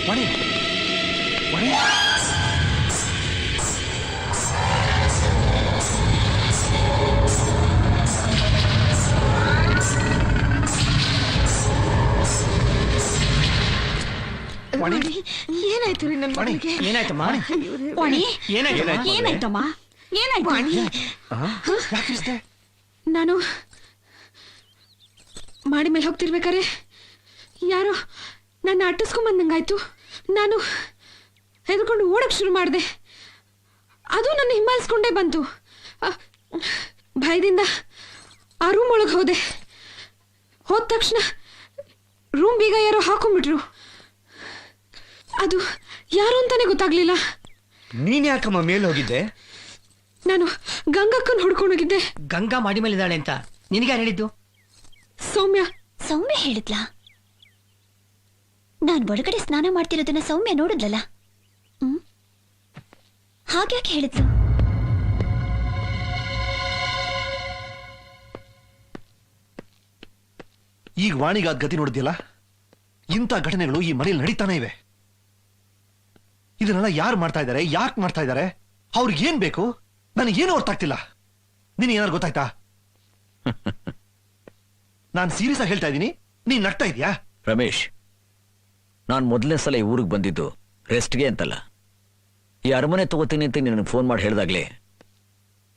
ವಾಣಿ ವಾಣಿ ವಾಣಿ ಏನಾಯ್ತು ರೀ ನನ್ನ ಮಗಳಿಗೆ? ಏನಾಯ್ತಮ್ಮ? ವಾಣಿ ಏನಾಯ್ತಮ್ಮ? ಏನಾಯ್ತಮ್ಮ? ಏನಾಯ್ತು ವಾಣಿ? ನಾನು ಮಾಡಿ ಮೇಲೆ ಹೋಗ್ತಿರ್ಬೇಕಾರೆ ಯಾರೋ ನನ್ನ ಅಟ್ಟಿಸ್ಕೊಂಬಂದಂಗಾಯ್ತು. ನಾನು ಹೆದರ್ಕೊಂಡು ಓಡಕ್ ಶುರು ಮಾಡಿದೆ. ಅದು ನನ್ನ ಹಿಂಬಾಲಿಸ್ಕೊಂಡೇ ಬಂತು. ಭಯದಿಂದ ಆ ರೂಮ್ ಒಳಗೆ ಹೋದೆ. ಹೋದ ತಕ್ಷಣ ರೂಮ್ ಬೀಗ ಯಾರೋ ಹಾಕೊಂಡ್ಬಿಟ್ರು. ಅದು ಯಾರು ಅಂತಾನೆ ಗೊತ್ತಾಗ್ಲಿಲ್ಲ. ನೀನ್ ಯಾಕಮ್ಮ ಮೇಲೆ ಹೋಗಿದ್ದೆ? ನಾನು ಗಂಗಕ್ಕನ್ ಹುಡ್ಕೊಂಡೋಗಿದ್ದೆ. ಗಂಗಾ ಮಾಡಿ ಮೇಲಿದ್ದಾಳೆ ಅಂತ ನಿನಗೆ ಹೇಳಿದ್ದು? ಸೌಮ್ಯ ಹೇಳಿದ್ಲಾ? ನಾನ್ ಒಳಗಡೆ ಸ್ನಾನ ಮಾಡ್ತಿರೋದನ್ನ ಸೌಮ್ಯ ನೋಡಿದ್ಲಲ್ಲ, ಹಾಗ್ಯಾಕೆ ಹೇಳಿದ್ಲು? ಈಗ ವಾಣಿಗಾದ ಗತಿ ನೋಡಿದ್ಯಲ್ಲ, ಇಂಥ ಘಟನೆಗಳು ಈ ಮನೇಲಿ ನಡೀತಾನೆ ಇವೆ. ಇದನ್ನೆಲ್ಲ ಯಾರು ಮಾಡ್ತಾ ಇದ್ದಾರೆ, ಯಾಕೆ ಮಾಡ್ತಾ ಇದ್ದಾರೆ, ಅವ್ರಿಗೆ ಏನ್ ಬೇಕು, ನನಗೇನು ಅರ್ಥ ಆಗ್ತಿಲ್ಲ. ನಿನಗೇನಾದ್ರು ಗೊತ್ತಾಯ್ತಾ? ನಾನು ಸೀರಿಯಸ್ ಆಗಿ ಹೇಳ್ತಾ ಇದ್ದೀನಿ, ನೀನ್ ನಗ್ತಾ ಇದೀಯಾ? ರಮೇಶ್, ನಾನು ಮೊದಲನೇ ಸಲ ಈ ಊರಿಗೆ ಬಂದಿದ್ದು ರೆಸ್ಟ್ಗೆ ಅಂತಲ್ಲ. ಈ ಅರಮನೆ ತಗೋತೀನಿ ಅಂತ ನಿನಗೆ ಫೋನ್ ಮಾಡಿ ಹೇಳಿದಾಗ್ಲೇ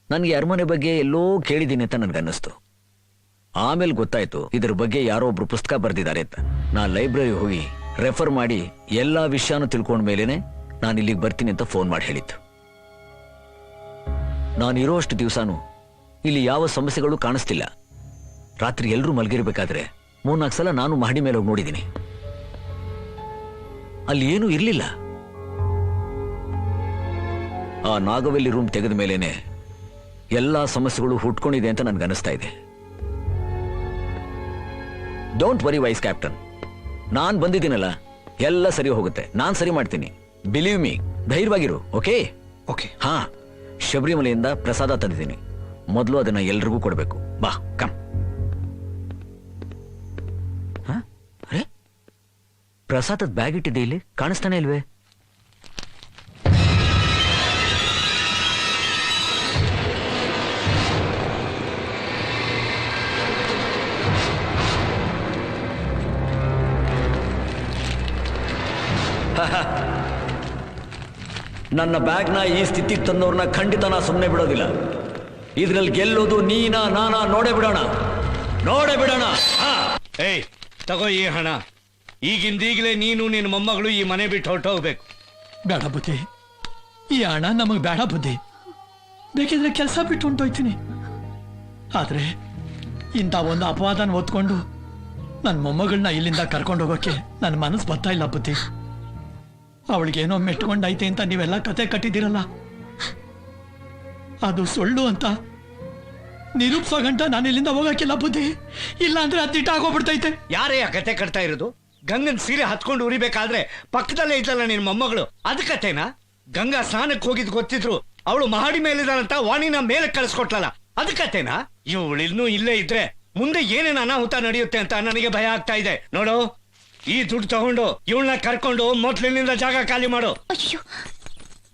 ನನಗೆ ಅರಮನೆ ಬಗ್ಗೆ ಎಲ್ಲೋ ಕೇಳಿದ್ದೀನಿ ಅಂತ ನನ್ಗನ್ನಿಸ್ತು. ಆಮೇಲೆ ಗೊತ್ತಾಯ್ತು ಇದ್ರ ಬಗ್ಗೆ ಯಾರೋ ಒಬ್ರು ಪುಸ್ತಕ ಬರೆದಿದ್ದಾರೆ ಅಂತ. ನಾನು ಲೈಬ್ರರಿ ಹೋಗಿ ರೆಫರ್ ಮಾಡಿ ಎಲ್ಲಾ ವಿಷಯನೂ ತಿಳ್ಕೊಂಡ ಮೇಲೇನೆ ನಾನು ಇಲ್ಲಿಗೆ ಬರ್ತೀನಿ ಅಂತ ಫೋನ್ ಮಾಡಿ ಹೇಳಿದ್ದು. ನಾನಿರೋಷ್ಟು ದಿವಸನೂ ಇಲ್ಲಿ ಯಾವ ಸಮಸ್ಯೆಗಳು ಕಾಣಿಸ್ತಿಲ್ಲ. ರಾತ್ರಿ ಎಲ್ಲರೂ ಮಲಗಿರ್ಬೇಕಾದ್ರೆ 3-4 ಸಲ ನಾನು ಮಹಡಿ ಮೇಲೆ ಹೋಗಿ ನೋಡಿದ್ದೀನಿ. ಅಲ್ಲಿ ಏನೂ ಇರ್ಲಿಲ್ಲ. ಆ ನಾಗವೆಲ್ಲಿ ರೂಮ್ ತೆಗೆದ ಮೇಲೇನೆ ಎಲ್ಲಾ ಸಮಸ್ಯೆಗಳು ಹುಟ್ಕೊಂಡಿದೆ ಅಂತ ನನ್ಗನ್ನಿಸ್ತಾ ಇದೆ. ಡೋಂಟ್ ವರಿ ವೈಸ್ ಕ್ಯಾಪ್ಟನ್, ನಾನ್ ಬಂದಿದ್ದೀನಲ್ಲ, ಎಲ್ಲ ಸರಿ ಹೋಗುತ್ತೆ. ನಾನ್ ಸರಿ ಮಾಡ್ತೀನಿ, ಬಿಲೀವ್ ಮೀ. ಧೈರ್ಯವಾಗಿರು. Okay okay. ಹಾ, ಶಬರಿಮಲೆಯಿಂದ ಪ್ರಸಾದ ತಂದಿದ್ದೀನಿ. ಮೊದಲು ಅದನ್ನ ಎಲ್ರಿಗೂ ಕೊಡ್ಬೇಕು. ಬಾ, ಕಮ್. ಅರೆ, ಪ್ರಸಾದದ ಬ್ಯಾಗ್ ಇಟ್ಟಿದೆ ಇಲ್ಲಿ, ಕಾಣಿಸ್ತಾನೆ ಇಲ್ವೇ? ನನ್ನ ಬ್ಯಾಗ್ನ ಈ ಸ್ಥಿತಿಗೆ ತಂದವ್ರನ್ನ ಖಂಡಿತ ನಾ ಸುಮ್ಮನೆ ಬಿಡೋದಿಲ್ಲ. ಇದ್ರಲ್ಲಿ ಗೆಲ್ಲೋದು ನೀನಾ ನಾನಾ ನೋಡೇ ಬಿಡೋಣ. ಏಯ್, ತಗೋ ಈ ಹಣ. ಈಗಿಂದೀಗಲೇ ನೀನು ನಿನ್ನ ಮೊಮ್ಮಗಳು ಈ ಮನೆ ಬಿಟ್ಟು ಹೊರಟೋಗ್ಬೇಕು. ಬೇಡ ಬುದ್ಧಿ, ಈ ಹಣ ನಮಗ್ ಬೇಡ ಬುದ್ಧಿ. ಬೇಕಿದ್ರೆ ಕೆಲಸ ಬಿಟ್ಟು ಹೊಂಟೋಯ್ತೀನಿ. ಆದ್ರೆ ಇಂಥ ಒಂದು ಅಪವಾದನ ಹೊತ್ಕೊಂಡು ನನ್ನ ಮೊಮ್ಮಗಳನ್ನ ಇಲ್ಲಿಂದ ಕರ್ಕೊಂಡು ಹೋಗೋಕೆ ನನ್ನ ಮನಸ್ಸು ಬರ್ತಾ ಇಲ್ಲ ಬುದ್ಧಿ. ಅವಳಿಗೇನೋ ಮೆಟ್ಕೊಂಡೈತೆ ಅಂತ ನೀವೆಲ್ಲ ಕತೆ ಕಟ್ಟಿದ್ದೀರಲ್ಲ, ಅದು ಸುಳ್ಳು ಅಂತ ನಿರೂಪಿಸೋ ಗಂಟ ನಾನು ಇಲ್ಲಿಂದ ಹೋಗಕ್ಕಿಲ್ಲ ಬುದ್ಧಿ. ಇಲ್ಲ ಅಂದ್ರೆ ಅದ್ದಿಟ್ಟ ಆಗೋಗ್ಬಿಡ್ತೈತೆ. ಯಾರೇ ಆ ಕತೆ ಕಟ್ತಾ ಇರೋದು? ಗಂಗನ್ ಸೀರೆ ಹತ್ಕೊಂಡು ಉರಿಬೇಕಾದ್ರೆ ಪಕ್ಕದಲ್ಲೇ ಇದ್ದಲ್ಲ ನಿನ್ ಮೊಮ್ಮಗಳು, ಅದ್ ಕತೆನಾ? ಗಂಗಾ ಸ್ನಾನಕ್ಕೆ ಹೋಗಿದ್ ಗೊತ್ತಿದ್ರು ಅವಳು ಮಹಡಿ ಮೇಲಿದಾಳಂತ ವಾಣಿನ ಮೇಲೆ ಕಳಿಸ್ಕೊಟ್ಲಲ್ಲ, ಅದ್ ಕತೆನಾ? ಇವಳಿನ್ನೂ ಇಲ್ಲೇ ಇದ್ರೆ ಮುಂದೆ ಏನೇನು ಅನಾಹುತ ನಡೆಯುತ್ತೆ ಅಂತ ನನಗೆ ಭಯ ಆಗ್ತಾ ಇದೆ. ನೋಡು, ಈ ದುಡ್ಡು ತಗೊಂಡು ಇವಳನ್ನ ಕರ್ಕೊಂಡು ಮೊದ್ಲಿನಿಂದ ಜಾಗ ಖಾಲಿ ಮಾಡು. ಅಯ್ಯೋ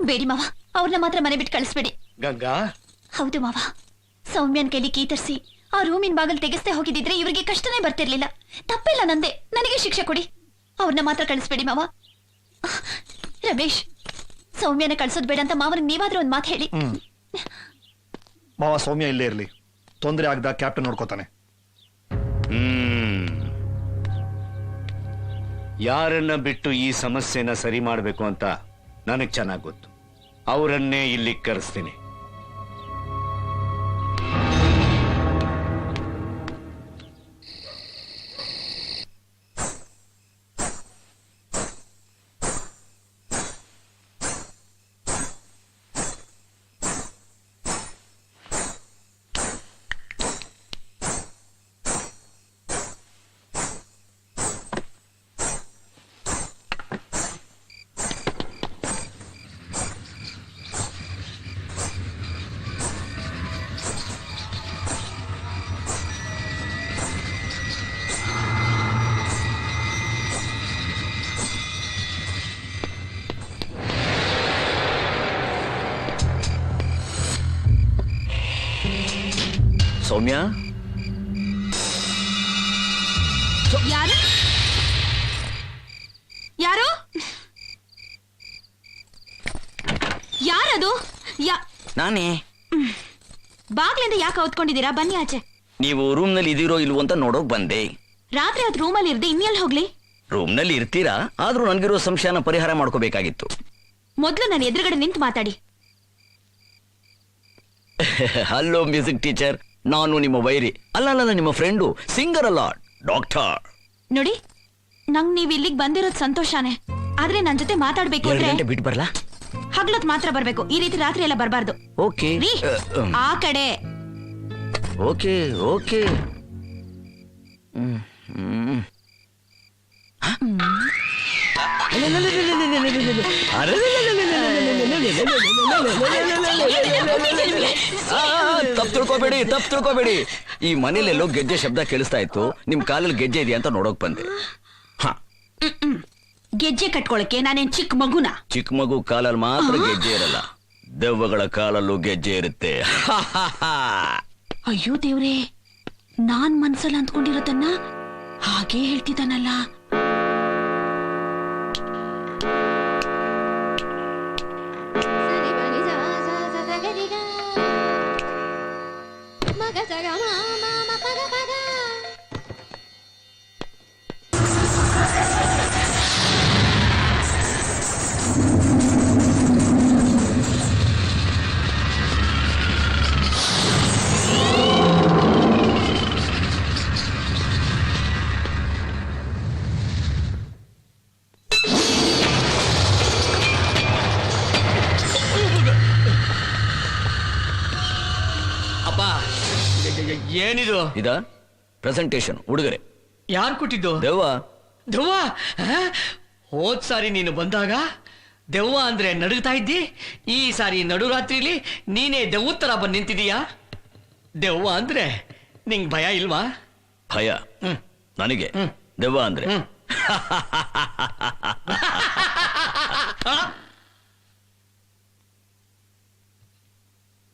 ಬೇಡಿ ಮಾವ, ಅವ್ರನ್ನ ಮಾತ್ರ ಮನೆ ಬಿಟ್ಟು ಕಳಿಸ್ಬೇಡಿ. ಗಂಗಾ, ಹೌದು ಮಾವ, ಸೌಮ್ಯನ್ ಕೈಲಿ ಕೀತರ್ಸಿ ಆ ರೂಮಿನ ಬಾಗಲ್ ತೆಗೆಸ್ತೆ ಹೋಗಿದ್ದಿದ್ರೆ ಇವ್ರಿಗೆ ಕಷ್ಟನೇ ಬರ್ತಿರ್ಲಿಲ್ಲ. ತಪ್ಪಿಲ್ಲ ನಂದೆ, ನನಗೆ ಶಿಕ್ಷೆ ಕೊಡಿ. ಅವ್ರನ್ನ ಮಾತ್ರ ಕಳಿಸ್ಬೇಡಿ ಮಾವ. ರಮೇಶ್, ಸೌಮ್ಯನ ಕಳ್ಸೋದ್ ಬೇಡ ಅಂತ ಮಾವನಿಗೆ ನೀವಾದ್ರೂ ಒಂದ್ ಮಾತು ಹೇಳಿ. ಮಾವ ಸೌಮ್ಯ ಇಲ್ಲೇ ಇರ್ಲಿ, ತೊಂದರೆ ಆಗದ ಕ್ಯಾಪ್ಟನ್ ನೋಡ್ಕೋತಾನೆ. ಯಾರನ್ನ ಬಿಟ್ಟು ಈ ಸಮಸ್ಯೆನ ಸರಿ ಮಾಡ್ಬೇಕು ಅಂತ ನನಗ್ ಚೆನ್ನಾಗ್ ಗೊತ್ತು. ಅವರನ್ನೇ ಇಲ್ಲಿ ಕರೆಸ್ತೀನಿ. ಸೌಮ್ಯ, ಯಾರು ಯಾರು ಯಾರದು? ನಾನೇ. ಬಾಗ್ಲಿಂದ ಯಾಕೆ ಹೊತ್ಕೊಂಡಿದ್ದೀರಾ? ಬನ್ನಿ ಆಚೆ. ನೀವು ರೂಮ್ ನಲ್ಲಿ ಇದೀರೋ ಇಲ್ವೋ ಅಂತ ನೋಡೋಕ್ ಬಂದೆ. ರಾತ್ರಿ ಹೊತ್ತು ರೂಮಲ್ಲಿ ಇರ್ದೆ ಇನ್ನೆಲ್ಲಿ ಹೋಗ್ಲಿ? ರೂಮ್ ನಲ್ಲಿ ಇರ್ತೀರಾ, ಆದ್ರೂ ನನ್ಗಿರೋ ಸಂಶಯನ ಪರಿಹಾರ ಮಾಡ್ಕೋಬೇಕಾಗಿತ್ತು. ಮೊದ್ಲು ನನ್ನ ಎದುರುಗಡೆ ನಿಂತು ಮಾತಾಡಿ. ಹಲೋ ಮ್ಯೂಸಿಕ್ ಟೀಚರ್, ನಾನು ನಿಮ್ಮ ವೈರಿ ಅಲ್ಲ, ನಿಮ್ಮ ಫ್ರೆಂಡು, ಸಿಂಗರ್ ಅಲ್ಲ, ಡಾಕ್ಟರ್. ನೋಡಿ, ನಂಗ್ ನೀವ್ ಇಲ್ಲಿಗೆ ಬಂದಿರೋದ್ ಸಂತೋಷಾನೇ, ಆದ್ರೆ ನನ್ ಜೊತೆ ಮಾತಾಡ್ಬೇಕು 2 ಅಂದ್ರೆ ಗಂಟೆ ಬಿಟ್ಟು ಬರ್ಲಾ? ಹಗ್ಲೊತ್ ಮಾತ್ರ ಬರ್ಬೇಕು. ಈ ರೀತಿ ರಾತ್ರಿ ಎಲ್ಲ ಬರ್ಬಾರ್ದು. ಓಕೆ ಆ ಕಡೆ. Okay okay. ತಪ್ಪು ತಿಳ್ಕೋಬೇಡಿ. ಈ ಮನೇಲೆಲ್ಲೋ ಗೆಜ್ಜೆ ಶಬ್ದ ಕೇಳಿಸ್ತಾ ಇತ್ತು, ನಿಮ್ ಕಾಲಲ್ಲಿ ಗೆಜ್ಜೆ ಇದೆಯಾ ಅಂತ ನೋಡೋಕ್ ಬಂದೆ. ಗೆಜ್ಜೆ ಕಟ್ಕೊಳಕ್ಕೆ ನಾನೇನ್ ಚಿಕ್ಕ ಮಗುನ? ಚಿಕ್ಕ ಮಗು ಕಾಲಲ್ಲಿ ಮಾತ್ರ ಗೆಜ್ಜೆ ಇರಲ್ಲ, ದೆವ್ವಗಳ ಕಾಲಲ್ಲೂ ಗೆಜ್ಜೆ ಇರುತ್ತೆ. ಅಯ್ಯೋ ದೇವ್ರೇ, ನಾನ್ ಮನ್ಸಲ್ಲಿ ಅಂದ್ಕೊಂಡಿರೋದನ್ನ ಹಾಗೇ ಹೇಳ್ತಿದ್ದಾನಲ್ಲ. ಏನಿದು? ಇದ ಪ್ರೆಸೆಂಟೇಶನ್ ಉಡುಗೊರೆ. ಯಾರು ಕೊಟ್ಟಿದ್ದು? ದೆವ್ವ. ದೆವ್ವ? ಹೋದ್ ಸಾರಿ ನೀನು ಬಂದಾಗ ದೆವ್ವ ಅಂದ್ರೆ ನಡುಗ್ತಾ ಇದ್ದಿ, ಈ ಸಾರಿ ನಡುರಾತ್ರಿಲಿ ನೀನೇ ದೆವ್ವ ತರ ಬಂದು ನಿಂತಿದೀಯಾ. ದೆವ್ವ ಅಂದ್ರೆ ನಿಂಗ್ ಭಯ ಇಲ್ವಾ? ಭಯ ನನಗೆ, ದೆವ್ವ ಅಂದ್ರೆ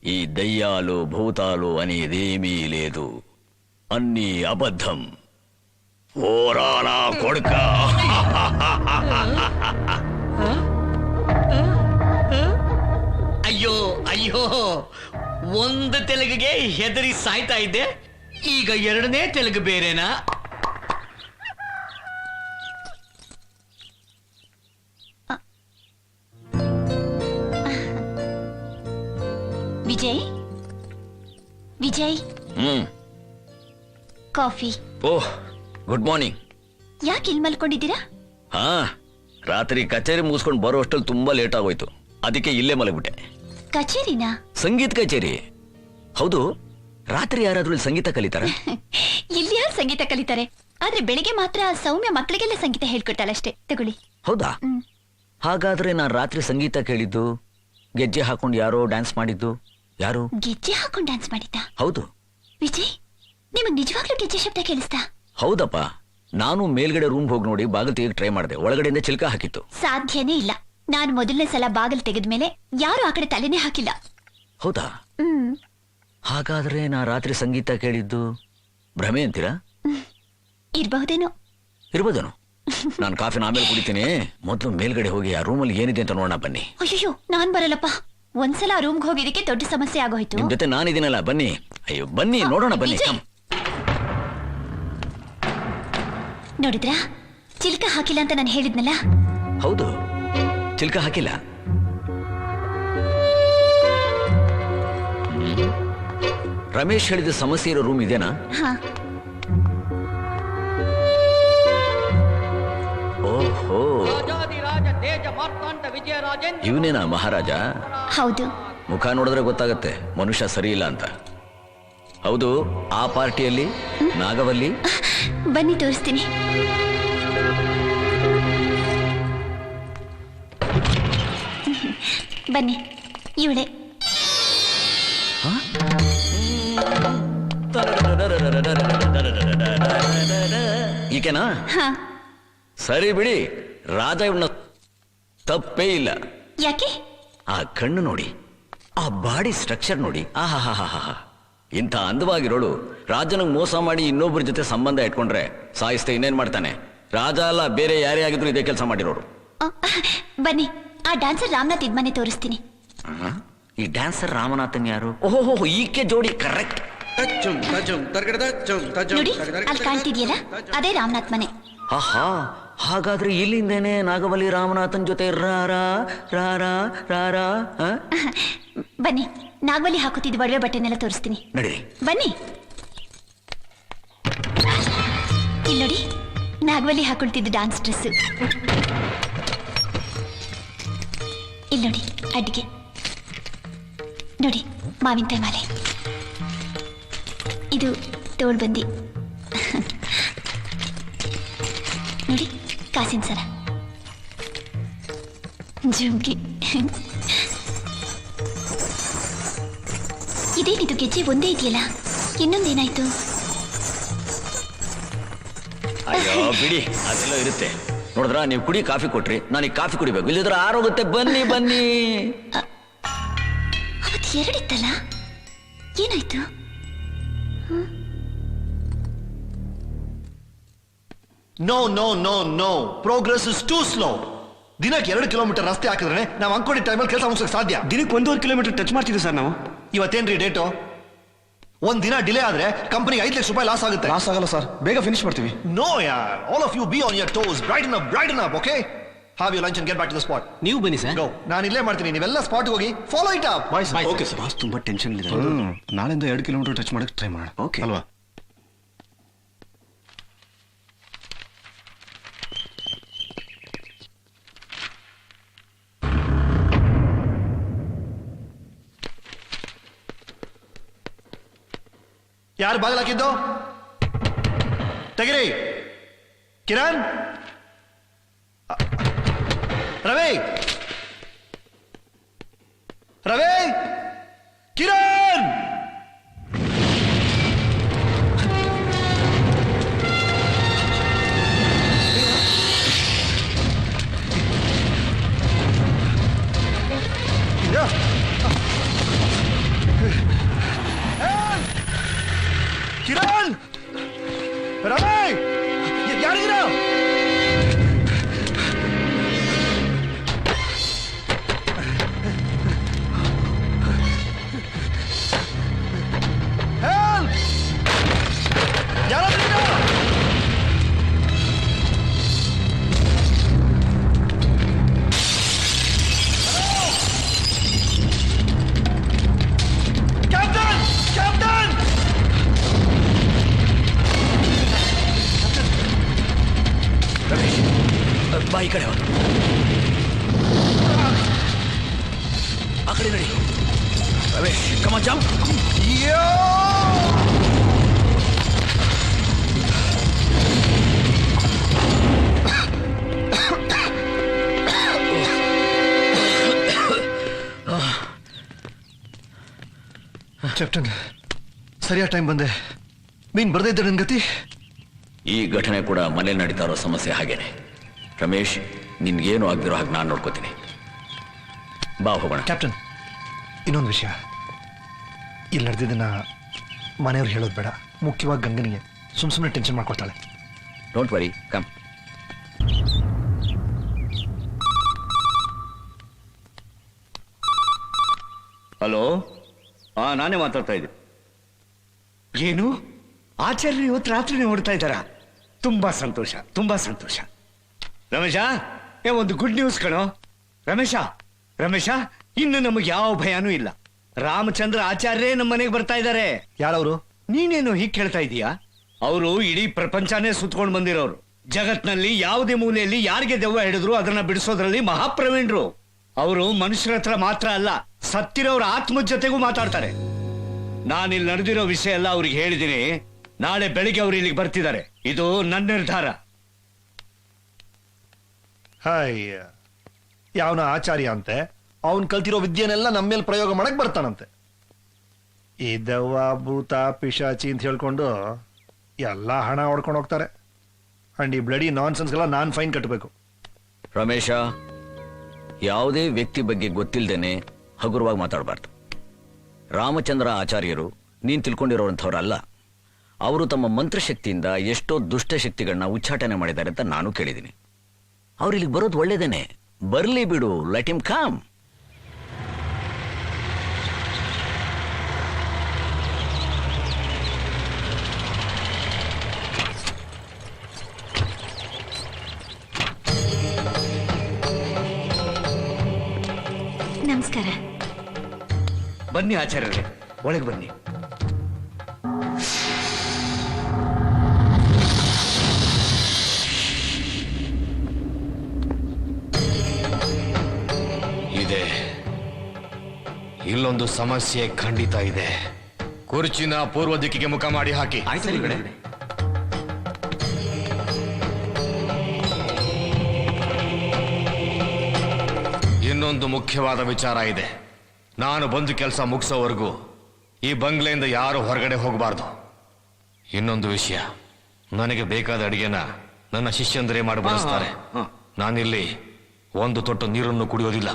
ఈ దయ్యాలు భూతాలు అనేదేమీ లేదు, అన్నీ అబద్ధం. ఓరానా కొడుక. ಅಯ್ಯೋ ಅಯ್ಯೋ, ಒಂದು ತೆಲುಗಿಗೆ ಹೆದರಿ ಸಾಯ್ತಾ ಇದ್ದೆ, ಈಗ ಎರಡನೇ ತೆಲುಗು ಬೇರೆನಾ? ವಿಜಯ್, ವಿಜಯ್, ಕಾಫಿ. ಓಹ್, ಗುಡ್ ಮಾರ್ನಿಂಗ್. ಯಾಕೆ ಇಲ್ಲಿ ಮಲ್ಕೊಂಡಿದ್ದೀರಾ? ಹಾ, ರಾತ್ರಿ ಕಚೇರಿ ಮುಗಿಸ್ಕೊಂಡು ಬರೋ ಅಷ್ಟಲ್ಲಿ ತುಂಬಾ ಲೇಟ್ ಆಗೋಯ್ತು, ಅದಕ್ಕೆ ಇಲ್ಲೇ ಮಲಗ್ಬಿಟ್ಟೆ. ಕಚೇರಿನಾ? ಸಂಗೀತ ಕಚೇರಿ. ಹೌದು, ರಾತ್ರಿ ಯಾರಾದ್ರೂ ಇಲ್ಲಿ ಸಂಗೀತ ಕಲಿತಾರ? ಇಲ್ಲಿ ಯಾರು ಸಂಗೀತ ಕಲಿತಾರೆ? ಆದ್ರೆ ಬೆಳಿಗ್ಗೆ ಮಾತ್ರ ಸೌಮ್ಯ ಮಕ್ಕಳಿಗೆಲ್ಲ ಸಂಗೀತ ಹೇಳ್ಕೊಡ್ತಾಳಷ್ಟೇ. ತಗೊಳ್ಳಿ. ಹೌದಾ? ಹಾಗಾದ್ರೆ ನಾನು ರಾತ್ರಿ ಸಂಗೀತ ಕೇಳಿದ್ದು, ಗೆಜ್ಜೆ ಹಾಕೊಂಡು ಯಾರೋ ಡ್ಯಾನ್ಸ್ ಮಾಡಿದ್ದು ಯಾರು? ಗೆಜ್ಜೆ ಹಾಕೊಂಡು ಡ್ಯಾನ್ಸ್ ಮಾಡಿದ್ದ? ಹೌದು. ವಿಜಯ್, ನಿಮಗ್ ನಿಜವಾಗ್ಲೂ ಗೆಜ್ಜೆ ಶಬ್ದ ಕೇಳಿಸ್ತಾ? ಹೌದಪ್ಪ, ನಾನು ಮೇಲ್ಗಡೆ ರೂಮ್ ಹೋಗಿ ನೋಡಿ ಬಾಗಿಲು ತೆಗೆದು ಟ್ರೈ ಮಾಡಿದೆ, ಒಳಗಡೆಯಿಂದ ಚಿಲ್ಕ ಹಾಕಿತ್ತು. ಸಾಧ್ಯನೇ ಇಲ್ಲ. ನಾನು ಮೊದಲನೇ ಸಲ ಬಾಗಿಲು ತೆಗೆದ್ಮೇಲೆ ಯಾರು ಆ ಕಡೆ ತಲೆನೇ ಹಾಕಿಲ್ಲ. ಹೌದಾ? ಹಾಗಾದ್ರೆ ನಾ ರಾತ್ರಿ ಸಂಗೀತ ಕೇಳಿದ್ದು ಭ್ರಮೆ ಅಂತೀರಾ? ಇರ್ಬಹುದೇನೋ. ಇರ್ಬೋದೇನೋ. ನಾನು ಕಾಫಿನ ಆಮೇಲೆ ಕುಡಿತೀನಿ, ಮೊದಲು ಮೇಲ್ಗಡೆ ಹೋಗಿ ಆ ರೂಮಲ್ಲಿ ಏನಿದೆ ಅಂತ ನೋಡೋಣ ಬನ್ನಿ. ಅಯ್ಯೋ, ನಾನ್ ಬರಲ್ಲಪ್ಪ. ಒಂದ್ಸಲ ಆ ರೂಮ್ಗೆ ಹೋಗಿದ್ದಕ್ಕೆ ದೊಡ್ಡ ಸಮಸ್ಯೆ ಆಗೋಯ್ತು. ನಿಮ್ ಜೊತೆ ನಾನಿದ್ದೀನಲ್ಲ, ಬನ್ನಿ. ಅಯ್ಯೋ ಬನ್ನಿ, ನೋಡೋಣ ಬನ್ನಿ. ನೋಡಿದ್ರಾ, ಚಿಲ್ಕ ಹಾಕಿಲ್ಲ ಅಂತ ನಾನು ಹೇಳಿದ್ನಲ್ಲ? ಹೌದು, ಚಿಲ್ಕ ಹಾಕಿಲ್ಲ. ರಮೇಶ್ ಹೇಳಿದ ಸಮಸ್ಯೆ ಇರೋ ರೂಮ್ ಇದೇನಾ? ಓಹೋ, ಇವನೇನಾ ಮಹಾರಾಜ? ಹೌದು. ಮುಖ ನೋಡಿದ್ರೆ ಗೊತ್ತಾಗತ್ತೆ ಮನುಷ್ಯ ಸರಿ ಇಲ್ಲ ಅಂತ. ಹೌದು, ಆ ಪಾರ್ಟಿಯಲ್ಲಿ ನಾಗವಲ್ಲಿ? ಬನ್ನಿ ತೋರಿಸ್ತೀನಿ. ಬನ್ನಿ, ಇವಳೆ. ಈಕೆನಾ? ಸರಿ ಬಿಡಿ, ರಾಜ ಇವನ ತಪ್ಪೇ ಇಲ್ಲ. ಯಾಕೆ? ಆ ಕಣ್ಣು ನೋಡಿ, ಆ ಬಾಡಿ ಸ್ಟ್ರಕ್ಚರ್ ನೋಡಿ, ಆಹಾ, ಇಂಥ ಅಂದವಾಗಿರೋಳು ರಾಜನಿಗೆ ಮೋಸ ಮಾಡಿ ಇನ್ನೊಬ್ಬರ ಜೊತೆ ಸಂಬಂಧ ಇಟ್ಕೊಂಡ್ರೆ ಸಾಯಿಸ್ತೆ ಇನ್ನೇನ್ ಮಾಡ್ತಾನೆ? ರಾಜ ಅಲ್ಲ, ಬೇರೆ ಯಾರೇ ಆಗಿದ್ರು ಇದೇ ಕೆಲಸ ಮಾಡಿರೋರು. ಬನ್ನಿ, ಆ ಡ್ಯಾನ್ಸರ್ ರಾಮನಾಥ್ ಇದ್ಮನೆ ತೋರಿಸ್ತೀನಿ. ಈ ಡ್ಯಾನ್ಸರ್ ರಾಮನಾಥನ್ ಯಾರು? ಓಹೋ, ಈಕೆ ಜೋಡಿ ಕರೆಕ್ಟ್. ನೋಡಿ, ಅಲ್ಲಿ ಕಾಣ್ತಿದ್ಯಲ್ಲ, ಅದೇ ರಾಮನಾಥ್ ಮನೆ. ಆಹಾ, ಹಾಗಾದ್ರೆ ಇಲ್ಲಿಂದೇನೆ ನಾಗವಲ್ಲಿ ರಾಮನಾಥನ್ ಜೊತೆ ರಾರಾ ರಾರಾ ರಾರಾ. ಬನ್ನಿ, ನಾಗವಲ್ಲಿ ಹಾಕುತ್ತಿದ್ದ ಒಡವೆ ಬಟ್ಟೆನೆಲ್ಲ ತೋರಿಸ್ತೀನಿ. ನಡೀರಿ, ಬನ್ನಿ. ಇಲ್ಲಿ ನೋಡಿ, ನಾಗವಲ್ಲಿ ಹಾಕೊಳ್ತಿದ್ದು ಡಾನ್ಸ್ ಡ್ರೆಸ್. ಇಲ್ಲಿ ನೋಡಿ, ಅಡ್ಗೆ ನೋಡಿ, ಮಾವಿನಕಾಯಿ ಮಾಲೆ. ಇದು ತೋಳ್ಬಂದಿ. ನೋಡಿ, ಕಾಸಿನ ಸರ, ಜುಮ್ಕಿ. ಇದೇನಿದು ಗೆಜ್ಜೆ ಒಂದೇ ಇದೆಯಲ್ಲ, ಇನ್ನೊಂದೇನಾಯ್ತು? ಅಯ್ಯೋ ಬಿಡಿ, ಅದೆಲ್ಲ ಇರುತ್ತೆ. ನೋಡಿದ್ರ, ನೀವು ಕುಡಿ ಕಾಫಿ ಕೊಟ್ರಿ, ನಾನೀಗ ಕಾಫಿ ಕುಡಿಬೇಕು, ಇಲ್ಲಿದ್ರೆ ಆರೋಗುತ್ತೆ. ಬನ್ನಿ ಬನ್ನಿ. ಅವತ್ತು ಎರಡಿತ್ತಲ್ಲ, ಏನಾಯ್ತು? No progress is too slow. ದಿನಕ್ಕೆ 2 ಕಿಲೋಮೀಟರ್ ರಸ್ತೆ ಹಾಕಿದ್ರೆ ನಾವು ಅನ್ಕೊಂಡಿದ್ದ ಟೈಮಲ್ಲಿ ಕೆಲಸ ಮುಗಿಸೋಕೆ ಸಾಧ್ಯ. ದಿನಕ್ಕೆ 1.5 ಕಿಲೋಮೀಟರ್ ಟಚ್ ಮಾಡ್ತಿದ್ವಿ ಸರ್ ನಾವು. ಇವತ್ತೇನ್ರಿ ಡೇಟು? ಒಂದ್ ದಿನ ಡಿಲೇ ಆದ್ರೆ ಕಂಪನಿಗೆ 5 ಲಕ್ಷ ರೂಪಾಯಿ ಲಾಸ್ ಆಗುತ್ತೆ. ಲಾಸ್ ಆಗಲ್ಲ ಸರ್, ಬೇಗ ಫಿನಿಶ್ ಮಾಡ್ತೀವಿ. ನೋ ಯಾರ್, all of you be on your toes, brighten up, okay? Have you lunch and get back to the spot. ನೀವು ಬನ್ನಿ ಸರ್. ನಾನು ಇಲ್ಲೇ ಮಾಡ್ತೀನಿ, ನೀವೆಲ್ಲ ಸ್ಪಾಟ್ ಹೋಗಿ follow it up. Okay sir. Boss ತುಂಬಾ ಟೆನ್ಷನ್ ಇದೆ. ನಾಳೆಯಿಂದ 2 ಕಿಲೋಮೀಟರ್ ಟಚ್ ಮಾಡಕ್ಕೆ ಟ್ರೈ ಮಾಡೋಣ. ಓಕೆ ಅಲ್ವಾ? ಯಾರು ಬಾಗಿಲು ಹಾಕಿದ್ದು? ತೆಗಿರಿ. ಕಿರಣ್, ರವಿ, ಕಿರಣ್. ಕಿರಣ್, ರವಿ, ಯಾರಿದ್ದೀರ? ಬಾ ಈ ಕಡೆ ಆ ಕಡೆ ನಡಿ ರಮೇಶ್ ಕಮ ಜಂಪ್ ಕ್ಯಾಪ್ಟನ್ ಸರಿಯಾದ ಟೈಮ್ ಬಂದೆ ಮೀನ್ ಬರ್ದೇ ಇದ್ದ ನನ್ ಗತಿ. ಈ ಘಟನೆ ಕೂಡ ಮನೇಲಿ ನಡೀತಾ ಇರೋ ಸಮಸ್ಯೆ ಹಾಗೇನೆ. ರಮೇಶ್, ನಿನ್ಗೇನು ಆಗ್ದಿರೋ ಹಾಗೆ ನಾನು ನೋಡ್ಕೋತೀನಿ. ಬಾ ಹೋಗೋಣ. ಕ್ಯಾಪ್ಟನ್, ಇನ್ನೊಂದು ವಿಷಯ, ಇಲ್ಲಿ ನಡೆದಿದ್ದನ್ನ ಮನೆಯವ್ರು ಹೇಳೋದು ಬೇಡ, ಮುಖ್ಯವಾಗಿ ಗಂಗನಿಗೆ. ಸುಮ್ಮನೆ ಟೆನ್ಷನ್ ಮಾಡ್ಕೊಳ್ತಾಳೆ. Don't worry, come. ಹಲೋ, ನಾನೇ ಮಾತಾಡ್ತಾ ಇದ್ದೆ. ಏನು ಆಚಾರ್ಯ ಇವತ್ತು ರಾತ್ರಿನೇ ಹೊಡ್ತಾ ಇದ್ದಾರಾ? ತುಂಬಾ ಸಂತೋಷ, ತುಂಬಾ ಸಂತೋಷ. ರಮೇಶ, ಒಂದು ಗುಡ್ ನ್ಯೂಸ್ ಕಣೋ. ರಮೇಶ, ಇನ್ನು ನಮಗೆ ಯಾವ ಭಯನೂ ಇಲ್ಲ. ರಾಮಚಂದ್ರ ಆಚಾರ್ಯರೇ ನಮ್ಮ ಮನೆಗೆ ಬರ್ತಾ ಇದ್ದಾರೆ. ಯಾರವರು? ನೀನೇನು ಹೀಗೆ ಕೇಳ್ತಾ ಇದೀಯಾ? ಅವರು ಇಡೀ ಪ್ರಪಂಚನೇ ಸುತ್ಕೊಂಡು ಬಂದಿರೋರು. ಜಗತ್ನಲ್ಲಿ ಯಾವುದೇ ಮೂಲೆಯಲ್ಲಿ ಯಾರಿಗೆ ದೆವ್ವ ಹಿಡಿದ್ರು ಅದನ್ನ ಬಿಡಿಸೋದ್ರಲ್ಲಿ ಮಹಾಪ್ರವೀಣರು. ಅವರು ಮನುಷ್ಯರ ಹತ್ರ ಮಾತ್ರ ಅಲ್ಲ, ಸತ್ತಿರೋರ ಆತ್ಮದ ಜೊತೆಗೂ ಮಾತಾಡ್ತಾರೆ. ನಾನಿಲ್ಲಿ ನಡೆದಿರೋ ವಿಷಯ ಎಲ್ಲ ಅವ್ರಿಗೆ ಹೇಳಿದ್ದೀನಿ. ನಾಳೆ ಬೆಳಿಗ್ಗೆ ಅವ್ರು ಇಲ್ಲಿಗೆ ಬರ್ತಿದ್ದಾರೆ. ಇದು ನನ್ನ ನಿರ್ಧಾರ. ಹಾಯ್, ಯಾವನ ಆಚಾರ್ಯ ಅಂತೆ, ಅವನ್ ಕಲ್ತಿರೋ ವಿದ್ಯೆನೆಲ್ಲ ನಮ್ಮ ಮೇಲೆ ಪ್ರಯೋಗ ಮಾಡಕ್ ಬರ್ತಾನಂತೆ. ಈ ದೆವ್ವ ಭೂತ ಪಿಶಾಚಿ ಅಂತ ಹೇಳ್ಕೊಂಡು ಎಲ್ಲ ಹಣ ಹೊಡ್ಕೊಂಡು ಹೋಗ್ತಾರೆ. ಅಂಡ್ ಈ ಬ್ಲಡಿ ನಾನ್ಸೆನ್ಸ್ಗೆಲ್ಲ ನಾನ್ ಫೈನ್ ಕಟ್ಟಬೇಕು. ರಮೇಶ, ಯಾವುದೇ ವ್ಯಕ್ತಿ ಬಗ್ಗೆ ಗೊತ್ತಿಲ್ಲದೇನೆ ಹಗುರವಾಗಿ ಮಾತಾಡಬಾರ್ದು. ರಾಮಚಂದ್ರ ಆಚಾರ್ಯರು ನೀನ್ ತಿಳ್ಕೊಂಡಿರೋರಂಥವ್ರಲ್ಲ. ಅವರು ತಮ್ಮ ಮಂತ್ರಶಕ್ತಿಯಿಂದ ಎಷ್ಟೋ ದುಷ್ಟಶಕ್ತಿಗಳನ್ನ ಉಚ್ಚಾಟನೆ ಮಾಡಿದ್ದಾರೆ ಅಂತ ನಾನು ಕೇಳಿದ್ದೀನಿ. ಅವ್ರು ಇಲ್ಲಿಗೆ ಬರೋದು ಒಳ್ಳೇದೇನೆ. ಬರ್ಲಿ ಬಿಡು, ಲೆಟ್ ಹಿಮ್ ಕಮ್. ನಮಸ್ಕಾರ. ಬನ್ನಿ ಆಚಾರ್ಯರೇ, ಒಳಗೆ ಬನ್ನಿ. ಇದೆ, ಇಲ್ಲೊಂದು ಸಮಸ್ಯೆ ಖಂಡಿತ ಇದೆ. ಕುರ್ಚಿನ ಪೂರ್ವ ದಿಕ್ಕಿಗೆ ಮುಖ ಮಾಡಿ ಹಾಕಿ. ಇನ್ನೊಂದು ಮುಖ್ಯವಾದ ವಿಚಾರ ಇದೆ. ನಾನು ಬಂದು ಕೆಲಸ ಮುಗಿಸೋವರೆಗೂ ಈ ಬಂಗ್ಲೆಯಿಂದ ಯಾರು ಹೊರಗಡೆ ಹೋಗಬಾರ್ದು. ಇನ್ನೊಂದು ವಿಷಯ, ನನಗೆ ಬೇಕಾದ ಅಡಿಗೆನ ನನ್ನ ಶಿಷ್ಯಂದರೇ ಮಾಡಿ ಬಡಿಸ್ತಾರೆ. ನಾನಿಲ್ಲಿ ಒಂದು ತೊಟ್ಟು ನೀರನ್ನು ಕುಡಿಯೋದಿಲ್ಲ.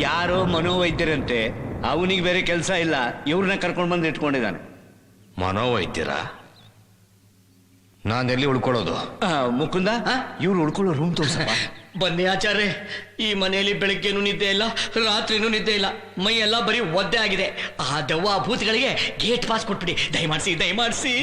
ಯಾರೋ ಮನೋವೈದ್ಯರಂತೆ, ಅವನಿಗೆ ಬೇರೆ ಕೆಲಸ ಇಲ್ಲ, ಇವ್ರನ್ನ ಕರ್ಕೊಂಡು ಬಂದು ಇಟ್ಕೊಂಡಿದ್ದಾನೆ. ಮನೋವೈದ್ಯರ? ನಾನೆಲ್ಲಿ ಉಳ್ಕೊಳ್ಳೋದು? ಮುಕುಂದ, ಇವ್ರು ಉಳ್ಕೊಳ್ಳೋ ರೂಮ್ ತೋರ್ಸಪ್ಪ. ಬನ್ನಿ ಆಚಾರ್ಯ, ಈ ಮನೆಯಲ್ಲಿ ಬೆಳಗ್ಗೆನೂ ನಿದ್ದೆ ಇಲ್ಲ, ರಾತ್ರಿನೂ ನಿದ್ದೆ ಇಲ್ಲ, ಮೈ ಎಲ್ಲ ಬರೀ ಒದ್ದೆ ಆಗಿದೆ. ಆ ದೆವ್ವ ಭೂತಗಳಿಗೆ ಗೇಟ್ ಪಾಸ್ ಕೊಟ್ಬಿಡಿ, ದಯಮಾಡಿಸಿ.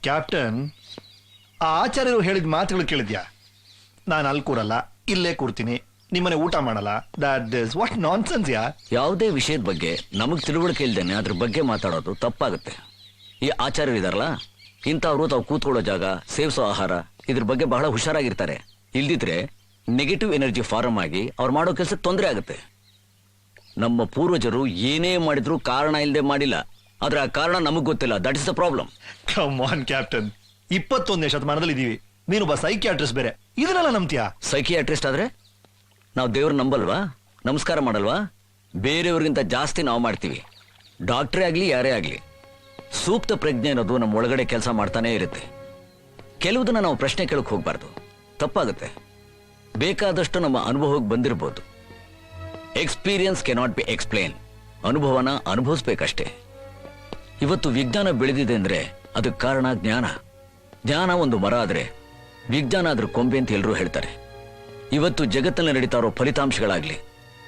ಕ್ಯಾಪ್ಟನ್, ಆ ಆಚಾರ್ಯರು ಹೇಳಿದ ಮಾತುಗಳು ಕೇಳಿದ್ಯಾ? ನಾನು ಅಲ್ಲಿ ಕೂರಲ್ಲ, ಇಲ್ಲೇ ಕೂರ್ತೀನಿ, ನಿಮ್ಮನೆ ಊಟ ಮಾಡಲ್ಲ. ದಟ್ ಇಸ್ ವಾಟ್ ನಾನ್ಸೆನ್ಸ್ ಯಾ. ಯಾವುದೇ ವಿಷಯದ ಬಗ್ಗೆ ನಮಗ್ ತಿಳುವಳಿಕೆ ಇಲ್ದೇನೆ ಅದ್ರ ಬಗ್ಗೆ ಮಾತಾಡೋದು ತಪ್ಪಾಗುತ್ತೆ. ಈ ಆಚಾರ್ಯರು ಇದಾರಲ್ಲ, ಇಂಥವ್ರು ತಾವು ಕೂತ್ಕೊಳ್ಳೋ ಜಾಗ, ಸೇವಿಸೋ ಆಹಾರ, ಇದ್ರ ಬಗ್ಗೆ ಬಹಳ ಹುಷಾರಾಗಿರ್ತಾರೆ. ಇಲ್ದಿದ್ರೆ ನೆಗೆಟಿವ್ ಎನರ್ಜಿ ಫಾರ್ಮ್ ಆಗಿ ಅವ್ರು ಮಾಡೋ ಕೆಲಸಕ್ಕೆ ತೊಂದರೆ ಆಗುತ್ತೆ. ನಮ್ಮ ಪೂರ್ವಜರು ಏನೇ ಮಾಡಿದ್ರು ಕಾರಣ ಇಲ್ಲದೆ ಮಾಡಿಲ್ಲ. ಆದ್ರೆ ಆ ಕಾರಣ ನಮಗ್ ಗೊತ್ತಿಲ್ಲ. That is the problem. Come on captain, 21ನೇ ಶತಮಾನದಲ್ಲಿ ಇದೀವಿ. ನೀನೊಬ್ಬ ಸೈಕಿಯಾಟ್ರಿಸ್ಟ್ ಬೇರೆ, ಇದನ್ನೆಲ್ಲ ನಂಬ್ತೀಯಾ? ಸೈಕಿಯಾಟ್ರಿಸ್ಟ್ ಆದ್ರೆ ನಾವು ದೇವ್ರ ನಂಬಲ್ವಾ? ನಮಸ್ಕಾರ ಮಾಡಲ್ವಾ? ಬೇರೆಯವ್ರಿಗಿಂತ ಜಾಸ್ತಿ ನಾವು ಮಾಡ್ತೀವಿ. ಡಾಕ್ಟ್ರೇ ಆಗ್ಲಿ ಯಾರೇ ಆಗ್ಲಿ, ಸೂಕ್ತ ಪ್ರಜ್ಞೆ ಅನ್ನೋದು ನಮ್ಮ ಒಳಗಡೆ ಕೆಲಸ ಮಾಡ್ತಾನೆ ಇರುತ್ತೆ. ಕೆಲವುದನ್ನ ನಾವು ಪ್ರಶ್ನೆ ಕೇಳಕ್ ಹೋಗ್ಬಾರ್ದು, ತಪ್ಪಾಗುತ್ತೆ. ಬೇಕಾದಷ್ಟು ನಮ್ಮ ಅನುಭವಕ್ಕೆ ಬಂದಿರಬಹುದು. Experience cannot be explain. ಅನುಭವನ ಅನುಭವಿಸ್ಬೇಕಷ್ಟೇ. ಇವತ್ತು ವಿಜ್ಞಾನ ಬೆಳೆದಿದೆ ಅಂದ್ರೆ ಅದಕ್ಕೆ ಕಾರಣ ಜ್ಞಾನ. ಜ್ಞಾನ ಒಂದು ಮರ ಆದ್ರೆ ವಿಜ್ಞಾನ ಅದ್ರ ಕೊಂಬೆ ಅಂತ ಎಲ್ಲರೂ ಹೇಳ್ತಾರೆ. ಇವತ್ತು ಜಗತ್ತಲ್ಲಿ ನಡೀತಾ ಇರೋ ಫಲಿತಾಂಶಗಳಾಗ್ಲಿ,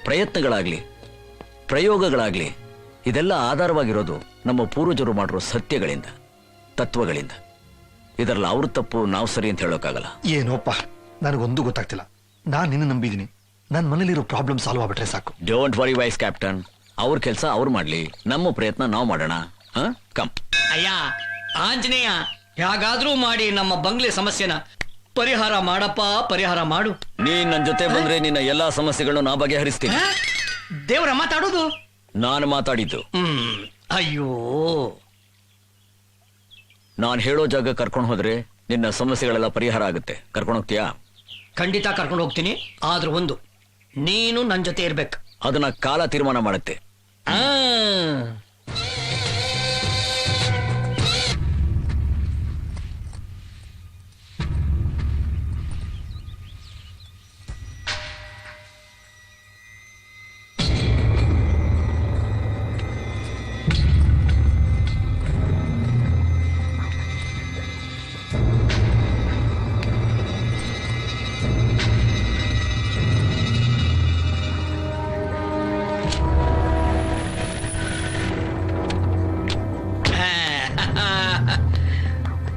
ಪ್ರಯತ್ನಗಳಾಗ್ಲಿ, ಪ್ರಯೋಗಗಳಾಗ್ಲಿ, ಇದೆಲ್ಲ ಆಧಾರವಾಗಿರೋದು ನಮ್ಮ ಪೂರ್ವಜರು ಮಾಡಿರೋ ಸತ್ಯಗಳಿಂದ, ತತ್ವಗಳಿಂದ. ಇದರಲ್ಲಿ ಅವ್ರ ತಪ್ಪು ನಾವು ಸರಿ ಅಂತ ಹೇಳೋಕ್ಕಾಗಲ್ಲ. ಏನೋಪ್ಪ, ನನಗೊಂದು ಗೊತ್ತಾಗ್ತಿಲ್ಲ. ನಾನು ನಿನ್ನ ನಂಬಿದ್ದೀನಿ. ನನ್ನ ಮನೇಲಿರೋ ಪ್ರಾಬ್ಲಮ್ ಸಾಲ್ವ್ ಆಗ್ಬಿಟ್ರೆ ಸಾಕು. Don't worry vice captain. ಅವ್ರ ಕೆಲಸ ಅವ್ರು ಮಾಡ್ಲಿ, ನಮ್ಮ ಪ್ರಯತ್ನ ನಾವು ಮಾಡೋಣ. ಕಮ್. ಅಯ್ಯ ಆಂಜನೇಯ, ಹೇಗಾದ್ರೂ ಮಾಡಿ ನಮ್ಮ ಬಂಗ್ಲೆ ಸಮಸ್ಯೆನ ಪರಿಹಾರ ಮಾಡಪ್ಪ, ಪರಿಹಾರ ಮಾಡು. ನೀನ್ ನನ್ನ ಜೊತೆ ಬಂದ್ರೆ ನಿನ್ನ ಎಲ್ಲಾ ಸಮಸ್ಯೆಗಳನ್ನು ನಾ ಬಗೆಹರಿಸ್ತೀನಿ. ದೇವರ ಮಾತಾಡೋದು ನಾನು ಮಾತಾಡಿದ್ದು. ಅಯ್ಯೋ, ನಾನು ಹೇಳೋ ಜಾಗ ಕರ್ಕೊಂಡು ಹೋದ್ರೆ ನಿನ್ನ ಸಮಸ್ಯೆಗಳೆಲ್ಲ ಪರಿಹಾರ ಆಗುತ್ತೆ. ಕರ್ಕೊಂಡು ಹೋಗ್ತೀಯಾ? ಖಂಡಿತ ಕರ್ಕೊಂಡು ಹೋಗ್ತೀನಿ. ಆದ್ರೂ ಒಂದು, ನೀನು ನನ್ನ ಜೊತೆ ಇರ್ಬೇಕು. ಅದನ್ನ ಕಾಲ ತೀರ್ಮಾನ ಮಾಡುತ್ತೆ.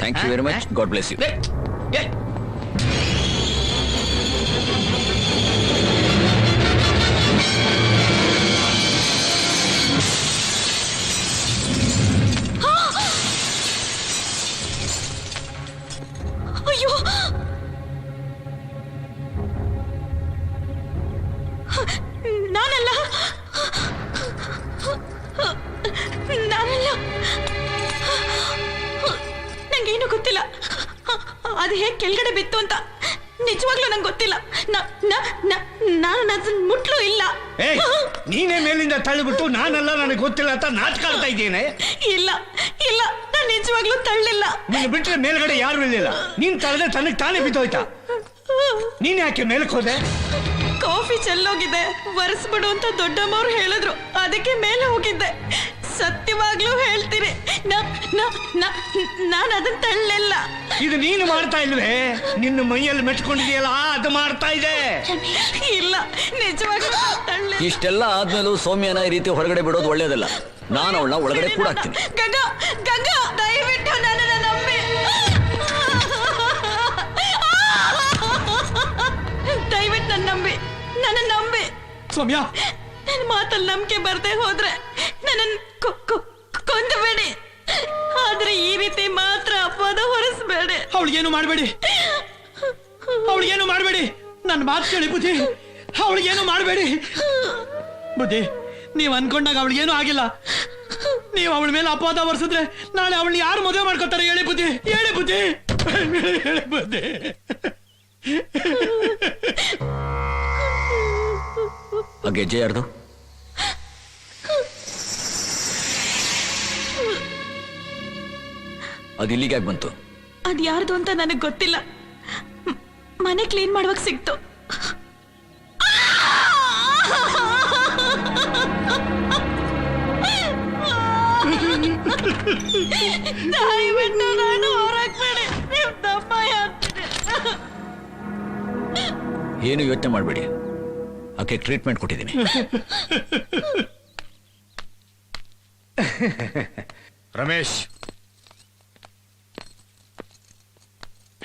Thank you very much. God bless you. ಅಯ್ಯೋ, ನಾನಲ್ಲ, ನಂಗೇನು ಗೊತ್ತಿಲ್ಲ. ಅದು ಹೇಗೆ ಕೆಳಗಡೆ ಬಿತ್ತು ಅಂತ ನಿಜವಾಗ್ಲೂ ನಂಗೆ ಗೊತ್ತಿಲ್ಲ. ನಾನು ಅದನ್ನ ಮುಟ್ಲೂ ಇಲ್ಲ. ನೀನೇ ಮೇಲಿಂದ ತಳ್ಳಿಬಿಟ್ಟು ನಾನಲ್ಲ, ನನಗೆ ಗೊತ್ತಿಲ್ಲ ಅಂತ ನಾಟಕ ಆಡ್ತಾ ಇದ್ದೇನೆ. ಇಲ್ಲ ಇಲ್ಲ, ನಾನು ನಿಜವಾಗ್ಲೂ ತಳ್ಳಿಲ್ಲ. ನೀನು ಬಿಟ್ರೆ ಮೇಲ್ಗಡೆ ಯಾರು ಇರಲಿಲ್ಲ. ನೀನ್ ತಳ್ಳೆ ತನಗೆ ತಾನೇ ಬಿದ್ದೋಯ್ತಾ? ನೀನ್ ಯಾಕೆ ಮೇಲಕ್ಕೆ ಹೋದೆ? ಕಾಫಿ ಚೆಲ್ಲೋಗಿದೆ, ಒರೆಸ್ಬಿಡು ಅಂತ ದೊಡ್ಡಮ್ಮವ್ರು ಹೇಳಿದ್ರು, ಅದಕ್ಕೆ ಮೇಲೆ ಹೋಗಿದ್ದೆ. ಸತ್ಯವಾಗ್ಲೂ ಹೇಳ್ತೀನಿ, ನಾನು ಅದನ್ನ ತಳ್ಳಿಲ್ಲ. ಇದು ನೀನು ಮಾಡ್ತಾ ಇಲ್ವೇ? ನಿನ್ನ ಮೈಯಲ್ಲಿ ಮೆಚ್ಕೊಂಡಿದೆಯಲ್ಲ, ಅದು ಮಾಡ್ತಾ ಇದೆ. ಇಲ್ಲ, ನಿಜವಾಗ್ಲೂ ತಳ್ಳಿಲ್ಲ. ಇಷ್ಟೆಲ್ಲ ಆದ್ಮೇಲೂ ಸೌಮ್ಯನ ಈ ರೀತಿ ಹೊರಗಡೆ ಬಿಡೋದು ಒಳ್ಳೇದಲ್ಲ. ನಾನು ಅವಳನ್ನ ಒಳಗಡೆ ಕೂಡ ಹಾಕ್ತೀನಿ. ಗಂಗಾ, ಗಂಗಾ, ದಯವಿಟ್ಟು ನನ್ನನ್ನು ನಂಬಿ. ದಯವಿಟ್ಟು ನನ್ನ ನಂಬಿ. ಸೌಮ್ಯ, ನನ್ನ ಮಾತಲ್ಲಿ ನಂಬಿಕೆ ಬರ್ದೆ ಹೋದ್ರೆ ನನ್ನನ್ನು ಕೊಂದಬೇಡಿ. ಆದ್ರೆ ಈ ರೀತಿ ಮಾತ್ರ ಅಪವಾದ ಹೊರಿಸಬೇಡಿ. ಅವಳಿಗೇನು ಮಾಡಬೇಡಿ, ಅವಳಿಗೇನು ಮಾಡಬೇಡಿ. ನನ್ನ ಮಾತು ಕೇಳಿ ಬುದ್ಧಿ, ಅವಳಿಗೇನು ಮಾಡಬೇಡಿ. ಬುದ್ಧಿ, ನೀವು ಅನ್ಕೊಂಡಾಗ ಅವಳಿಗೇನು ಆಗಿಲ್ಲ. ನೀವು ಅವಳ ಮೇಲೆ ಅಪವಾದ ಹೊರಿಸಿದ್ರೆ ನಾಳೆ ಅವಳನ್ನ ಯಾರು ಮದುವೆ ಮಾಡ್ಕೊತಾರೆ? ಹೇಳಿ ಬುದ್ಧಿ, ಹೇಳಿ ಬುದ್ಧಿ, ಹೇಳಿ ಬುದ್ಧಿ. ಆ ಗೆಜ್ಜೆ ಯಾರ್ದು? ಅದು ಇಲ್ಲಿಗೆ ಯಾಕೆ ಬಂತು? ಅದ್ ಯಾರ್ದು ಅಂತ ನನಗೆ ಗೊತ್ತಿಲ್ಲ. ಮನೆ ಕ್ಲೀನ್ ಮಾಡುವಾಗ ಸಿಕ್ತು. ದಯವಿಟ್ಟು ನಾನು ಹೊರಗ್ಬೇಡಿ, ನೀವು ತಪ್ಪ ಹೇಳ್ತೀನಿ. ಏನು ಯೋಚನೆ ಮಾಡಬೇಡಿ, ಆಕೆ ಟ್ರೀಟ್ಮೆಂಟ್ ಕೊಟ್ಟಿದ್ದೀನಿ. ರಮೇಶ್,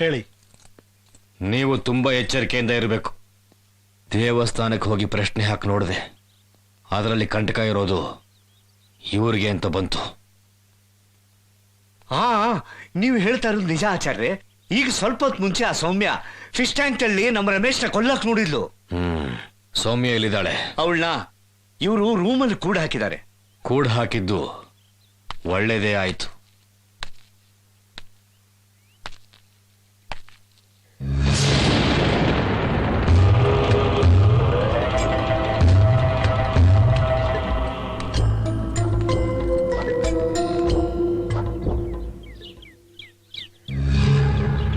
ಹೇಳಿ. ನೀವು ತುಂಬಾ ಎಚ್ಚರಿಕೆಯಿಂದ ಇರಬೇಕು. ದೇವಸ್ಥಾನಕ್ಕೆ ಹೋಗಿ ಪ್ರಶ್ನೆ ಹಾಕಿ ನೋಡಿದೆ, ಅದರಲ್ಲಿ ಕಂಟಕ ಇರೋದು ಇವ್ರಿಗೆ ಅಂತ ಬಂತು. ನೀವು ಹೇಳ್ತಾ ಇರೋದು ನಿಜ ಆಚಾರ್ಯ. ಈಗ ಸ್ವಲ್ಪ ಹೊತ್ತು ಮುಂಚೆ ಆ ಸೌಮ್ಯ ಫಿಶ್ ಟ್ಯಾಂಕ್ ಅಲ್ಲಿ ನಮ್ಮ ರಮೇಶ್ನ ಕೊಲ್ಲಕ್ ನೋಡಿದ್ಲು. ಸೌಮ್ಯ ಎಲ್ಲಿದ್ದಾಳೆ? ಅವಳನ್ನ ಇವರು ರೂಮಲ್ಲಿ ಕೂಡ ಹಾಕಿದ್ದಾರೆ. ಕೂಡ ಹಾಕಿದ್ದು ಒಳ್ಳೇದೇ ಆಯ್ತು.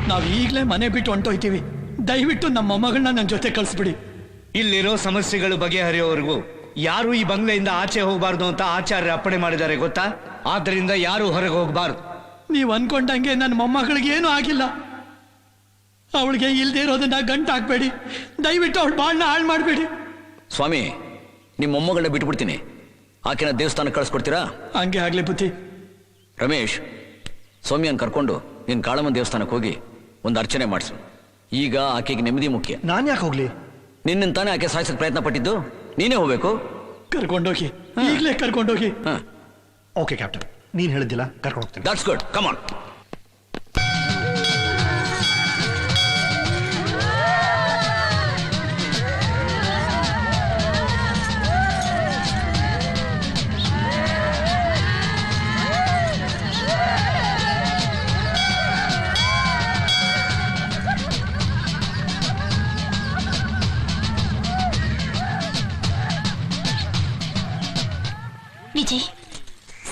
ನಾವು ಈಗಲೇ ಮನೆ ಬಿಟ್ಟು ಹೊಂಟೋಯ್ತೀವಿ. ದಯವಿಟ್ಟು ನಮ್ಮ ಮೊಮ್ಮಗಳನ್ನ ನನ್ನ ಜೊತೆ ಕಳಿಸ್ಬಿಡಿ. ಇಲ್ಲಿರೋ ಸಮಸ್ಯೆಗಳು ಬಗೆಹರಿಯೋವರೆಗೂ ಯಾರು ಈ ಬಂಗ್ಲೆಯಿಂದ ಆಚೆ ಹೋಗಬಾರ್ದು ಅಂತ ಆಚಾರ್ಯ ಅಪ್ಪಣೆ ಮಾಡಿದ್ದಾರೆ ಗೊತ್ತಾ? ಆದ್ರಿಂದ ಯಾರು ಹೊರಗೆ ಹೋಗಬಾರ್ದು. ನೀವು ಅನ್ಕೊಂಡಂಗೆ ನನ್ನ ಮೊಮ್ಮಗಳಿಗೆ ಏನೂ ಆಗಿಲ್ಲ. ಅವಳಿಗೆ ಇಲ್ದೇ ಇರೋದನ್ನ ಗಂಟು ಹಾಕ್ಬೇಡಿ, ದಯವಿಟ್ಟು ಅವಳು ಬಾಳ್ನ ಹಾಳು ಮಾಡಬೇಡಿ. ಸ್ವಾಮಿ, ನಿಮ್ಮ ಮೊಮ್ಮಗಳನ್ನ ಬಿಟ್ಬಿಡ್ತೀನಿ. ಆಕೆನ ದೇವಸ್ಥಾನಕ್ಕೆ ಕಳಿಸ್ಕೊಡ್ತೀರಾ? ಹಂಗೆ ಆಗ್ಲಿ ಬುದ್ಧಿ. ರಮೇಶ್, ಸೌಮ್ಯನ್ ಕರ್ಕೊಂಡು ನೀನ್ ಕಾಳಮ್ಮನ ದೇವಸ್ಥಾನಕ್ಕೆ ಹೋಗಿ ಒಂದು ಅರ್ಚನೆ ಮಾಡಿಸು. ಈಗ ಆಕೆಗೆ ನೆಮ್ಮದಿ ಮುಖ್ಯ. ನಾನ್ ಯಾಕೆ ಹೋಗ್ಲಿ? ನಿನ್ನ ತಾನೇ ಆಕೆ ಸಾಯಿಸಕ್ಕೆ ಪ್ರಯತ್ನ ಪಟ್ಟಿದ್ದು, ನೀನೇ ಹೋಗ್ಬೇಕು. ಕರ್ಕೊಂಡೋಗಿ, ಈಗಲೇ ಕರ್ಕೊಂಡೋಗಿ. ಓಕೆ ಕ್ಯಾಪ್ಟನ್, ನೀನ್ ಹೇಳಿದ್ದಿಲ್ಲ, ಕರ್ಕೊಂಡು ಹೋಗ್ತೀನಿ. That's good, come on. Vijay,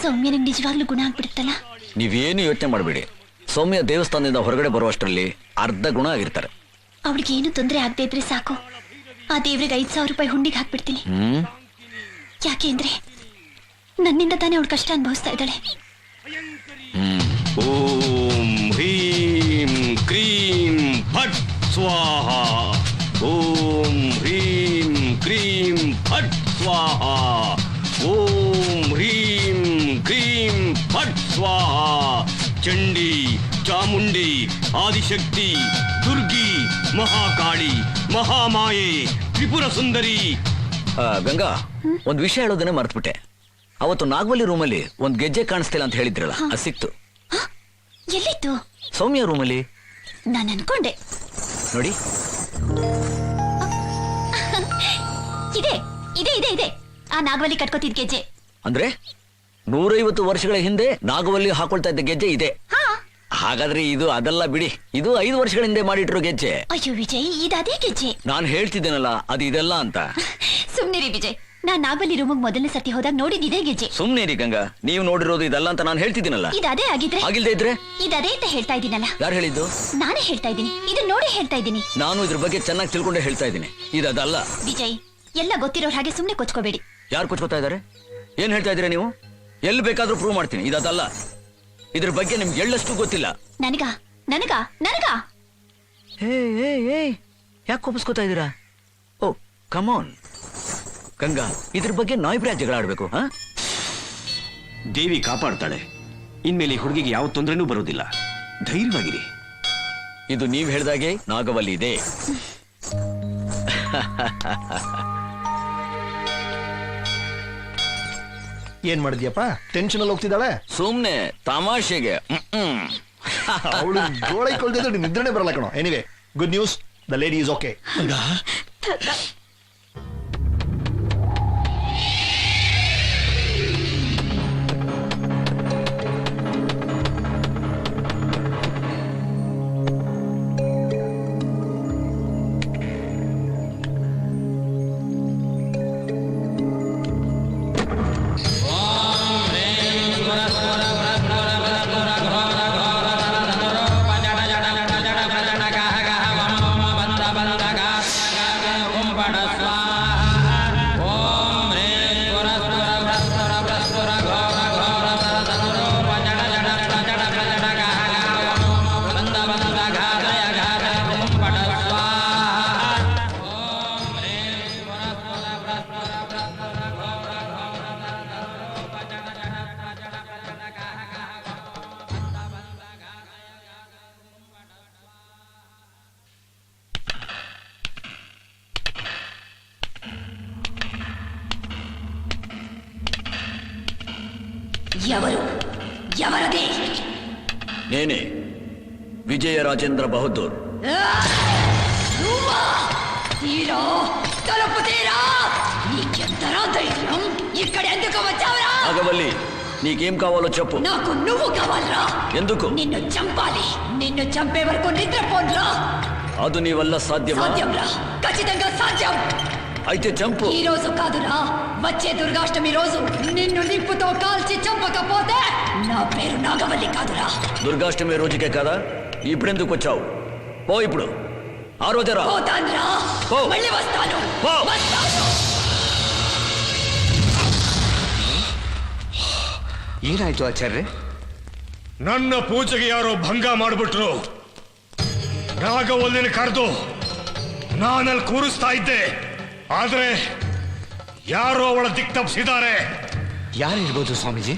Soumya ನಿಂಗೆ ನಿಜವಾಗ್ಲೂ ಗುಣ ಆಗ್ಬಿಡುತ್ತಲ್ಲ? ನೀವೇನು ಯೋಚನೆ ಮಾಡಬೇಡಿ. ಸೌಮ್ಯ ದೇವಸ್ಥಾನದಿಂದ ಹೊರಗಡೆ ಬರುವಷ್ಟರಲ್ಲಿ ಅರ್ಧ ಗುಣ ಆಗಿರ್ತಾರೆ. ಅವಳಿಗೆ ಏನು ತೊಂದರೆ ಆಗದೆ ಇದ್ರೆ ಸಾಕು, ಆ ದೇವ್ರಿಗೆ 5,000 ರೂಪಾಯಿ ಹುಂಡಿಗೆ ಹಾಕ್ಬಿಡ್ತೀನಿ. ಯಾಕೆ ಅಂದ್ರೆ ನನ್ನಿಂದ ತಾನೇ ಅವಳು ಕಷ್ಟ ಅನುಭವಿಸ್ತಾ ಇದ್ದಾಳೆ. ಓಂ ಹ್ರೀಂ ಕ್ರೀಂ ಫಟ್ ಸ್ವಾಹ. ಓಂ ಹ್ರೀಂ ಕ್ರೀಂ ಫಟ್ ಸ್ವಾಹ. ಓಂ ಹ್ರೀಂ ಕ್ರೀಂ ಫಟ್ ಸ್ವಾಹ. ಚಂಡಿ, ಚಾಮುಂಡಿ, ಆದಿಶಕ್ತಿ, ದುರ್ಗಿ, ಮಹಾಕಾಳಿ, ಮಹಾಮಾಯೆ, ತ್ರಿಪುರ ಸುಂದರಿ. ಗಂಗಾ, ಒಂದ್ ವಿಷಯ ಹೇಳೋದನ್ನೇ ಮರ್ತ್ಬಿಟ್ಟೆ. ಅವತ್ತು ನಾಗವಲ್ಲಿ ರೂಮಲ್ಲಿ ಒಂದ್ ಗೆಜ್ಜೆ ಕಾಣಿಸ್ತಿಲ್ಲ ಅಂತ ಹೇಳಿದ್ರಲ್ಲ, ಅದು ಸಿಕ್ತು. ಎಲ್ಲಿತ್ತು? ಸೌಮ್ಯ ರೂಮಲ್ಲಿ. ನಾನು ಅನ್ಕೊಂಡೆ. ನೋಡಿ, ಇದೆ ಇದೆ ಇದೆ ಇದೆ ಆ ನಾಗವಲ್ಲಿ ಕಟ್ಕೋತಿದ್ ಗೆಜ್ಜೆ. ಅಂದ್ರೆ 150 ವರ್ಷಗಳ ಹಿಂದೆ ನಾಗವಲ್ಲಿ ಹಾಕೊಳ್ತಾ ಇದ್ದ ಗೆಜ್ಜೆ ಇದೆ. ಹಾಗಾದ್ರೆ ಇದು ಅದೆಲ್ಲ ಬಿಡಿ, ಇದು 5 ವರ್ಷಗಳ ಹಿಂದೆ ಮಾಡಿಟ್ರು ಗೆಜ್ಜೆ. ಅಯ್ಯೋ ವಿಜಯ್, ಇದೇ ಗೆಜ್ಜೆ. ನಾನು ಹೇಳ್ತಿದ್ದೇನಲ್ಲ, ಅದು ಇದೆಲ್ಲ ಅಂತ. ಸುಮ್ನಿರಿ ವಿಜಯ್, ನಾನ್ ನಾಗವಲ್ಲಿ ರೂಮಿಗೆ ಮೊದಲನೇ ಸರ್ತಿ ಹೋದಾಗ ನೋಡಿದ್ದೆ ಗೆಜ್ಜೆ. ಸುಮ್ನೆ ಗಂಗಾ, ನೀವು ನೋಡಿರೋದು ಇದೆಲ್ಲ ಅಂತ ನಾನು ಹೇಳ್ತಿದ್ದೀನಲ್ಲ. ಇದೇ ಆಗಿದ್ರೆ ಆಗಿಲ್ದೇ ಇದ್ರೆ ಇದೇ ಅಂತ ಹೇಳ್ತಾ ಇದ್ದೀನಲ್ಲ. ಯಾರು ಹೇಳಿದ್ದು? ನಾನೇ ಹೇಳ್ತಾ ಇದ್ದೀನಿ, ಇದನ್ನ ನೋಡಿ ಹೇಳ್ತಾ ಇದ್ದೀನಿ. ನಾನು ಇದ್ರ ಬಗ್ಗೆ ಚೆನ್ನಾಗಿ ತಿಳ್ಕೊಂಡೆ ಹೇಳ್ತಾ ಇದ್ದೀನಿ, ಇದಲ್ಲ. ವಿಜಯ್, ಎಲ್ಲ ಗೊತ್ತಿರೋರ್ ಹಾಗೆ ಸುಮ್ನೆ ಕೊಚ್ಕೋಬೇಡಿ. ಯಾರು ಕೊಚ್ಕೋತಾ ಇದಾರೆ? ಏನ್ ಹೇಳ್ತಾ ಇದ್ದೀರಾ ನೀವು? ಎಲ್ಲಿ ಬೇಕಾದ್ರೂ ಪ್ರೂವ್ ಮಾಡ್ತೀನಿ, ಇದಲ್ಲ. ಇದ್ರ ಬಗ್ಗೆ ನಿಮ್ಗೆ ಎಳ್ಳಷ್ಟು ಗೊತ್ತಿಲ್ಲ. ನನಗ ನನಗ ನನಗ ಯಾಕೆ ಕೋಪಿಸ್ಕೋತಾ ಇದ್ದೀರಾ? ಓ ಕಮಾನ್ ಗಂಗಾ, ಇದ್ರ ಬಗ್ಗೆ ನಾವಿಬ್ರೇ ಜಗಳ ಆಡ್ಬೇಕು? ದೇವಿ ಕಾಪಾಡ್ತಾಳೆ. ಇನ್ಮೇಲೆ ಈ ಹುಡುಗಿಗೆ ಯಾವ ತೊಂದರೆನೂ ಬರೋದಿಲ್ಲ. ಧೈರ್ಯವಾಗಿರಿ. ಇದು ನೀವ್ ಹೇಳ್ದಾಗೆ ನಾಗವಲ್ಲಿ ಇದೆ. ಏನ್ ಮಾಡಿದ್ಯಪ್ಪ? ಟೆನ್ಷನ್ ಅಲ್ಲಿ ಹೋಗ್ತಿದ್ದಾಳೆ. ಸುಮ್ನೆ ತಮಾಷೆಗೆ. ಅವಳು ಗೋಳೈಕೊಳ್ತಿದ್ರೆ ನಿದ್ರೆನೆ ಬರಲ್ಲ ಕಣೋ. Anyway, good news, the lady is okay. ఎవరది? నేనే, విజయ రాజేంద్ర బహదూర్. తీరా తలుపు తీరా! నీకెంతరా ధైర్యం? ఇక్కడ ఎందుకు వచ్చావురా? నాగవల్లి, నీకేం కావాలో చెప్పు. నాకు నువ్వు కావాలరా. ఎందుకు? నిన్ను చంపాలి. నిన్ను చంపే వరకు నిద్రపోన్రా. అది నీ వల్ల సాధ్యమా? సాధ్యంరా, ఖచ్చితంగా సాధ్యం. అయితే చంపు. ఈ రోజు కాదురా, వచ్చే దుర్గాష్టమి రోజు నిన్ను నిప్పుతో కాల్చి చంపకపోతే నా పేరు నాగవల్లి కాదురా. దుర్గాష్టమి రోజుకే కదా? ఇప్పుడెందుకు వచ్చావు? పో ఇప్పుడు. ఆ రోజే రా. పోతాన్రా, మళ్ళీ వస్తాను. ಏನಾಯ್ತು ಆಚಾರ್ಯ? ನನ್ನ ಪೂಜೆಗೆ ಯಾರೋ ಭಂಗ ಮಾಡಿಬಿಟ್ರು. ನಾಗವಲ್ಲಿನ ಕರೆದು ನಾನಲ್ಲಿ ಕೂರಿಸ್ತಾ ಇದ್ದೆ, ಆದ್ರೆ ಯಾರೋ ಅವಳ ದಿಕ್ ತಪ್ಪಿಸಿದ್ದಾರೆ. ಯಾರಿರ್ಬೋದು ಸ್ವಾಮೀಜಿ?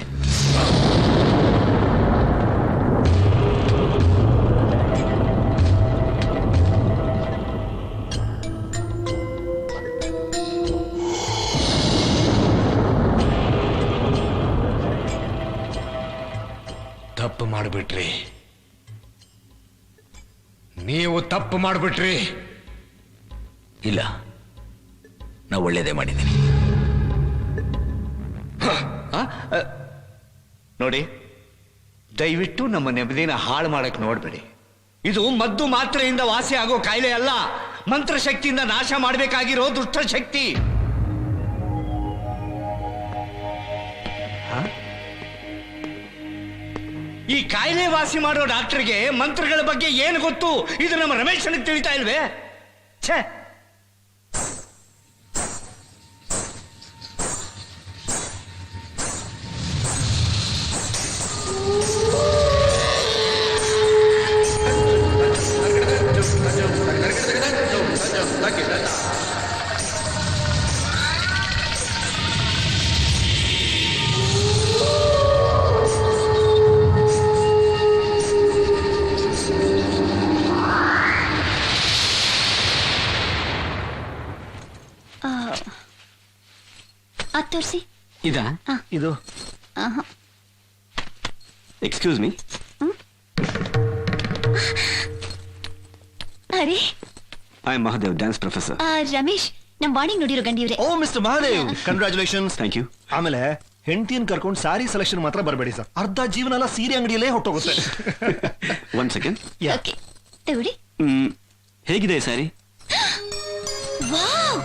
ತಪ್ಪು ಮಾಡಿಬಿಟ್ರಿ, ನೀವು ತಪ್ಪು ಮಾಡಿಬಿಟ್ರಿ. ಇಲ್ಲ, ನಾ ಒಳ್ಳೇದೇ ಮಾಡಿದ್ದೀನಿ. ನೋಡಿ, ದಯವಿಟ್ಟು ನಮ್ಮ ನೆಮ್ಮದಿನ ಹಾಳು ಮಾಡಕ್ ನೋಡ್ಬೇಡಿ. ಇದು ಮದ್ದು ಮಾತ್ರೆಯಿಂದ ವಾಸಿ ಆಗೋ ಕಾಯಿಲೆ ಅಲ್ಲ, ಮಂತ್ರಶಕ್ತಿಯಿಂದ ನಾಶ ಮಾಡಬೇಕಾಗಿರೋ ದುಷ್ಟ ಶಕ್ತಿ. ಈ ಕಾಯಿಲೆ ವಾಸಿ ಮಾಡೋ ಡಾಕ್ಟರ್ಗೆ ಮಂತ್ರಗಳ ಬಗ್ಗೆ ಏನು ಗೊತ್ತು? ಇದು ನಮ್ಮ ರಮೇಶನಿಗೆ ತಿಳಿತಾ ಇಲ್ವೇ? ಛೇ, ತೋರಿಸಿ. ಇದಾ ಇದು? Excuse me. ಅರೆ, I am Mahadev, dance professor. Ramesh, ನಮ್ ವಾಣಿಂಗ್ ನೋಡಿರೋ ಗಂಡಿವ್ರೆ. Oh mister Mahadev, congratulations. Thank you. ಆಮೇಲೆ ಹೆಂಡತಿಯನ್ ಕರ್ಕೊಂಡು ಸಾರಿ ಸೆಲೆಕ್ಷನ್ ಮಾತ್ರ ಬರಬೇಡಿ ಸರ್, ಅರ್ಧ ಜೀವನ ಎಲ್ಲ ಸೀರೆ ಅಂಗಡಿಯಲ್ಲೇ ಹೊಟ್ಟೋಗುತ್ತೆ. One second. ಓಕೆ, ತಗೊಳ್ಳಿ. ಹೇಗಿದೆ ಸ್ಯಾರಿ? ವಾವ್,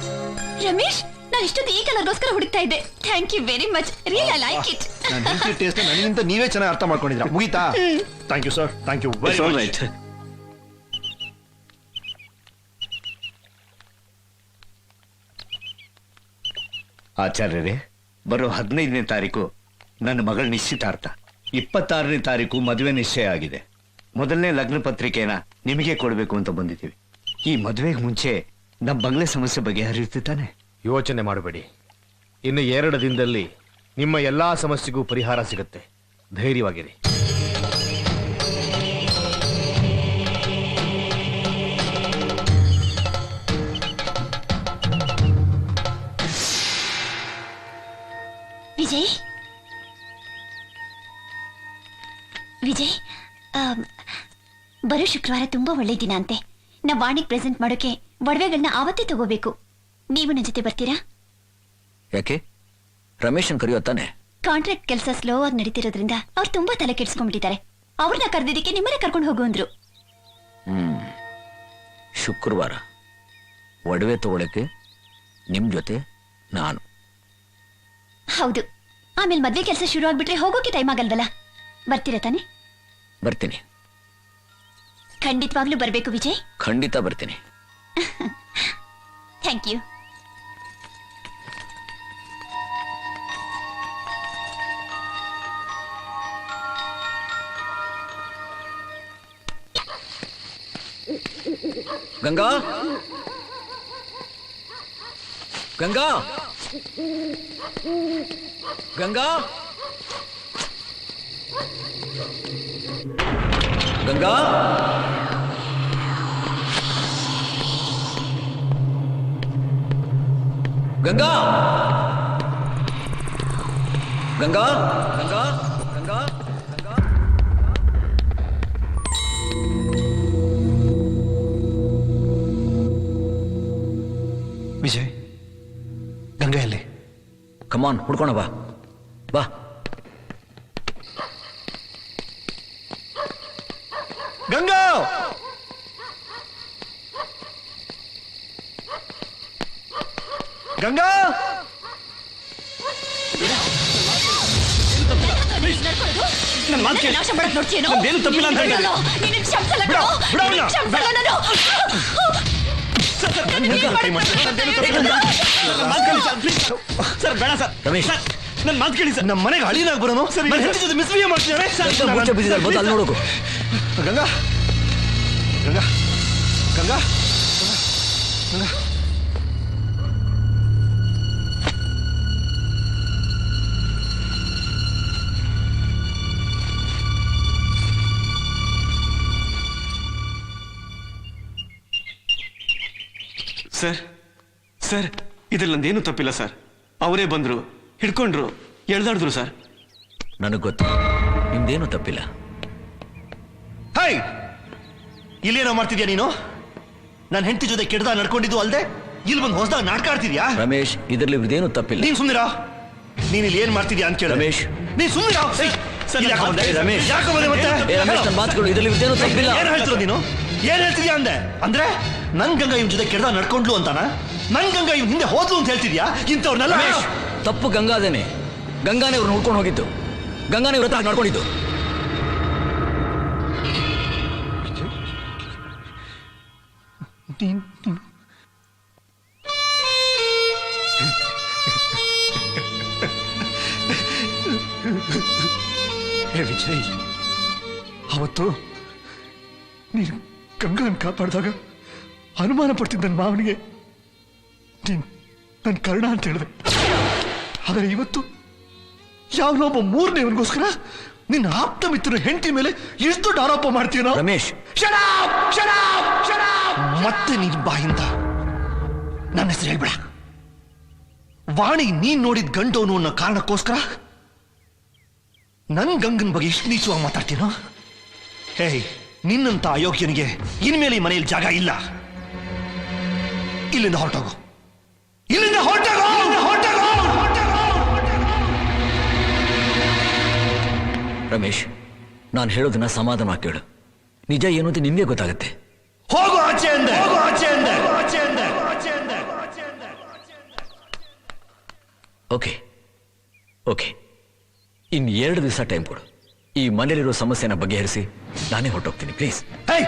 ರಮೇಶ್, ನಾನು ಇಷ್ಟೊಂದು ಈ ಕಲರ್ಗೋಸ್ಕರ ಹುಡುಕ್ತಾ ಇದ್ದೆ. Thank you very much, really I like it. ನನ್ನ ಹೆಂಡತಿ ಟೇಸ್ಟ್ ನನಗಿಂತ ನೀವೇ ಚೆನ್ನಾಗಿ ಅರ್ಥ ಮಾಡ್ಕೊಂಡಿದ್ದೀರಾ. ಮುಗೀತಾ? Thank you sir, thank you very much. Right. ಆಚಾರ್ಯರೇ, ಬರೋ 15ನೇ ತಾರೀಕು ನನ್ನ ಮಗಳ ನಿಶ್ಚಿತಾರ್ಥ, 26ನೇ ತಾರೀಕು ಮದುವೆ ನಿಶ್ಚಯ ಆಗಿದೆ. ಮೊದಲನೇ ಲಗ್ನ ಪತ್ರಿಕೆನ ನಿಮಗೆ ಕೊಡಬೇಕು ಅಂತ ಬಂದಿದ್ದೀವಿ. ಈ ಮದುವೆಗೆ ಮುಂಚೆ ನಮ್ಮ ಬಂಗ್ಲೆ ಸಮಸ್ಯೆ ಬಗೆಹರಿಯುತ್ತಾನೆ. ಯೋಚನೆ ಮಾಡಬೇಡಿ, ಇನ್ನು 2 ದಿನದಲ್ಲಿ ನಿಮ್ಮ ಎಲ್ಲಾ ಸಮಸ್ಯೆಗೂ ಪರಿಹಾರ ಸಿಗುತ್ತೆ. ಧೈರ್ಯವಾಗಿರಿ. ವಿಜಯ್, ವಿಜಯ್, ಬರೋ ಶುಕ್ರವಾರ ತುಂಬಾ ಒಳ್ಳೆ ದಿನ ಅಂತೆ. ನಾವು ವಾಣಿಗೆ ಪ್ರೆಸೆಂಟ್ ಮಾಡೋಕೆ ಒಡವೆಗಳನ್ನ ಆವತ್ತೇ ತಗೋಬೇಕು. ನೀವು ನನ್ನ ಜೊತೆ ಬರ್ತೀರಾ? ಯಾಕೆ? ರಮೇಶನ್ ಕರೆಯೋ ತಾನೆ? ಕಾಂಟ್ರಾಕ್ಟ್ ಕೆಲಸ ಸ್ಲೋ ಆಗಿ ನಡೀತಿರೋದ್ರಿಂದ ಅವ್ರು ತುಂಬಾ ತಲೆ ಕೆಡಿಸ್ಕೊಂಡ್ಬಿಟ್ಟಿದ್ದಾರೆ. ಅವ್ರನ್ನ ಕರೆದಿದ್ದಕ್ಕೆ ನಿಮ್ಮನ್ನ ಕರ್ಕೊಂಡು ಹೋಗು ಅಂದ್ರು. ಶುಕ್ರವಾರ ಒಡವೆ ತಗೊಳಕ್ಕೆ ನಿಮ್ ಜೊತೆ ನಾನು? ಹೌದು. ಆಮೇಲೆ ಮದ್ವೆ ಕೆಲಸ ಶುರು ಆಗ್ಬಿಟ್ರೆ ಹೋಗೋಕೆ ಟೈಮ್ ಆಗಲ್ವಲ್ಲ. ಬರ್ತೀರಾ ತಾನೆ? ಬರ್ತೀನಿ. ಖಂಡಿತವಾಗ್ಲೂ ಬರ್ಬೇಕು ವಿಜಯ್. ಖಂಡಿತ ಬರ್ತೀನಿ. Thank you. ಗಂಗಾ, ಗಂಗಾ, ಗಂಗಾ, ಗಂಗಾ, ಗಂಗಾ, ಗಂಗಾ, ಗಂಗಾ, ಗಂಗಾ, ಗಂಗಾ. ವಿಜಯ್, ಗಂಗೆಯಲ್ಲಿ. ಕಮಾನ್, ಹುಡ್ಕೋಣ ಬಾ. ಬಾ. ಗಂಗಾ, ಗಂಗಾ, ನನ್ನ ಮಾತು ಕೇಳಿ. ನಾಶ ಮಾಡಕ್ ನೋಡ್ತೀಯೇನೋ? ನಂದೇನು ತಪ್ಪಿಲ್ಲ ಅಂತ ಹೇಳಿದೆ. ನಿನ್ನ ಕ್ಷಮಿಸಲ್ಲ ಕಣೋ. ನಿನ್ನ ಕ್ಷಮಿಸಲ್ಲ ನಾನು. ಸರ್ ಬೇಡ ಸರ್. ರಮೇಶ್, ನನ್ನ ಮಾತು ಕೇಳಿ ಸರ್. ನಮ್ಮ ಮನೆಗೆ ಹಳಿನಾಗ್ ಬರೋನು ನನ್ನ ಹೆಂಡತಿ ಜೊತೆ ಮಿಸ್ಬಿಹೇವ್ ಮಾಡ್ತಿದ್ದಾರೆ. ಮುಚ್ಚೆ ಬಿದ್ದಿದ್ದಾರೆ, ಮೊದಲು ಅಲ್ಲಿ ನೋಡೋಕು. ಗಂಗಾ, ಗಂಗಾ, ಗಂಗಾ ಗಂಗಾ ಸರ್ ಸರ್ ಇದ್ರಲ್ಲಿ ನಂದೇನು ತಪ್ಪಿಲ್ಲ ಸರ್. ಅವರೇ ಬಂದ್ರು, ಹಿಡ್ಕೊಂಡ್ರು, ಎಳ್ದಾಡಿದ್ರು ಸರ್. ನನಗೆ ಗೊತ್ತು ನಿಮ್ದೇನು ತಪ್ಪಿಲ್ಲ. ಹೈ, ಇಲ್ಲೇನೋ ಮಾಡ್ತಿದ್ಯಾ ನೀನು? ನನ್ನ ಹೆಂಡತಿ ಜೊತೆ ಕೆಡ್ದ ನಡ್ಕೊಂಡಿದ್ದು ಅಲ್ದೆ ಇಲ್ಲಿ ಬಂದು ಹೊಸದಾಗ ನಾಟಕ ಆಡ್ತಿದ್ಯಾ? ರಮೇಶ್, ಇದರಲ್ಲಿ ಇವ್ರದೇನು ತಪ್ಪಿಲ್ಲ. ನೀನ್ ಸುಮ್ನಿರ. ನೀನ್ ಇಲ್ಲಿ ಏನ್ ಮಾಡ್ತಿದ್ಯಾ ಅಂತ ಕೇಳ. ರಮೇಶ್, ನೀನ್ ಸುಮ್ನಿರ. ರಮೇಶ್, ರಮೇಶ್, ನನ್ನ ಮಾತುಗಳು ಇದರಲ್ಲಿ ಇವ್ರದೇನು ತಪ್ಪಿಲ್ಲ. ಏನ್ ಹೇಳ್ತಿರೋ ನೀನು? ಏನ್ ಹೇಳ್ತಿದ್ಯಾ ಅಂದೆ? ಅಂದ್ರೆ ನನ್ ಗಂಗಾ ಇವ್ನ ಜೊತೆ ಕೆಡ್ದ ನಡ್ಕೊಂಡ್ಲು ಅಂತಾನ? ನನ್ ಗಂಗಾ ಇವ್ನ ಹಿಂದೆ ಹೋದ್ಲು ಅಂತ ಹೇಳ್ತಿದ್ಯಾ? ಇಂಥವ್ರನ್ನೆಲ್ಲ ತಪ್ಪು ಗಂಗಾದೇನೆ. ಗಂಗಾನೇ ಇವ್ರು ನೋಡ್ಕೊಂಡು ಹೋಗಿದ್ದು, ಗಂಗಾನೇ ಇವ್ರ ಹತ್ರ ನಡ್ಕೊಂಡಿದ್ದು. ಹೇ ವಿಜಯ್, ಅವತ್ತು ನೀನು ಗಂಗಾನ್ ಕಾಪಾಡಿದಾಗ ಅನುಮಾನ ಪಡ್ತಿದ್ದ ನನ್ನ ಮಾವನಿಗೆ ನೀನ್ ನನ್ನ ಕರ್ಣ ಅಂತ ಹೇಳಿದೆ. ಆದರೆ ಇವತ್ತು ಯಾವನೊಬ್ಬ ಮೂರನೇವನಿಗೋಸ್ಕರ ನಿನ್ನ ಆಪ್ತ ಮಿತ್ರನ ಹೆಂಡತಿ ಮೇಲೆ ಎಷ್ಟು ದೊಡ್ಡ ಆರೋಪ ಮಾಡ್ತೀನೋ? ರಮೇಶ್, ಮತ್ತೆ ನಿನ್ ಬಾಯಿಂದ ನನ್ನ ಹೆಸರು ಹೇಳ್ಬೇಡ. ವಾಣಿ ನೀನ್ ನೋಡಿದ ಗಂಡವನು ಅನ್ನೋ ಕಾರಣಕ್ಕೋಸ್ಕರ ನನ್ ಗಂಗನ್ ಬಗ್ಗೆ ಎಷ್ಟು ನೀಚವಾಗಿ ಮಾತಾಡ್ತೀನೋ? ಹೇ, ನಿನ್ನಂತ ಅಯೋಗ್ಯನಿಗೆ ಇನ್ಮೇಲೆ ಈ ಮನೆಯಲ್ಲಿ ಜಾಗ ಇಲ್ಲ. ಇಲ್ಲಿಂದ ಹೊರಟೋಗು, ಇಲ್ಲಿಂದ ಹೊರಟೋಗು, ಹೊರಟೋಗು. ರಮೇಶ್, ನಾನು ಹೇಳೋದನ್ನ ಸಮಾಧಾನ ಕೇಳು. ನಿಜ ಏನು ಅಂತ ನಿಮ್ಗೆ ಗೊತ್ತಾಗತ್ತೆ. ಹೋಗು ಆಚೆ ಅಂದೆ, ಹೋಗು ಆಚೆ ಅಂದೆ, ಆಚೆ ಅಂದೆ, ಆಚೆ ಅಂದೆ, ಆಚೆ ಅಂದೆ. ಓಕೆ ಓಕೆ, ಇನ್ನು 2 ದಿವಸ ಟೈಮ್ ಕೊಡು. ಈ ಮನೇಲಿರೋ ಸಮಸ್ಯೆನ ಬಗೆಹರಿಸಿ ನಾನೇ ಹೊರಟೋಗ್ತೀನಿ, ಪ್ಲೀಸ್. ಹೇ,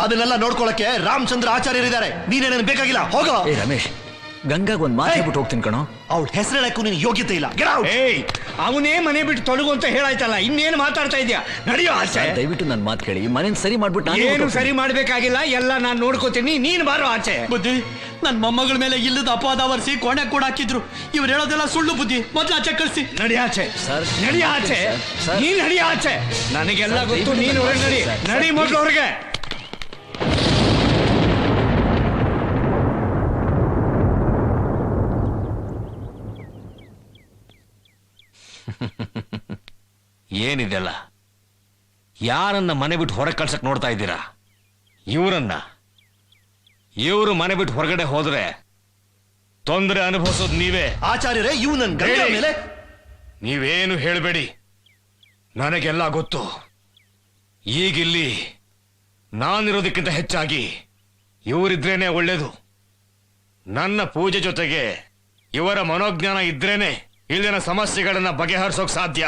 ಅದನ್ನೆಲ್ಲ ನೋಡ್ಕೊಳಕ್ಕೆ ರಾಮಚಂದ್ರ ಆಚಾರ್ಯರಿದ್ದಾರೆ. ನೀನೇನೇನು ಬೇಕಾಗಿಲ್ಲ, ಹೋಗೋ. ಏ ರಮೇಶ್, ಗಂಗಾಗ್ ಒಂದ್ ಮಾತು ಹೇಳ್ಬಿಟ್ಟು ಹೋಗ್ತೀನಿ ಕಣೋ. ಅವಳ ಹೆಸರು ಹೇಳಕ್ಕೂ ನಿನ್ ಯೋಗ್ಯತೆ ಇಲ್ಲ. ಅವನೇ ಮನೆ ಬಿಟ್ಟು ತೊಡಗು ಅಂತ ಹೇಳಾಯ್ತಲ್ಲ, ಇನ್ನೇನು ಮಾತಾಡ್ತಾ ಇದ್ಯಾ? ನಡೆಯೋ ಆಚೆ. ದಯವಿಟ್ಟು ನನ್ನ ಮಾತು ಕೇಳಿ, ಮನೇನ್ ಸರಿ ಮಾಡ್ಬಿಟ್ಟು ಏನು ಸರಿ ಮಾಡ್ಬೇಕಾಗಿಲ್ಲ, ಎಲ್ಲ ನಾನು ನೋಡ್ಕೋತೀನಿ, ನೀನ್ ಬಾರೋ ಆಚೆ. ಬುದ್ಧಿ, ನನ್ನ ಮೊಮ್ಮಗಳ ಮೇಲೆ ಇಲ್ಲದ ಅಪವಾದ ವರ್ಸಿ ಕೋಣೆ ಕೂಡ ಹಾಕಿದ್ರು. ಇವ್ರು ಹೇಳೋದೆಲ್ಲ ಸುಳ್ಳು ಬುದ್ಧಿ. ಮೊದ್ಲು ಆಚೆ ಕಳಿಸಿ. ನಡಿ ಆಚೆ, ಸರ್, ನಡಿ ಆಚೆ. ನೀನ್ ನಡಿ ಆಚೆ, ನನಗೆಲ್ಲ ಗೊತ್ತು. ನೀನು ಹೊರಗೆ ನಡಿ, ನಡಿ ಮೊದ್ಲು ಹೊರಗೆ. ಏನಿದೆಲ್ಲ? ಯಾರನ್ನ ಮನೆ ಬಿಟ್ಟು ಹೊರಗೆ ಕಳ್ಸಕ್ ನೋಡ್ತಾ ಇದ್ದೀರಾ? ಇವರನ್ನ. ಇವರು ಮನೆ ಬಿಟ್ಟು ಹೊರಗಡೆ ಹೋದ್ರೆ ತೊಂದರೆ ಅನುಭವಿಸೋದು ನೀವೇ. ಆಚಾರ್ಯರೇ, ಇವು ನನ್ನ ಗಂಡ ಮೇಲೆ ನೀವೇನು ಹೇಳಬೇಡಿ, ನನಗೆಲ್ಲ ಗೊತ್ತು. ಈಗಿಲ್ಲಿ ನಾನಿರೋದಕ್ಕಿಂತ ಹೆಚ್ಚಾಗಿ ಇವರಿದ್ರೇನೆ ಒಳ್ಳೇದು. ನನ್ನ ಪೂಜೆ ಜೊತೆಗೆ ಇವರ ಮನೋಜ್ಞಾನ ಇದ್ರೇನೆ ಇಲ್ಲಿನ ಸಮಸ್ಯೆಗಳನ್ನ ಬಗೆಹರಿಸೋಕ್ ಸಾಧ್ಯ.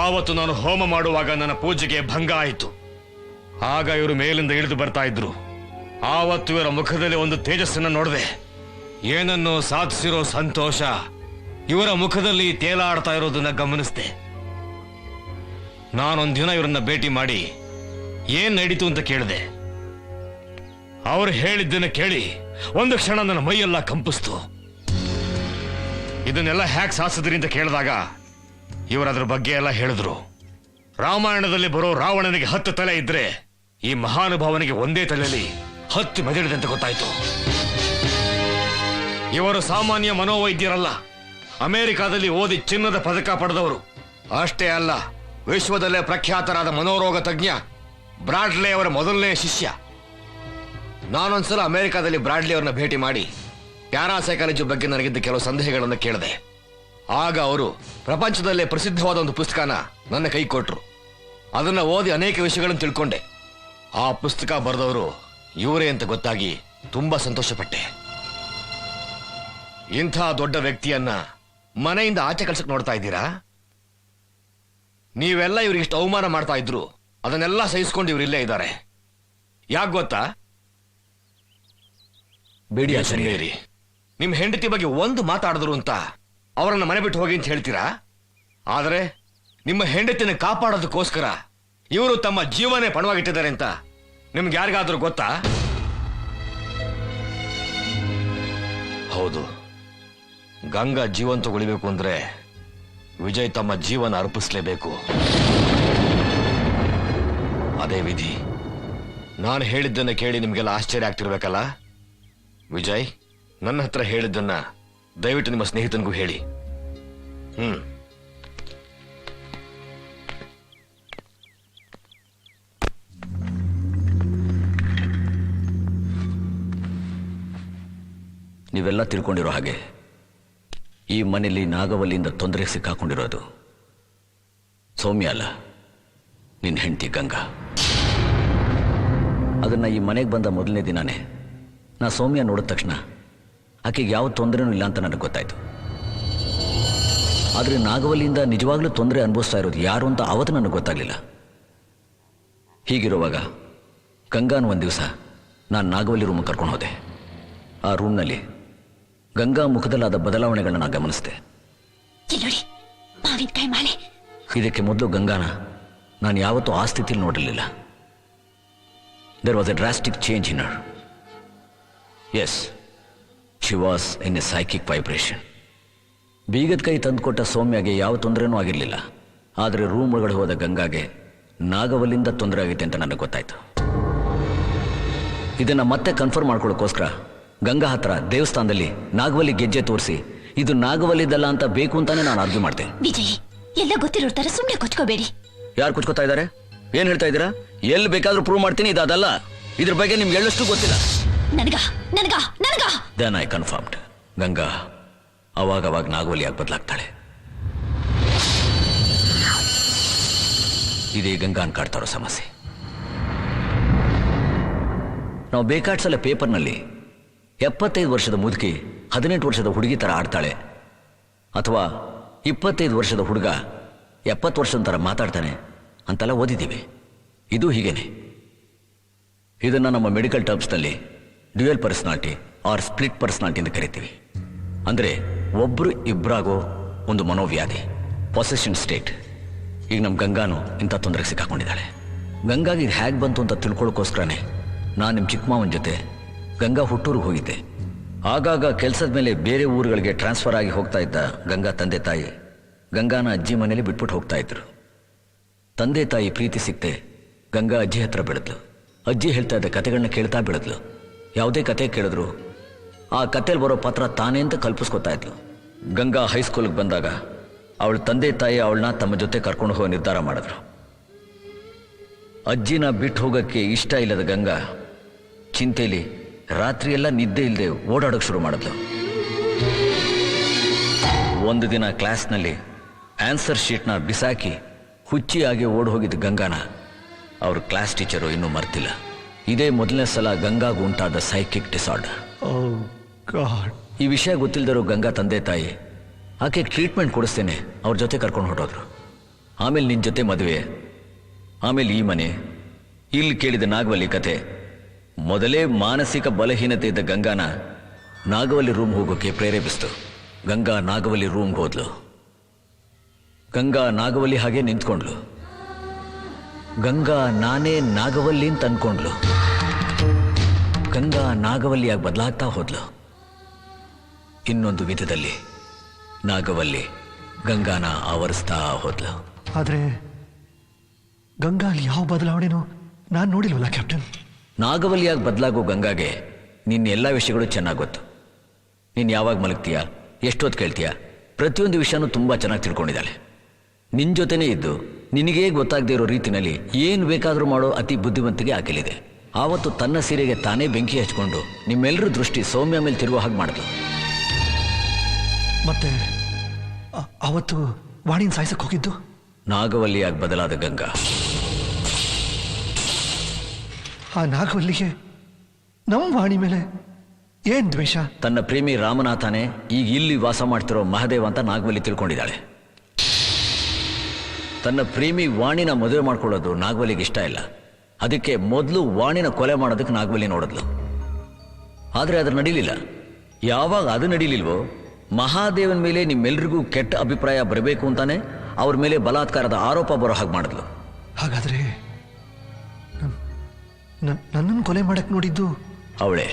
ಆವತ್ತು ನಾನು ಹೋಮ ಮಾಡುವಾಗ ನನ್ನ ಪೂಜೆಗೆ ಭಂಗ ಆಯಿತು. ಆಗ ಇವರು ಮೇಲಿಂದ ಇಳಿದು ಬರ್ತಾ ಇದ್ರು. ಆವತ್ತು ಇವರ ಮುಖದಲ್ಲಿ ಒಂದು ತೇಜಸ್ಸನ್ನ ನೋಡಿದೆ. ಏನನ್ನು ಸಾಧಿಸಿರೋ ಸಂತೋಷ ಇವರ ಮುಖದಲ್ಲಿ ತೇಲಾಡ್ತಾ ಇರೋದನ್ನ ಗಮನಿಸಿದೆ. ನಾನೊಂದಿನ ಇವರನ್ನ ಭೇಟಿ ಮಾಡಿ ಏನ್ ನಡೀತು ಅಂತ ಕೇಳಿದೆ. ಅವರು ಹೇಳಿದ್ದನ್ನ ಕೇಳಿ ಒಂದು ಕ್ಷಣ ನನ್ನ ಮೈಯೆಲ್ಲ ಕಂಪಿಸ್ತು. ಇದನ್ನೆಲ್ಲ ಹ್ಯಾಕ್ ಸಾಧಿಸಿದ್ರಿ ಅಂತ ಕೇಳಿದಾಗ ಇವರು ಅದ್ರ ಬಗ್ಗೆ ಎಲ್ಲ ಹೇಳಿದ್ರು. ರಾಮಾಯಣದಲ್ಲಿ ಬರೋ ರಾವಣನಿಗೆ 10 ತಲೆ ಇದ್ರೆ ಈ ಮಹಾನುಭಾವನಿಗೆ ಒಂದೇ ತಲೆಯಲ್ಲಿ 10 ಮೆದುಳಿದೆ ಅಂತ ಗೊತ್ತಾಯ್ತು. ಇವರು ಸಾಮಾನ್ಯ ಮನೋವೈದ್ಯರಲ್ಲ, ಅಮೆರಿಕಾದಲ್ಲಿ ಓದಿ ಚಿನ್ನದ ಪದಕ ಪಡೆದವರು. ಅಷ್ಟೇ ಅಲ್ಲ, ವಿಶ್ವದಲ್ಲೇ ಪ್ರಖ್ಯಾತರಾದ ಮನೋರೋಗ ತಜ್ಞ ಬ್ರಾಡ್ಲೆ ಅವರ ಮೊದಲನೇ ಶಿಷ್ಯ. ನಾನೊಂದ್ಸಲ ಅಮೆರಿಕಾದಲ್ಲಿ ಬ್ರಾಡ್ಲಿ ಅವರನ್ನ ಭೇಟಿ ಮಾಡಿ ಪ್ಯಾರಾಸೈಕಾಲಜಿ ಬಗ್ಗೆ ನನಗಿದ್ದ ಕೆಲವು ಸಂದೇಹಗಳನ್ನು ಕೇಳಿದೆ. ಆಗ ಅವರು ಪ್ರಪಂಚದಲ್ಲೇ ಪ್ರಸಿದ್ಧವಾದ ಒಂದು ಪುಸ್ತಕನ ನನ್ನ ಕೈ ಕೊಟ್ರು. ಅದನ್ನ ಓದಿ ಅನೇಕ ವಿಷಯಗಳನ್ನು ತಿಳ್ಕೊಂಡೆ. ಆ ಪುಸ್ತಕ ಬರೆದವರು ಇವರೇ ಅಂತ ಗೊತ್ತಾಗಿ ತುಂಬಾ ಸಂತೋಷಪಟ್ಟೆ. ಇಂಥ ದೊಡ್ಡ ವ್ಯಕ್ತಿಯನ್ನ ಮನೆಯಿಂದ ಆಚೆ ಕಳ್ಸಕ್ ನೋಡ್ತಾ ಇದ್ದೀರಾ? ನೀವೆಲ್ಲ ಇವ್ರಿಗಿಷ್ಟು ಅವಮಾನ ಮಾಡ್ತಾ ಇದ್ರು ಅದನ್ನೆಲ್ಲ ಸಹಿಸ್ಕೊಂಡು ಇವ್ರಿಲ್ಲೇ ಇದ್ದಾರೆ. ಯಾಕೆ ಗೊತ್ತಾ? ಬೇಡಿ ಆಚಾರ್ಯರಿ, ನಿಮ್ ಹೆಂಡತಿ ಬಗ್ಗೆ ಒಂದು ಮಾತಾಡಿದ್ರು ಅಂತ ಅವರನ್ನ ಮನೆ ಬಿಟ್ಟು ಹೋಗಿ ಅಂತ ಹೇಳ್ತೀರಾ? ಆದರೆ ನಿಮ್ಮ ಹೆಂಡತಿನ ಕಾಪಾಡೋದಕ್ಕೋಸ್ಕರ ಇವರು ತಮ್ಮ ಜೀವನೇ ಪಣವಾಗಿಟ್ಟಿದ್ದಾರೆ ಅಂತ ನಿಮ್ಗೆ ಯಾರಿಗಾದ್ರೂ ಗೊತ್ತಾ? ಹೌದು, ಗಂಗಾ ಜೀವಂತ ಉಳಿಬೇಕು ಅಂದ್ರೆ ವಿಜಯ್ ತಮ್ಮ ಜೀವನ ಅರ್ಪಿಸ್ಲೇಬೇಕು. ಅದೇ ವಿಧಿ. ನಾನು ಹೇಳಿದ್ದನ್ನ ಕೇಳಿ ನಿಮ್ಗೆಲ್ಲ ಆಶ್ಚರ್ಯ ಆಗ್ತಿರ್ಬೇಕಲ್ಲ. ವಿಜಯ್, ನನ್ನ ಹತ್ರ ಹೇಳಿದ್ದನ್ನ ದಯವಿಟ್ಟು ನಿಮ್ಮ ಸ್ನೇಹಿತನಿಗೂ ಹೇಳಿ. ನೀವೆಲ್ಲ ತಿಳ್ಕೊಂಡಿರೋ ಹಾಗೆ ಈ ಮನೆಯಲ್ಲಿ ನಾಗವಲ್ಲಿಯಿಂದ ತೊಂದರೆಗೆ ಸಿಕ್ಕಾಕೊಂಡಿರೋದು ಸೌಮ್ಯ ಅಲ್ಲ, ನಿನ್ನ ಹೆಂಡತಿ ಗಂಗಾ. ಅದನ್ನ ಈ ಮನೆಗೆ ಬಂದ ಮೊದಲನೇ ದಿನಾನೇ ನಾ ಸೌಮ್ಯ ನೋಡಿದ ತಕ್ಷಣ ಆಕೆಗೆ ಯಾವ ತೊಂದರೆನೂ ಇಲ್ಲ ಅಂತ ನನಗೆ ಗೊತ್ತಾಯ್ತು. ಆದರೆ ನಾಗವಲ್ಲಿಯಿಂದ ನಿಜವಾಗ್ಲೂ ತೊಂದರೆ ಅನುಭವಿಸ್ತಾ ಇರೋದು ಯಾರು ಅಂತ ಆವತ್ತು ನನಗೆ ಗೊತ್ತಾಗಲಿಲ್ಲ. ಹೀಗಿರುವಾಗ ಗಂಗಾನ ಒಂದು ದಿವಸ ನಾನು ನಾಗವಲ್ಲಿ ರೂಮ್ ಕರ್ಕೊಂಡು ಹೋದೆ. ಆ ರೂಮ್ನಲ್ಲಿ ಗಂಗಾ ಮುಖದಲ್ಲಾದ ಬದಲಾವಣೆಗಳನ್ನ ನಾನು ಗಮನಿಸಿದೆ. ಇದಕ್ಕೆ ಮೊದಲು ಗಂಗಾನ ನಾನು ಯಾವತ್ತೂ ಆ ಸ್ಥಿತಿಯಲ್ಲಿ ನೋಡಿರಲಿಲ್ಲ. There was a drastic change in her. Yes, she was in a psychic vibration. ಬೀಗದ ಕೈ ತಂದುಕೊಟ್ಟ ಸೌಮ್ಯಗೆ ಯಾವ ತೊಂದರೆನೂ ಆಗಿರಲಿಲ್ಲ. ಆದರೆ ರೂಮ್ ಒಳಗಡೆ ಹೋದ ಗಂಗಾಗೆ ನಾಗವಲ್ಲಿಂದ ತೊಂದರೆ ಆಗಿದೆ ಅಂತ ನನಗೆ ಗೊತ್ತಾಯ್ತು. ಇದನ್ನ ಮತ್ತೆ ಕನ್ಫರ್ಮ್ ಮಾಡ್ಕೊಳ್ಳೋಕ್ಕೋಸ್ಕರ ಗಂಗಾ ಹತ್ರ ದೇವಸ್ಥಾನದಲ್ಲಿ ನಾಗವಲ್ಲಿ ಗೆಜ್ಜೆ ತೋರಿಸಿ ಇದು ನಾಗವಲ್ಲಿದ್ದಲ್ಲ ಅಂತ ಬೇಕು ಅಂತಾನೆ ನಾನು ಆರ್ಗ್ಯೂ ಮಾಡ್ದೆ. ವಿಜಯ್, ಎಲ್ಲ ಗೊತ್ತಿರೋರ್ತಾರೆ, ಸುಮ್ಮನೆ ಕೊಚ್ಕೋಬೇಡಿ. ಯಾರು ಕುಚ್ಕೋತಾ ಇದ್ದಾರೆ? ಏನ್ ಹೇಳ್ತಾ ಇದ್ದೀರಾ? ಎಲ್ಲಿ ಬೇಕಾದ್ರೂ ಪ್ರೂವ್ ಮಾಡ್ತೀನಿ, ಇದು ಅದಲ್ಲ. ಇದ್ರ ಬಗ್ಗೆ ನಿಮ್ಗೆ ಎಳ್ಳಷ್ಟು ಗೊತ್ತಿಲ್ಲ. Then I confirmed. ಗಂಗಾ ಅವಾಗವಾಗ ನಾಗವಲ್ಲಿಯಾಗಿ ಬದಲಾಗ್ತಾಳೆ. ಇದೇ ಗಂಗಾನ್ ಕಾಡ್ತಾ ಇರೋ ಸಮಸ್ಯೆ. ನಾವು ಬೇಕಾಡ್ಸಲ ಪೇಪರ್ನಲ್ಲಿ 75 ವರ್ಷದ ಮುದುಕಿ 18 ವರ್ಷದ ಹುಡುಗಿ ಥರ ಆಡ್ತಾಳೆ, ಅಥವಾ 25 ವರ್ಷದ ಹುಡುಗ 70 ವರ್ಷದ ಥರ ಮಾತಾಡ್ತಾನೆ ಅಂತೆಲ್ಲ ಓದಿದ್ದೀವಿ. ಇದು ಹೀಗೇನೆ. ಇದನ್ನು ನಮ್ಮ ಮೆಡಿಕಲ್ ಟರ್ಮ್ಸ್ನಲ್ಲಿ dual personality or split personality ಅಂತ ಕರಿತೀವಿ. ಅಂದರೆ ಒಬ್ಬರು ಇಬ್ಬರಾಗೋ ಒಂದು ಮನೋವ್ಯಾಧಿ, ಪೊಸೆಷನ್ ಸ್ಟೇಟ್. ಈಗ ನಮ್ಮ ಗಂಗಾನು ಇಂಥ ತೊಂದರೆಗೆ ಸಿಕ್ಕಾಕೊಂಡಿದ್ದಾಳೆ. ಗಂಗಾಗಿ ಇದು ಹೇಗೆ ಬಂತು ಅಂತ ತಿಳ್ಕೊಳ್ಳೋಕ್ಕೋಸ್ಕರನೇ ನಾನು ನಿಮ್ಮ ಚಿಕ್ಕಮ್ಮನ ಜೊತೆ ಗಂಗಾ ಹುಟ್ಟೂರಿಗೆ ಹೋಗಿದ್ದೆ. ಆಗಾಗ ಕೆಲಸದ ಮೇಲೆ ಬೇರೆ ಊರುಗಳಿಗೆ ಟ್ರಾನ್ಸ್ಫರ್ ಆಗಿ ಹೋಗ್ತಾ ಇದ್ದ ಗಂಗಾ ತಂದೆ ತಾಯಿ ಗಂಗಾನ ಅಜ್ಜಿ ಮನೇಲಿ ಬಿಟ್ಬಿಟ್ಟು ಹೋಗ್ತಾ ಇದ್ರು. ತಂದೆ ತಾಯಿ ಪ್ರೀತಿ ಸಿಕ್ತೆ ಗಂಗಾ ಅಜ್ಜಿ ಹತ್ರ ಬೆಳೆದ್ಲು. ಅಜ್ಜಿ ಹೇಳ್ತಾ ಇದ್ದ ಕತೆಗಳನ್ನ ಕೇಳ್ತಾ ಬೆಳೆದ್ಲು. ಯಾವುದೇ ಕತೆ ಕೇಳಿದ್ರು ಆ ಕತೆಯಲ್ಲಿ ಬರೋ ಪಾತ್ರ ತಾನೇ ಅಂತ ಕಲ್ಪಿಸ್ಕೊತಾ ಇದ್ಲು. ಗಂಗಾ ಹೈಸ್ಕೂಲ್ಗೆ ಬಂದಾಗ ಅವಳ ತಂದೆ ತಾಯಿ ಅವಳನ್ನ ತಮ್ಮ ಜೊತೆ ಕರ್ಕೊಂಡು ಹೋಗೋ ನಿರ್ಧಾರ ಮಾಡಿದ್ರು. ಅಜ್ಜಿನ ಬಿಟ್ಟು ಹೋಗೋಕ್ಕೆ ಇಷ್ಟ ಇಲ್ಲದ ಗಂಗಾ ಚಿಂತೆಯಲ್ಲಿ ರಾತ್ರಿಯೆಲ್ಲ ನಿದ್ದೆ ಇಲ್ಲದೆ ಓಡಾಡೋಕೆ ಶುರು ಮಾಡಿದ್ಲು. ಒಂದು ದಿನ ಕ್ಲಾಸ್ನಲ್ಲಿ ಆನ್ಸರ್ ಶೀಟ್ನ ಬಿಸಾಕಿ ಹುಚ್ಚಿಯಾಗಿ ಓಡಿ ಹೋಗಿದ್ದ ಗಂಗಾನ ಅವ್ರ ಕ್ಲಾಸ್ ಟೀಚರು ಇನ್ನೂ ಮರ್ತಿಲ್ಲ. ಇದೇ ಮೊದಲನೇ ಸಲ ಗಂಗಾಗೂ ಉಂಟಾದ ಸೈಕಿಕ್ ಡಿಸಾರ್ಡರ್. ಈ ವಿಷಯ ಗೊತ್ತಿಲ್ಲದಿರೋ ಗಂಗಾ ತಂದೆ ತಾಯಿ ಆಕೆಗೆ ಟ್ರೀಟ್ಮೆಂಟ್ ಕೊಡಿಸ್ತೇನೆ ಅವ್ರ ಜೊತೆ ಕರ್ಕೊಂಡು ಹೊರಟೋದ್ರು. ಆಮೇಲೆ ನಿನ್ನ ಜೊತೆ ಮದುವೆ, ಆಮೇಲೆ ಈ ಮನೆ, ಇಲ್ಲಿ ಕೇಳಿದ ನಾಗವಲ್ಲಿ ಕತೆ. ಮೊದಲೇ ಮಾನಸಿಕ ಬಲಹೀನತೆ ಇದ್ದ ಗಂಗಾನ ನಾಗವಲ್ಲಿ ರೂಮ್ ಹೋಗೋಕೆ ಪ್ರೇರೇಪಿಸ್ತು. ಗಂಗಾ ನಾಗವಲ್ಲಿ ರೂಮ್ಗೆ ಹೋದ್ಲು. ಗಂಗಾ ನಾಗವಲ್ಲಿ ಹಾಗೆ ನಿಂತ್ಕೊಂಡ್ಲು. ಗಂಗಾ ನಾನೇ ನಾಗವಲ್ಲಿ ಅಂತ ಅನ್ಕೊಂಡ್ಲು. ಗಂಗಾ ನಾಗವಲ್ಲಿಯಾಗಿ ಬದಲಾಗ್ತಾ ಹೋದ್ಲು. ಇನ್ನೊಂದು ವಿಧದಲ್ಲಿ ನಾಗವಲ್ಲಿ ಗಂಗಾನ ಆವರಿಸ್ತಾ ಹೋದ್ಲು. ಆದ್ರೆ ಗಂಗಾ ಅಲ್ಲಿ ಯಾವ ಬದಲಾವಣೆನೂ ನಾನು ನೋಡಿಲ್ವಲ್ಲ ಕ್ಯಾಪ್ಟನ್. ನಾಗವಲ್ಲಿಯಾಗಿ ಬದಲಾಗೋ ಗಂಗಾಗೆ ನಿನ್ನ ಎಲ್ಲ ವಿಷಯಗಳು ಚೆನ್ನಾಗಿ ಗೊತ್ತು. ನೀನು ಯಾವಾಗ ಮಲಗ್ತೀಯಾ, ಎಷ್ಟೊತ್ತು ಕೇಳ್ತೀಯಾ, ಪ್ರತಿಯೊಂದು ವಿಷಯನೂ ತುಂಬ ಚೆನ್ನಾಗಿ ತಿಳ್ಕೊಂಡಿದ್ದಾಳೆ. ನಿನ್ನ ಜೊತೆನೇ ಇದ್ದು ನಿನಗೇ ಗೊತ್ತಾಗದೇ ಇರೋ ರೀತಿನಲ್ಲಿ ಏನು ಬೇಕಾದರೂ ಮಾಡೋ ಅತಿ ಬುದ್ಧಿವಂತಿಗೆ ಆಕೆಲಿದೆ. ಆವತ್ತು ತನ್ನ ಸೀರೆಗೆ ತಾನೇ ಬೆಂಕಿ ಹಚ್ಕೊಂಡು ನಿಮ್ಮೆಲ್ಲರ ದೃಷ್ಟಿ ಸೌಮ್ಯ ಮೇಲೆ ತಿರುಗೋ ಹಾಗೆ ಮಾಡಿದ್ಲು. ಮತ್ತೆ ಅವತ್ತು ವಾಣಿನ ಸಾಯಿಸಕ್ಕೆ ಹೋಗಿದ್ದು ನಾಗವಲ್ಲಿಯಾಗಿ ಬದಲಾದ ಗಂಗಾ. ಆ ನಾಗವಲ್ಲಿಗೆ ನಮ್ಮ ವಾಣಿ ಮೇಲೆ ಏನ್ ದ್ವೇಷ? ತನ್ನ ಪ್ರೇಮಿ ರಾಮನಾಥನೇ ಈಗ ಇಲ್ಲಿ ವಾಸ ಮಾಡ್ತಿರೋ ಮಹಾದೇವ ಅಂತ ನಾಗವಲ್ಲಿ ತಿಳ್ಕೊಂಡಿದ್ದಾಳೆ. ತನ್ನ ಪ್ರೇಮಿ ವಾಣಿನ ಮದುವೆ ಮಾಡ್ಕೊಳ್ಳೋದು ನಾಗವಲ್ಲಿಗೆ ಇಷ್ಟ ಇಲ್ಲ. ಅದಕ್ಕೆ ಮೊದಲು ವಾಣಿನ ಕೊಲೆ ಮಾಡೋದಕ್ಕೆ ನಾಗವಲ್ಲಿ ನೋಡಿದ್ಲು. ಆದರೆ ಅದು ನಡೀಲಿಲ್ಲ. ಯಾವಾಗ ಅದು ನಡೀಲಿಲ್ವೋ ಮಹಾದೇವನ ಮೇಲೆ ನಿಮ್ಮೆಲ್ರಿಗೂ ಕೆಟ್ಟ ಅಭಿಪ್ರಾಯ ಬರಬೇಕು ಅಂತಾನೆ ಅವ್ರ ಮೇಲೆ ಬಲಾತ್ಕಾರದ ಆರೋಪ ಬರೋ ಹಾಗೆ ಮಾಡಿದ್ಲು. ಹಾಗಾದ್ರೆ ನನ್ನನ್ನು ಕೊಲೆ ಮಾಡಕ್ ನೋಡಿದ್ದು ಅವಳೇ.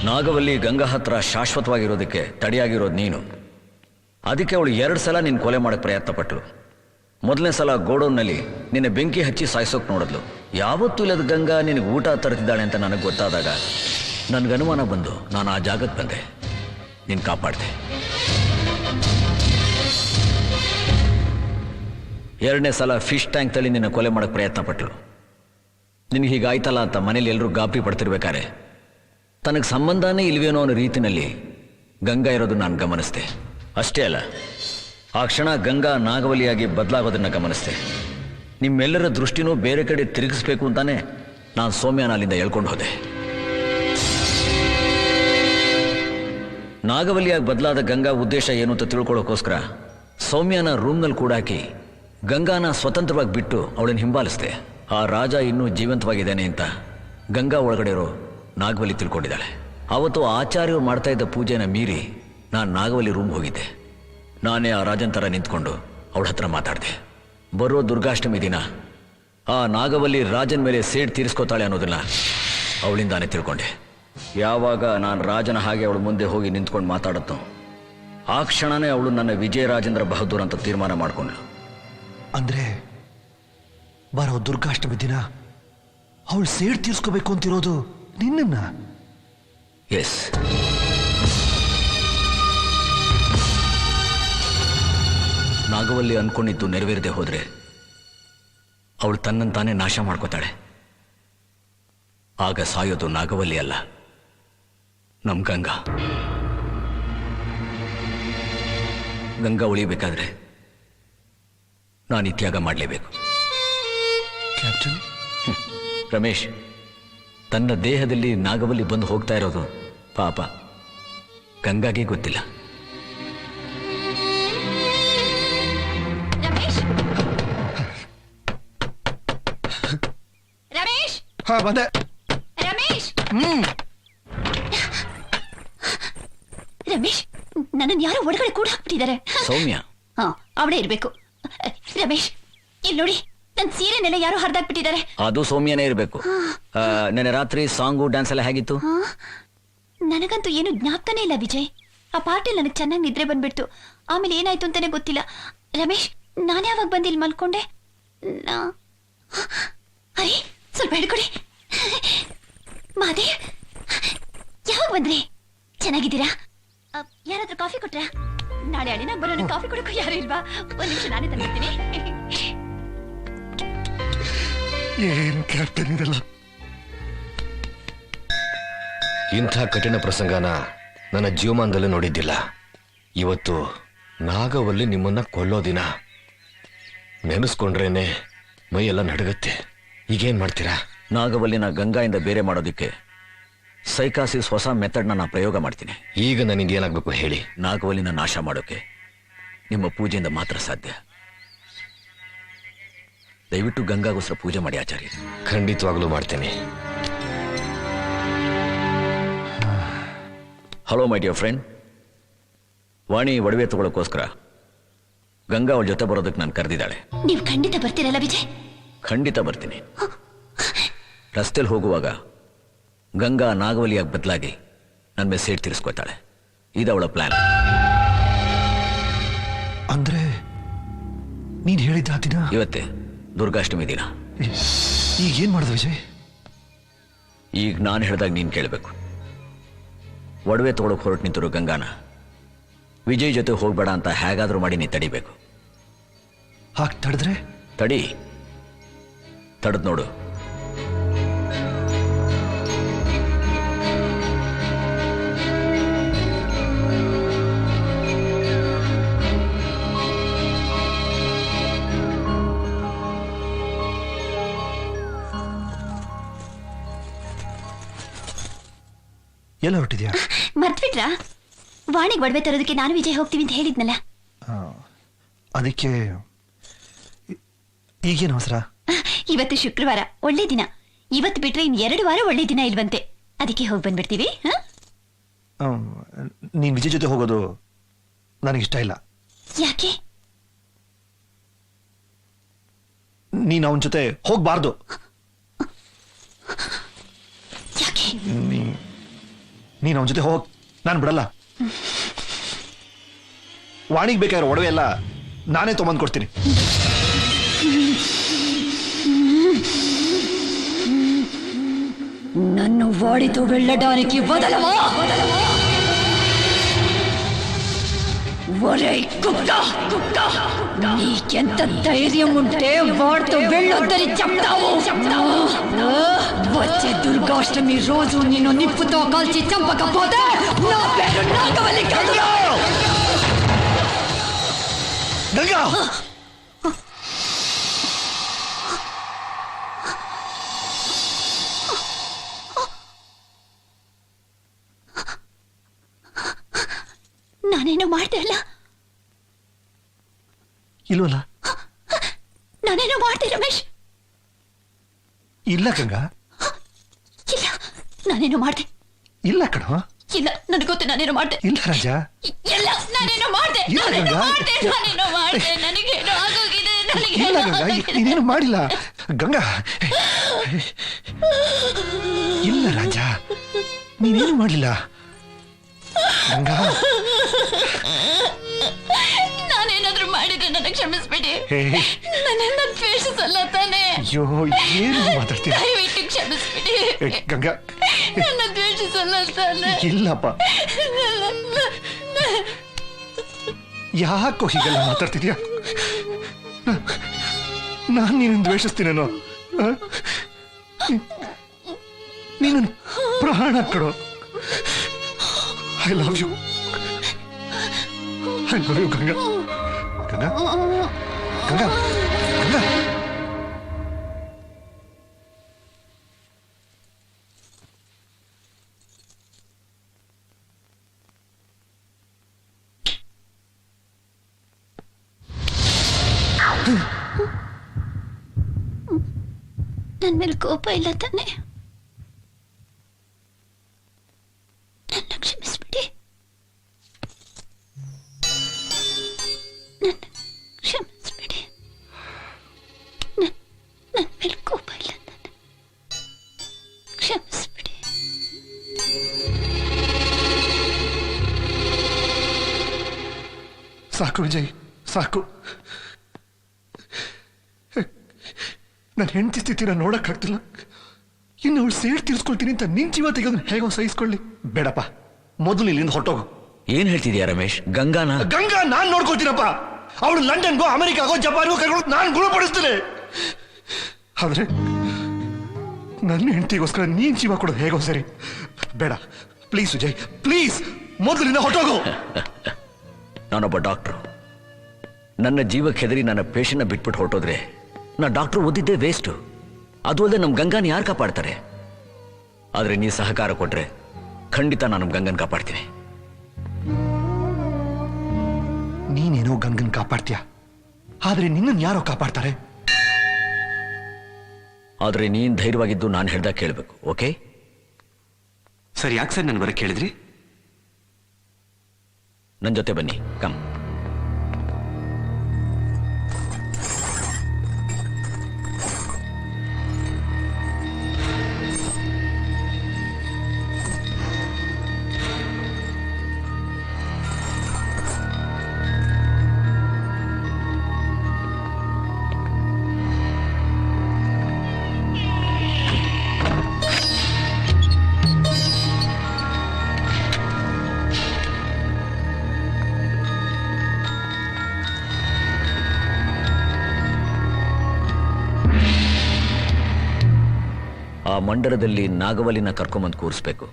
ನಾಗವಲ್ಲಿ ಗಂಗಾ ಹತ್ರ ಶಾಶ್ವತವಾಗಿರೋದಕ್ಕೆ ತಡೆಯಾಗಿರೋದು ನೀನು. ಅದಕ್ಕೆ ಅವಳು 2 ಸಲ ನಿನ್ನ ಕೊಲೆ ಮಾಡಕ್ಕೆ ಪ್ರಯತ್ನ ಪಟ್ಟಳು. ಮೊದಲನೇ ಸಲ ಗೋಡೌನ್ನಲ್ಲಿ ನಿನ್ನೆ ಬೆಂಕಿ ಹಚ್ಚಿ ಸಾಯಿಸೋಕೆ ನೋಡಿದ್ಲು. ಯಾವತ್ತೂ ಇಲ್ಲದ ಗಂಗಾ ನಿನಗೆ ಊಟ ತರ್ತಿದ್ದಾಳೆ ಅಂತ ನನಗೆ ಗೊತ್ತಾದಾಗ ನನಗೆ ಅನುಮಾನ ಬಂದು ನಾನು ಆ ಜಾಗಕ್ಕೆ ಬಂದೆ, ನಿನ್ನ ಕಾಪಾಡಿದೆ. 2ನೇ ಸಲ ಫಿಶ್ ಟ್ಯಾಂಕ್ದಲ್ಲಿ ನಿನ್ನ ಕೊಲೆ ಮಾಡಕ್ಕೆ ಪ್ರಯತ್ನ ಪಟ್ಟಳು. ನಿನಗೆ ಹೀಗಾಯ್ತಲ್ಲ ಅಂತ ಮನೇಲಿ ಎಲ್ಲರೂ ಗಾಬರಿ ಪಡ್ತಿರ್ಬೇಕಾರೆ ತನಗೆ ಸಂಬಂಧನೇ ಇಲ್ವೇನೋ ಅನ್ನೋ ರೀತಿಯಲ್ಲಿ ಗಂಗಾ ಇರೋದು ನಾನು ಗಮನಿಸ್ದೆ. ಅಷ್ಟೇ ಅಲ್ಲ, ಆ ಕ್ಷಣ ಗಂಗಾ ನಾಗವಲಿಯಾಗಿ ಬದಲಾಗೋದನ್ನು ಗಮನಿಸ್ದೆ. ನಿಮ್ಮೆಲ್ಲರ ದೃಷ್ಟಿನೂ ಬೇರೆ ಕಡೆ ತಿರುಗಿಸ್ಬೇಕು ಅಂತಾನೆ ನಾನು ಸೌಮ್ಯನ ಅಲ್ಲಿಂದ ಹೇಳ್ಕೊಂಡು ಹೋದೆ. ನಾಗವಲಿಯಾಗಿ ಬದಲಾದ ಗಂಗಾ ಉದ್ದೇಶ ಏನು ಅಂತ ತಿಳ್ಕೊಳ್ಳೋಕ್ಕೋಸ್ಕರ ಸೌಮ್ಯನ ರೂಮ್ನಲ್ಲಿ ಕೂಡ ಹಾಕಿ ಗಂಗಾನ ಸ್ವತಂತ್ರವಾಗಿ ಬಿಟ್ಟು ಅವಳನ್ನು ಹಿಂಬಾಲಿಸಿದೆ. ಆ ರಾಜ ಇನ್ನೂ ಜೀವಂತವಾಗಿದ್ದಾನೆ ಅಂತ ಗಂಗಾ ಒಳಗಡೆ ಇರೋ ನಾಗವಲಿ ತಿಳ್ಕೊಂಡಿದ್ದಾಳೆ. ಆವತ್ತು ಆಚಾರ್ಯರು ಮಾಡ್ತಾ ಇದ್ದ ಪೂಜೆನ ಮೀರಿ ನಾನು ನಾಗವಲಿ ರೂಮ್ ಹೋಗಿದ್ದೆ. ನಾನೇ ಆ ರಾಜನ್ ಥರ ನಿಂತ್ಕೊಂಡು ಅವಳ ಹತ್ರ ಮಾತಾಡಿದೆ. ಬರೋ ದುರ್ಗಾಷ್ಟಮಿ ದಿನ ಆ ನಾಗವಲ್ಲಿ ರಾಜನ ಮೇಲೆ ಸೇಡ್ ತೀರಿಸ್ಕೋತಾಳೆ ಅನ್ನೋದನ್ನ ಅವಳಿಂದಾನೇ ತಿಳ್ಕೊಂಡೆ. ಯಾವಾಗ ನಾನು ರಾಜನ ಹಾಗೆ ಅವಳು ಮುಂದೆ ಹೋಗಿ ನಿಂತ್ಕೊಂಡು ಮಾತಾಡತ್ತೋ ಆ ಕ್ಷಣನೇ ಅವಳು ನನ್ನ ವಿಜಯರಾಜೇಂದ್ರ ಬಹದ್ದೂರ್ ಅಂತ ತೀರ್ಮಾನ ಮಾಡಿಕೊಂಡ್ಳು. ಅಂದ್ರೆ ಬರೋ ದುರ್ಗಾಷ್ಟಮಿ ದಿನ ಅವಳು ಸೇಡ್ ತೀರ್ಸ್ಕೋಬೇಕು ಅಂತಿರೋದು ನಿನ್ನ? ಎಸ್. ನಾಗವಲ್ಲಿ ಅನ್ಕೊಂಡಿದ್ದು ನೆರವೇರದೆ ಹೋದ್ರೆ ಅವಳು ತನ್ನಂತಾನೇ ನಾಶ ಮಾಡ್ಕೋತಾಳೆ. ಆಗ ಸಾಯೋದು ನಾಗವಲ್ಲಿ ಅಲ್ಲ, ನಮ್ ಗಂಗಾ. ಗಂಗಾ ಉಳಿಬೇಕಾದ್ರೆ ನಾನು ಈ ತ್ಯಾಗ ಮಾಡಲೇಬೇಕು. ಕ್ಯಾಪ್ಟನ್ ರಮೇಶ್, ತನ್ನ ದೇಹದಲ್ಲಿ ನಾಗವಲ್ಲಿ ಬಂದು ಹೋಗ್ತಾ ಇರೋದು ಪಾಪ ಗಂಗಾಗೆ ಗೊತ್ತಿಲ್ಲ. ರಮೇಶ್, ಹಾ ಬಂದೆ. ರಮೇಶ್, ರಮೇಶ್, ನನ್ನನ್ನು ಯಾರೋ ಒಳಗಡೆ ಕೂಡ ಹಾಕ್ಬಿಟ್ಟಿದ್ದಾರೆ. ಸೌಮ್ಯ, ಅವಳೇ ಇರ್ಬೇಕು. ರಮೇಶ್, ಇಲ್ಲಿ ನೋಡಿ, ನನ್ನ ಸೀರೆನೆಲ್ಲ ಯಾರೋ ಹರಿದಾಕ್ಬಿಟ್ಟಿದ್ದಾರೆ. ಅದು ಸೌಮ್ಯನೇ ಇರಬೇಕು. ನೆನ್ನೆ ರಾತ್ರಿ ಸಾಂಗು ಡ್ಯಾನ್ಸ್ ಎಲ್ಲ ಹೇಗಿತ್ತು? ನನಗಂತೂ ಏನು ಜ್ಞಾಪಕನೇ ಇಲ್ಲ ವಿಜಯ್. ಆ ಪಾರ್ಟಿಲ್ ನನಗೆ ಚೆನ್ನಾಗಿ ನಿದ್ರೆ ಬಂದ್ಬಿಡ್ತು. ಆಮೇಲೆ ಏನಾಯ್ತು ಅಂತಾನೆ ಗೊತ್ತಿಲ್ಲ. ರಮೇಶ್, ನಾನು ಯಾವಾಗ ಬಂದು ಇಲ್ಲಿ ಮಲ್ಕೊಂಡೆ? ಅರೆ, ಸ್ವಲ್ಪ ಹಿಡ್ಕೊಡಿ. ಮಾದೇ, ಯಾವಾಗ ಬಂದ್ರಿ? ಚೆನ್ನಾಗಿದ್ದೀರಾ? ಯಾರಾದ್ರೂ ಕಾಫಿ ಕೊಟ್ರಾ? ನಾಳೆ ಅಡಿನ ಬರೋಣ. ಕಾಫಿ ಕೊಡಕ್ಕೂ ಯಾರು ಇಲ್ವಾ? ಒಂದ್ ನಿಮಿಷ, ನಾನೇ ತಂದಿರ್ತೀನಿ. ಏನ್ ಕ್ಯಾಪ್ಟನ್ ಇದೆಲ್ಲ? ಇಂಥ ಕಠಿಣ ಪ್ರಸಂಗನ ನನ್ನ ಜೀವಮಾನದಲ್ಲೂ ನೋಡಿದ್ದಿಲ್ಲ. ಇವತ್ತು ನಾಗವಲ್ಲಿ ನಿಮ್ಮನ್ನ ಕೊಲ್ಲೋ ದಿನ. ನೆನೆಸ್ಕೊಂಡ್ರೇನೆ ಮೈಯೆಲ್ಲ ನಡುಗತ್ತೆ. ಈಗೇನ್ ಮಾಡ್ತೀರಾ? ನಾಗವಲ್ಲಿನ ಗಂಗಾಯಿಂದ ಬೇರೆ ಮಾಡೋದಕ್ಕೆ ಸೈಕಾಸಿಸ್ ಹೊಸ ಮೆಥಡ್ನ ನಾನು ಪ್ರಯೋಗ ಮಾಡ್ತೀನಿ. ಈಗ ನನಗೆ ಏನಾಗಬೇಕು ಹೇಳಿ? ನಾಗವಲ್ಲಿನ ನಾಶ ಮಾಡೋಕೆ ನಿಮ್ಮ ಪೂಜೆಯಿಂದ ಮಾತ್ರ ಸಾಧ್ಯ. ದಯವಿಟ್ಟು ಗಂಗಾಗೋಸ್ಕರ ಪೂಜೆ ಮಾಡಿ ಆಚಾರ್ಯ. ಖಂಡಿತವಾಗ್ಲೂ ಮಾಡ್ತೇನೆ. Hello my dear friend. Vani ಒಡವೆ ತಗೊಳ್ಳೋಕ್ಕೋಸ್ಕರ ಗಂಗಾ ಅವಳ ಜೊತೆ ಬರೋದಕ್ಕೆ ನಾನು ಕರೆದಿದ್ದಾಳೆ. ನೀವು ಖಂಡಿತ ಬರ್ತೀರಲ್ಲ ವಿಜಯ್? ಖಂಡಿತ ಬರ್ತೀನಿ. ರಸ್ತೆಯಲ್ಲಿ ಹೋಗುವಾಗ ಗಂಗಾ ನಾಗವಲಿಯಾಗಿ ಬದಲಾಗಿ ನನ್ನ ಮೇಲೆ ಸೇಡ್ ತೀರಿಸ್ಕೊತಾಳೆ. ಇದು ಅವಳ ಪ್ಲಾನ್. ಅಂದ್ರೆ ನೀನ್ ಹೇಳಿದ್ದ ದಿನ ಇವತ್ತೇ ದುರ್ಗಾಷ್ಟಮಿ ದಿನ. ಈಗ ಏನ್ ಮಾಡಿದ ವಿಜಯ್? ಈಗ ನಾನು ಹೇಳಿದಾಗ ನೀನು ಕೇಳಬೇಕು. ಒಡವೆ ತಗೊಳಕ್ ಹೊರಟು ನಿಂತಿರೋ ಗಂಗಾನ ವಿಜಯ್ ಜೊತೆ ಹೋಗ್ಬೇಡ ಅಂತ ಹೇಗಾದ್ರೂ ಮಾಡಿ ನೀ ತಡಿಬೇಕು. ಹಾಗೆ ತಡೆದ್ರೆ? ತಡಿ, ತಡೆದ್ ನೋಡು. ಎಲ್ಲ ಹೊರಟಿದ್ಯಾ? ಮರ್ತ್ಬಿಟ್ರಾ? ವಾಣಿಗೆ ಒಡವೆ ತರೋದಕ್ಕೆ ನಾನು ವಿಜಯ್ ಹೋಗ್ತೀವಿ ಅಂತ ಹೇಳಿದ್ನಲ್ಲ. ಅದಕ್ಕೆ ಈಗೇನು ಅವಸರ? ಇವತ್ತು ಶುಕ್ರವಾರ, ಒಳ್ಳೆ ದಿನ. ಇವತ್ತು ಬಿಟ್ರೆ ಇನ್ 2 ವಾರ ಒಳ್ಳೆ ದಿನ ಇಲ್ವಂತೆ. ಅದಕ್ಕೆ ಹೋಗಿ ಬಂದ್ಬಿಡ್ತೀವಿ. ನೀನ್ ವಿಜಯ್ ಜೊತೆ ಹೋಗೋದು ನನಗಿಷ್ಟ ಇಲ್ಲ. ಯಾಕೆ? ನೀನ್ ಅವನ ಜೊತೆ ಹೋಗ್ಬಾರ್ದು. ನೀನ್ ಅವನ ಜೊತೆ ಹೋಗ್, ನಾನು ಬಿಡಲ್ಲ. ವಾಣಿಗೆ ಬೇಕಾಗಿರೋ ಒಡವೆ ಎಲ್ಲ ನಾನೇ ತೊಗೊಂಡ್ ಕೊಡ್ತೀನಿ. నన్ను వాడితో వెళ్ళడానికి వదలవా? ఒరేయ్ కుక్క, నీకెంత ధైర్యం ఉంటే వాడితో వెళ్ళొద్దని చెప్తావు? వచ్చే దుర్గాష్టమి రోజు నేను నిప్పుతో కాల్చి చంపకపోతే నా పేరు నాగవల్లి కాదు. గంగా! ನಾನೇನು ಮಾಡ್ದೆ ಅಲ್ಲ? ಇಲ್ವಲ್ಲ? ನಾನೇನು ಮಾಡ್ದೆ ರಮೇಶ್? ಇಲ್ಲ ಗಂಗಾ, ಇಲ್ಲ, ನಾನೇನು ಮಾಡ್ದೆ ಇಲ್ಲ ಕಣೋ. ಇಲ್ಲ, ನನಗೆ ಗೊತ್ತು ನಾನೇನು ಮಾಡ್ದೆ. ಇಲ್ಲ ರಾಜ, ಇಲ್ಲ, ನಾನೇನು ಮಾಡ್ದೆ. ಇಲ್ಲ ಗಂಗಾ, ನನಗೇನು ಆಗೋಗಿದೆ. ಇಲ್ಲ ಗಂಗಾ, ನೀನೇನು ಮಾಡಿಲ್ಲ ಗಂಗಾ. ಇಲ್ಲ ರಾಜ, ನೀನೇನು ಮಾಡಲಿಲ್ಲ ಗಂಗಾ. ನಾನೇನಾದ್ರೂ ಮಾಡಿದ್ರೆ ನನಗೆ ಕ್ಷಮಿಸ್ಬಿಡಿ. ನನ್ನನ್ನ ದ್ವೇಷಿಸಲ್ಲ ತಾನೆ? ಅಯ್ಯೋ, ಏನು ಮಾತಾಡ್ತೀಯ? ದಯವಿಟ್ಟು ಕ್ಷಮಿಸ್ಬಿಡಿ. ಗಂಗಾ, ನನ್ನ ದ್ವೇಷಿಸಲ್ಲ ತಾನೆ? ಇಲ್ಲಪ್ಪ. ಯಾಕೋ ಹೀಗೆಲ್ಲ ಮಾತಾಡ್ತಿದ್ಯಾ? ನಾನು ನೀನು ದ್ವೇಷಿಸ್ತೀನೇನೋ? ನೀನು ಪ್ರಾಣ ಕಡೋ. I love you, I love you Ganga. Ganga, Ganga, Ganga. ನನ್ನ ಮೇಲೆ ಕೋಪ ಇಲ್ಲ ತಾನೆ? ನನ್ನ ಕ್ಷಮಿಸ್ಬಿಡಿ. ನನ್ನ ಕ್ಷಮಿಸ್ಬಿಡಿ. ನನ್ನ ಮೇಲೆ ಕೋಪ ಇಲ್ಲ ತಾನೆ? ಕ್ಷಮಿಸ್ಬಿಡಿ. ಸಾಕು ವಿಜಯ್, ಸಾಕು. ನನ್ನ ಹೆಂಡತಿ ಸ್ಥಿತಿನ ನೋಡಕ್ಕಾಗ್ತಿಲ್ಲ. ಇನ್ನು ಅವಳು ಸೇಡ್ ತೀರ್ಸ್ಕೊಳ್ತೀನಿ ಅಂತ ನಿನ್ ಜೀವ ತೆಗೆದು ಹೇಗೋ ಸಹಿಸ್ಕೊಳ್ಳಿ. ಬೇಡಪ್ಪ, ಮೊದಲು ಇಲ್ಲಿಂದ ಹೊರಟೋಗು. ಏನ್ ಹೇಳ್ತಿದ್ಯಾ ರಮೇಶ್? ಗಂಗಾನ ನಾನ್ ನೋಡ್ಕೊಳ್ತೀನಪ್ಪ. ಅವಳು ಲಂಡನ್ಗೋ ಅಮೆರಿಕಾಗೋ ಜಪಾನ್ಗೋ ಕರ್ಕೊಂಡು ನಾನು ಗುಣಪಡಿಸ್ತೇನೆ. ಆದ್ರೆ ನನ್ನ ಹೆಂಡತಿಗೋಸ್ಕರ ನೀನ್ ಜೀವ ಕೊಡೋದು ಹೇಗೋ ಸರಿ. ಬೇಡ ಪ್ಲೀಸ್ ವಿಜಯ್, ಪ್ಲೀಸ್, ಮೊದಲಿಂದ ಹೊರಟೋಗು. ನಾನೊಬ್ಬ ಡಾಕ್ಟ್ರು. ನನ್ನ ಜೀವಕ್ಕೆ ಹೆದರಿ ನನ್ನ ಪೇಷಂಟ್ನ ಬಿಟ್ಬಿಟ್ಟು ಹೊರಟೋದ್ರೆ ನಾ ಡಾಕ್ಟ್ರು ಓದಿದ್ದೇ ವೇಸ್ಟು. ಅದು ಅಲ್ಲದೆ ನಮ್ಮ ಗಂಗಾನ ಯಾರು ಕಾಪಾಡ್ತಾರೆ? ಆದ್ರೆ ನೀ ಸಹಕಾರ ಕೊಟ್ರೆ ಖಂಡಿತ ನಾನು ನಮ್ಮ ಗಂಗನ್ ಕಾಪಾಡ್ತೀನಿ. ನೀನೇನೋ ಗಂಗನ್ ಕಾಪಾಡ್ತೀಯ, ಆದ್ರೆ ನಿನ್ನನ್ನು ಯಾರೋ ಕಾಪಾಡ್ತಾರೆ. ಆದ್ರೆ ನೀನ್ ಧೈರ್ಯವಾಗಿದ್ದು ನಾನು ಹೇಳ್ದಾಗ ಕೇಳಬೇಕು, ಓಕೆ? ಸರ್, ಯಾಕೆ ಸರ್ ನನ್ನ ಬರಕ್ಕೆ ಕೇಳಿದ್ರಿ? ನನ್ನ ಜೊತೆ ಬನ್ನಿ, ಕಮ್. ಆ ಮಂಡರದಲ್ಲಿ ನಾಗವಲ್ಲಿನ ಕರ್ಕೊಂಬಂದು ಕೂರಿಸ್ಬೇಕು.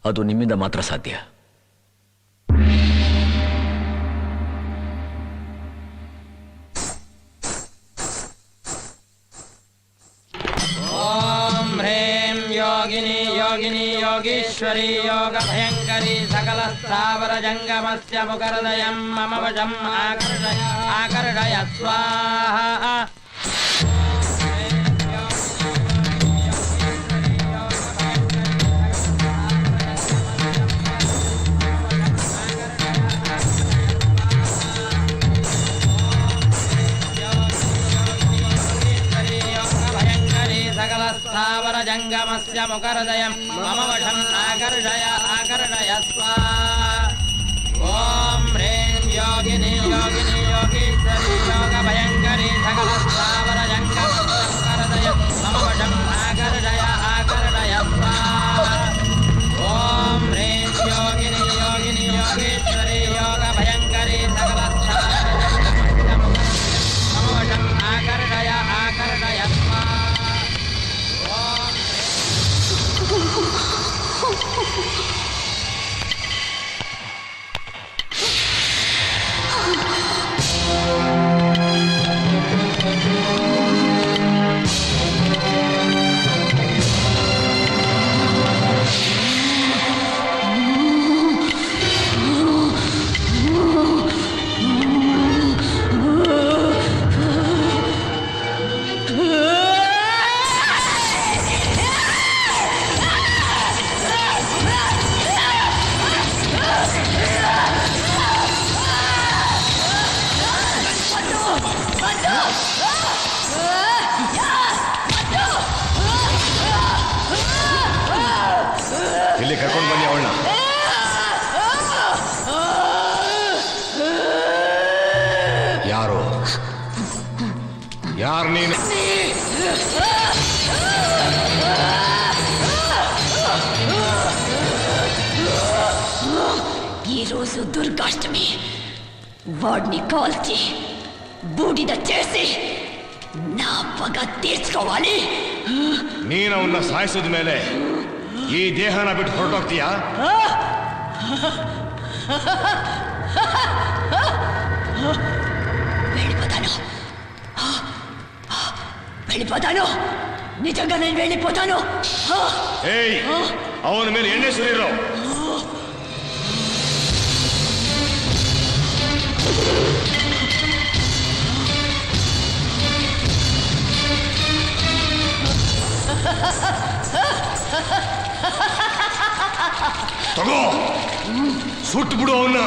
ಅದು ನಿಮ್ಮಿಂದ ಮಾತ್ರ ಸಾಧ್ಯ. ಓಂ ಹ್ರೇಂ ಯೋಗಿನಿ ಯೋಗಿನಿ ಯೋಗೀಶ್ವರಿ ಯೋಗ ಭಯಂಕರಿ ಸಕಲ ಸ್ಥಾವರ ಜಂಗಮಸ್ಯ ಮುಖಹೃದಯಂ ಮಮ ವಶಂ ಆಕರ್ಷಯ ಸ್ವಾಹಾ. स्थावरजङ्गमस्य मुखहृदयं मम वशम् आकर्षय आकर्षय स्वाहा ॐ ह्रीं योगिनी योगिनी योगीश्वरी योगभयङ्करी सकलस्थावरजङ्गमस्य मुखहृदयं मम वशम् आकर्षय आकर्षय स्वाहा ॐ ह्रीं योगिनी योगिनी योगीश्वरी योगभयङ्करी सकलस्थावरजङ्गमस्य मुखहृदयं मम वशम् आकर्षय आकर्षय स्वाहा ಇಲ್ಲಿ ಕರ್ಕೊಂಡು ಬನ್ನಿ ಅವಳನ್ನ. ಯಾರು ಯಾರು ನೀನು? ఈ రోజు దుర్గాష్టమి వాడిని కాల్చి బూడిద చేసి నా పగ తీర్చుకోవాలి. ನೀನು ಅವನ್ನ ಸಾಯಿಸಿದ ಮೇಲೆ ಈ ದೇಹನ ಬಿಟ್ಟು ಹೊರಟೋಗ್ತೀಯಾ? వెళ్ళిపోతాను వెళ్ళిపోతాను నిజంగా నేను వెళ్ళిపోతాను. ಏಯ್ ಅವನ ಮೇಲೆ ಎಣ್ಣೆ ಸುರಿರೋ. ತಗೋ ಸುಟ್ಟು ಬಿಡು ಅವನ್ನ.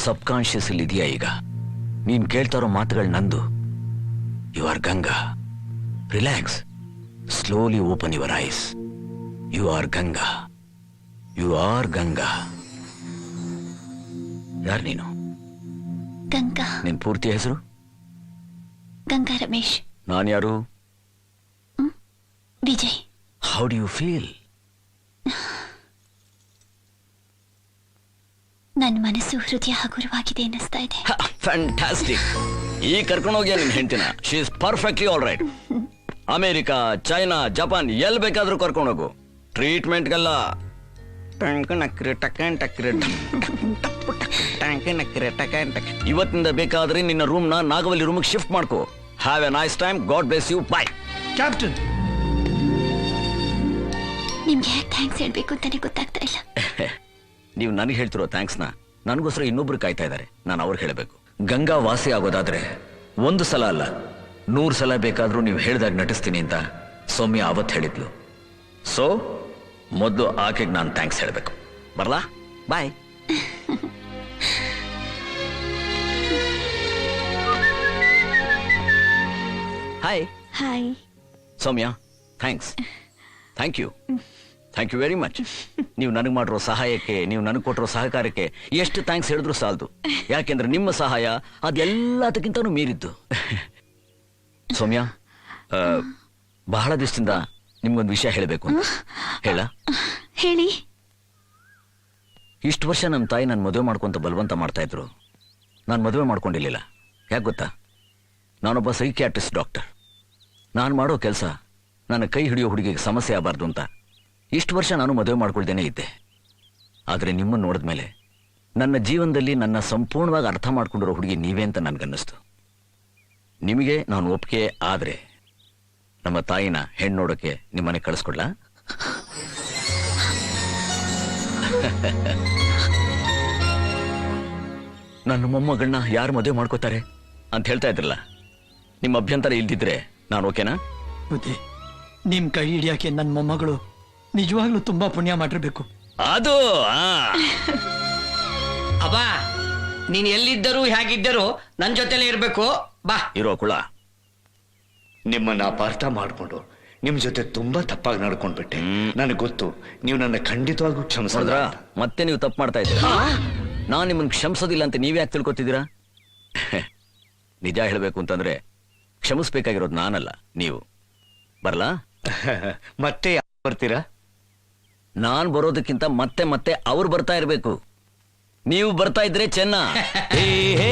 ಸಬ್ ಕಾನ್ಶಿಯಸ್ ಅಲ್ಲಿ ಇದೆಯಾ ಈಗ? ನೀನ್ ಕೇಳ್ತಾ ಇರೋ ಮಾತುಗಳು ನಂದು. You are Ganga. Relax. Slowly open your eyes. You are Ganga. You are Ganga. ಯಾರು ನೀನು? ಗಂಗಾ. ನಿನ್ ಪೂರ್ತಿ ಹೆಸರು? ಗಂಗಾ ರಮೇಶ್. ನಾನು ಯಾರು? Vijay. How do you feel? ನನ್ನ ಮನಸ್ಸು ಹೃದಯ ಹಗುರವಾಗಿದೆ ಅನ್ನಿಸ್ತಾ ಇದೆ. ಫ್ಯಾಂಟಾಸ್ಟಿಕ್. ಈ ಕರ್ಕೊಂಡೋಗ್ಯಾ ನಿನ್ ಹೆಂಡ್ತಿನ. She is perfectly all right. America, China, Japan ಎಲ್ಲಿ ಬೇಕಾದ್ರೂ ಕರ್ಕೊಂಡೋಗು. ಟ್ರೀಟ್ಮೆಂಟ್ಗೆಲ್ಲ ಇವತ್ತಿಂದ ಬೇಕಾದ್ರೆ ನಿನ್ನ ರೂಮ್ನ ನಾಗವಲ್ಲಿ ರೂಮ್ಗೆ ಶಿಫ್ಟ್ ಮಾಡ್ಕೋ. Have a nice time. God bless you. Bye. Captain, ನಿಮ್ಗೆ ಹೇಗೆ ಥ್ಯಾಂಕ್ಸ್ ಹೇಳ್ಬೇಕು ಅಂತಾನೆ ಗೊತ್ತಾಗ್ತಾ ಇಲ್ಲ. ನೀವು ನನಗೆ ಹೇಳ್ತಿರೋ ಥ್ಯಾಂಕ್ಸ್ನ ನನಗೋಸ್ಕರ ಇನ್ನೊಬ್ರು ಕಾಯ್ತಾ ಇದ್ದಾರೆ. ನಾನು ಅವ್ರಿಗೆ ಹೇಳಬೇಕು. ಗಂಗಾ ವಾಸಿ ಆಗೋದಾದ್ರೆ 1 ಸಲ ಅಲ್ಲ 100 ಸಲ ಬೇಕಾದ್ರೂ ನೀವು ಹೇಳ್ದಾಗ ನಟಿಸ್ತೀನಿ ಅಂತ ಸೌಮ್ಯ ಅವತ್ತು ಹೇಳಿದ್ಲು. ಸೊ ಮೊದಲು ಆಕೆಗೆ ನಾನು ಥ್ಯಾಂಕ್ಸ್ ಹೇಳಬೇಕು. ಬರ್ಲಾ? Bye. Hi. Hi Soumya, thanks. Thank you. Thank you very much. ನೀವು ನನಗೆ ಮಾಡಿರೋ ಸಹಾಯಕ್ಕೆ, ನೀವು ನನಗೆ ಕೊಟ್ಟಿರೋ ಸಹಕಾರಕ್ಕೆ ಎಷ್ಟು ಥ್ಯಾಂಕ್ಸ್ ಹೇಳಿದ್ರು ಸಾಲದು. ಯಾಕೆಂದ್ರೆ ನಿಮ್ಮ ಸಹಾಯ ಅದೆಲ್ಲದಕ್ಕಿಂತನೂ ಮೀರಿದ್ದು. ಸೌಮ್ಯ, ಬಹಳ ದಿವಸದಿಂದ ನಿಮ್ಗೊಂದು ವಿಷಯ ಹೇಳಬೇಕು ಅಂತ. ಹೇಳ? ಹೇಳಿ. ಇಷ್ಟು ವರ್ಷ ನಮ್ಮ ತಾಯಿ ನಾನು ಮದುವೆ ಮಾಡ್ಕೊಂತ ಬಲವಂತ ಮಾಡ್ತಾ ಇದ್ರು. ನಾನು ಮದುವೆ ಮಾಡ್ಕೊಂಡಿರ್ಲಿಲ್ಲ. ಯಾಕೆ ಗೊತ್ತಾ? ನಾನೊಬ್ಬ ಸೈಕಿಯಾಟ್ರಿಸ್ಟ್ ಡಾಕ್ಟರ್. ನಾನು ಮಾಡೋ ಕೆಲಸ ನನ್ನ ಕೈ ಹಿಡಿಯೋ ಹುಡುಗಿಗೆ ಸಮಸ್ಯೆ ಆಗಬಾರ್ದು ಅಂತ ಇಷ್ಟು ವರ್ಷ ನಾನು ಮದುವೆ ಮಾಡ್ಕೊಳ್ದೇನೆ ಇದ್ದೆ. ಆದರೆ ನಿಮ್ಮನ್ನು ನೋಡಿದ್ಮೇಲೆ ನನ್ನ ಜೀವನದಲ್ಲಿ ನನ್ನ ಸಂಪೂರ್ಣವಾಗಿ ಅರ್ಥ ಮಾಡ್ಕೊಂಡಿರೋ ಹುಡುಗಿ ನೀವೇ ಅಂತ ನನ್ಗನ್ನಿಸ್ತು. ನಿಮಗೆ ನಾನು ಒಪ್ಪಿಗೆ ಆದರೆ ನಮ್ಮ ತಾಯಿನ ಹೆಣ್ಣು ನೋಡೋಕೆ ನಿಮ್ಮನೆ ಕಳಿಸ್ಕೊಡ್ಲಾ? ನನ್ನ ಮೊಮ್ಮಗಳನ್ನ ಯಾರು ಮದುವೆ ಮಾಡ್ಕೋತಾರೆ ಅಂತ ಹೇಳ್ತಾ ಇದ್ರಲ್ಲ, ನಿಮ್ಮ ಅಭ್ಯಂತರ ಇಲ್ದಿದ್ರೆ ನಾನು ಓಕೆನಾ? ಬುದ್ಧಿ, ನಿಮ್ ಕೈ ಹಿಡಿಯಕ್ಕೆ ನನ್ನ ಮೊಮ್ಮಗಳು ನಿಜವಾಗ್ಲೂ ತುಂಬಾ ಪುಣ್ಯ ಮಾಡಿರ್ಬೇಕು. ಅದು ಅಬ್ಬ, ನೀನ್ ಎಲ್ಲಿದ್ದರೂ ಹೇಗಿದ್ದರೂ ನನ್ ಜೊತೆಲೇ ಇರ್ಬೇಕು. ಬಾ. ಇರೋ ಕುಳ, ನಿಮ್ಮನ್ನ ಅಪಾರ್ಥ ಮಾಡ್ಕೊಂಡು ನಿಮ್ ಜೊತೆ ತುಂಬಾ ತಪ್ಪಾಗಿ ನಡ್ಕೊಂಡ್ಬಿಟ್ಟೆ. ನನಗೆ ಗೊತ್ತು, ನೀವು ನನ್ನ ಖಂಡಿತವಾಗೂ ಕ್ಷಮಿಸಿದ್ರ. ಮತ್ತೆ ನೀವು ತಪ್ಪು ಮಾಡ್ತಾ ಇದ್ದೀರಾ. ನಾನು ನಿಮ್ಮನ್ನು ಕ್ಷಮಿಸೋದಿಲ್ಲ ಅಂತ ನೀವೇ ಯಾಕೆ ತಿಳ್ಕೊತಿದ್ದೀರಾ? ನಿಜ ಹೇಳಬೇಕು ಅಂತಂದ್ರೆ ಕ್ಷಮಿಸ್ಬೇಕಾಗಿರೋದು ನಾನಲ್ಲ, ನೀವು. ಬರಲಾ? ಮತ್ತೆ ಬರ್ತೀರಾ? ನಾನ್ ಬರೋದಕ್ಕಿಂತ ಮತ್ತೆ ಮತ್ತೆ ಅವ್ರು ಬರ್ತಾ ಇರ್ಬೇಕು. ನೀವು ಬರ್ತಾ ಇದ್ರೆ ಚೆನ್ನ. ಹೇ ಹೇ